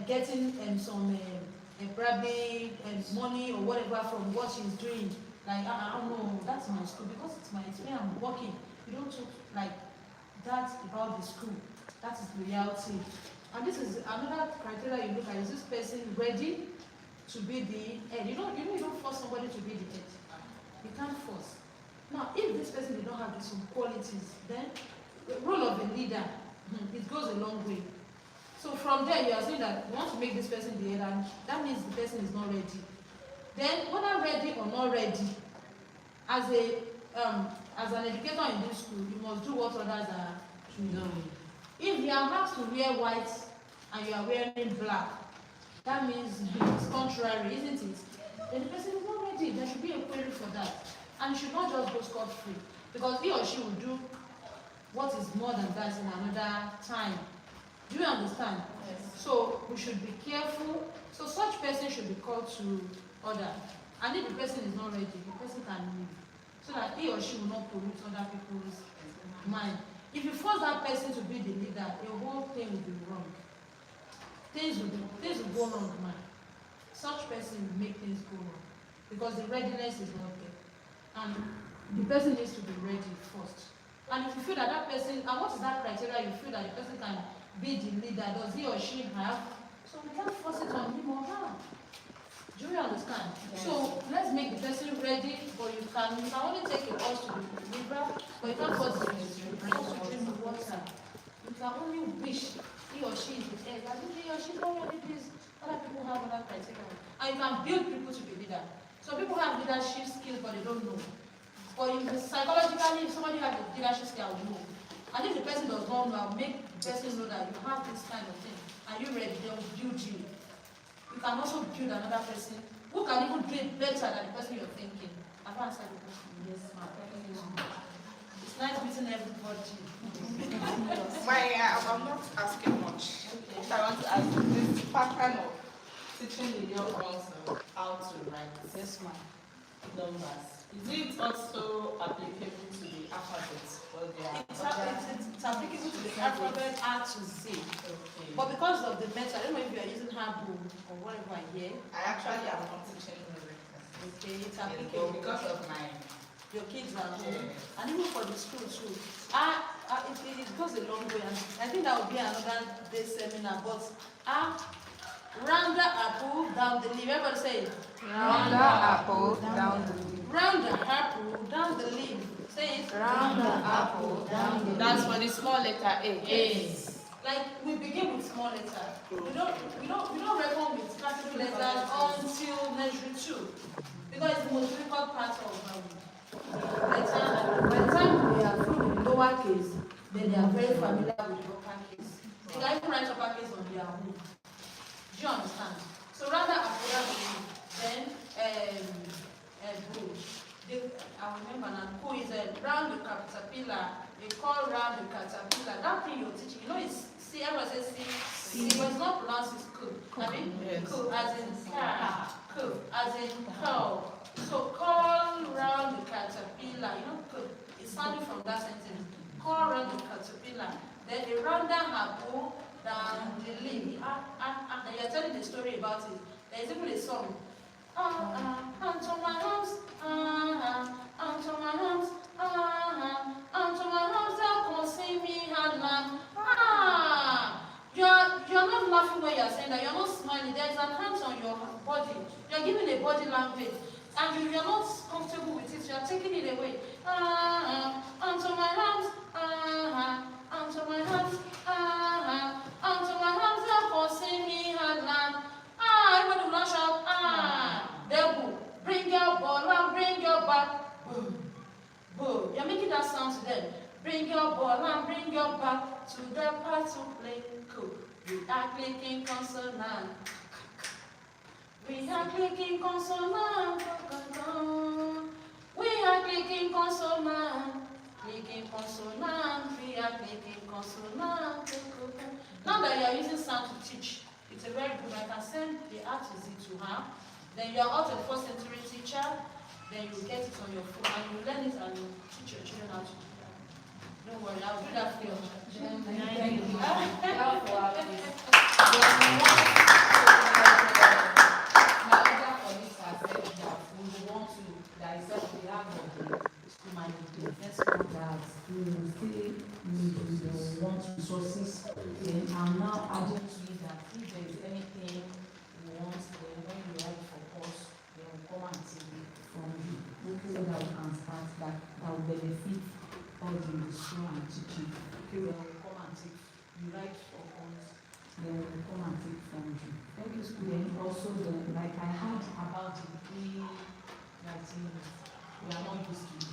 getting some probably money or whatever from what she's doing. Like, I don't know, that's my school because it's where I'm working. You don't talk like that about the school. That is loyalty. And this is another criteria you look at. Is this person ready to be the head? You don't force somebody to be the head. You can't force. Now, if this person did not have some qualities, then the role of a leader, it goes a long way. So from there, you are saying that you want to make this person the head, and that means the person is not ready. Then, whether ready or not ready, as an educator in this school, you must do what others are doing. If you are asked to wear white and you are wearing black, that means it's contrary, isn't it? Then the person is not ready. There should be a query for that. And should not just go scot-free, because he or she will do what is more than that in another time. Do you understand? Yes. So we should be careful. So such person should be called to order. And if the person is not ready, the person can leave, so that he or she will not pollute other people's mind. If you force that person to be the leader, your whole thing will be wrong. Things will go wrong, man. Such person will make things go wrong, because the readiness is not there. And the person needs to be ready first. And if you feel that person, and what is that criteria you feel that the person can be the leader, does he or she have? So we can't force it on him or her. Do you understand? Yes. So let's make the person ready, but you can only take a horse to the river, but you can't force him to drink the water. You can only wish he or she is the head. I think he or she is not ready, please. Other people have other criteria. And you can build people to be leader. So people have leadership skills, but they don't know. But psychologically, if somebody has a leadership skill, will know. And if the person does not know, make the person know that you have this kind of thing. Are you ready? They will build you. You can also build another person who can even do it better than the person you're thinking. I've answered the question. Yes, ma'am. It's nice meeting everybody. I'm not asking much. Okay. What I want to ask is this pattern of teaching the young ones how to write. Yes, ma'am. Numbers. Is it also applicable to the alphabet? It's applicable to the alphabet A to Z. Okay. But because of the method, I don't know if you are using Habu or whatever here. I actually am not teaching music. Okay, it's But applicable. because of my Your kids are home. Yes. And even for the school too. It goes a long way. And I think that will be another day seminar. But round the apple down the leaf. Everybody say it. Round the apple down the leaf. Round the apple down the leaf. Say it. Round the apple down the leaf. That's for the small letter A. Yes. Like we begin with small letter. We don't reckon with capital letters until nursery 2. Because it's the most difficult part of letter. By the time they are through the lower case, then they are very familiar with the upper case. They can even write upper case on their own. Do you understand? So rather apple then I remember now, who is round the caterpillar, they call round the caterpillar. That thing you're teaching, you know, it's see, everyone says see, but it's not pronounced as cool. I mean, Yes. cool as in car, cool as in cow. So call round the caterpillar, you know, cool. It's sounding from that sentence. Call round the caterpillar. Then the rounder apple down the leaf. Now you're telling the story about it. There is even a song. Onto my arms, onto my arms, onto my arms, thou canst see me hand man. You're not laughing when you're saying that, you're not smiling. There's an hand on your body. You're giving a body language. And you're not comfortable with it, you're taking it away. Onto my arms, onto my arms, onto my arms, thou canst see me hand man. Everybody will not shout, devil, bring your ball and bring your back. Boom, boom. You're making that sound to them. Bring your ball and bring your back to the part to play. Cool. We are clicking consonant. We are clicking consonant. We are clicking consonant. Clicking consonant. We are clicking consonant. Now that you are using sound to teach, it's a very good. I can send the A to Z to her. Then you are out of the 1st century teacher. Then you get it on your phone and you learn it and you teach your children how to do that. Don't worry, I'll do that for you. Thank you. My other colleagues have said that we want to dissect the art of the school management. Let's go that we will still need the want resources. Then I'm now adding to it that if there is anything we want, then when you write for us, then we'll come and see it from you. So that we can start that will benefit all the school and teaching. Okay, then we'll come and take, you write for us, then we'll come and take from you. Thank you, school. Then also, like I heard about the pre-19, we are not used to it.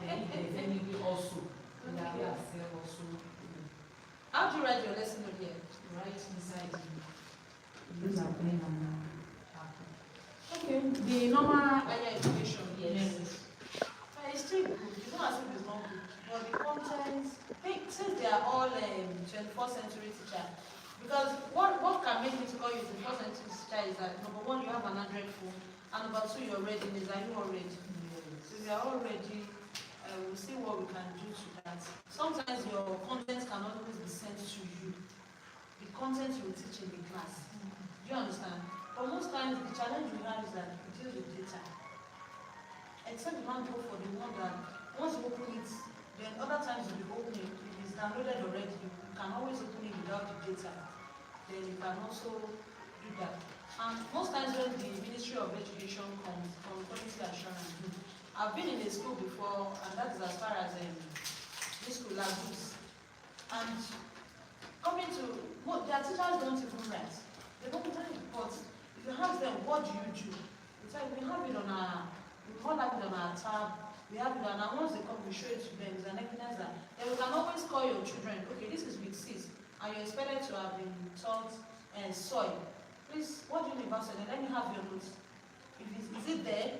Then if there's any way also, then that we ourselves also. How do you write your lesson note here? Right inside you. Use a pen and okay. The normal Higher education. yes. It's still good. It's not as if it's not good. But the content, since they are all 21st century teacher, because what can make me to call you 21st century teacher is that number one, you have an Android phone, and number two, you're ready. Are you already? So if you are all ready, we'll see what we can do to that. Sometimes your content cannot always be sent to you. The content you will teach in the class. Do you understand? But most times the challenge we have is that it deals with data. Except you can't go for the one that once you open it, then other times you'll be opening. If it's downloaded already, you can always open it without the data. Then you can also do that. And most times when the Ministry of Education comes from quality assurance, I've been in a school before, and that is as far as this school Lagos. And coming to, their teachers don't even write. They don't write, but if you ask them, what do you do? It's like, we have it on our, we call it on our tab, we have it on our, once they come, we show it to them, it's an evidence that, then we can always call your children, okay, this is with sis, and you're expected to have been taught soil. Please, what do you mean about soil? Let me have your notes. If is it there?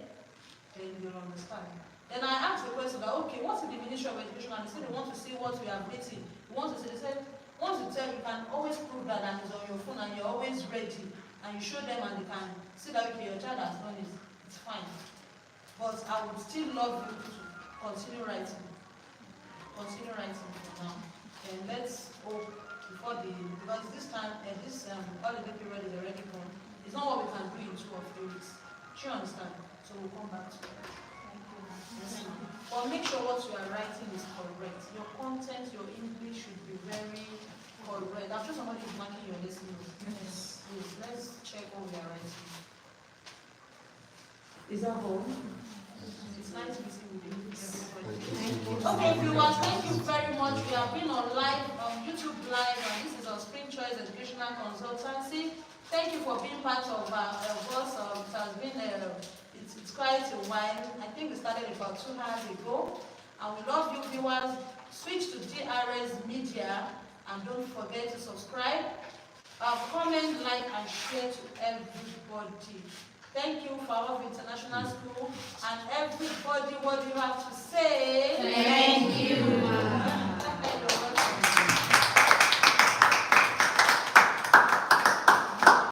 Then you'll understand. Then I asked the question that, okay, what's the Ministry of Education? And they said they want to see what we have written. They want to see, they said, once you tell, you can always prove that and it's on your phone and you're always ready. And you show them and they can see that, okay, your child has done it. It's fine. But I would still love you to continue writing. Continue writing for now. And let's before because this time, this holiday period is already gone. It's not what we can do in 2 or 3 weeks. Do you understand? So we'll come back to that. Yes, ma'am. But make sure what you are writing is correct. Your content, your English should be very correct. I'm sure somebody is marking your listening. Yes. Please, let's check what we are writing. Is that all? It's nice meeting with you. Okay, viewers, thank you very much. We have been on YouTube Live, and this is our Spring Choice Educational Consultancy. Thank you for being part of us. It has been it's quite a while. I think we started about 2 hours ago, and we love you, viewers. Switch to DRS Media, and don't forget to subscribe, comment, like, and share to everybody. Thank you, FAHOVE International School, and everybody, what do you have to say? Thank you.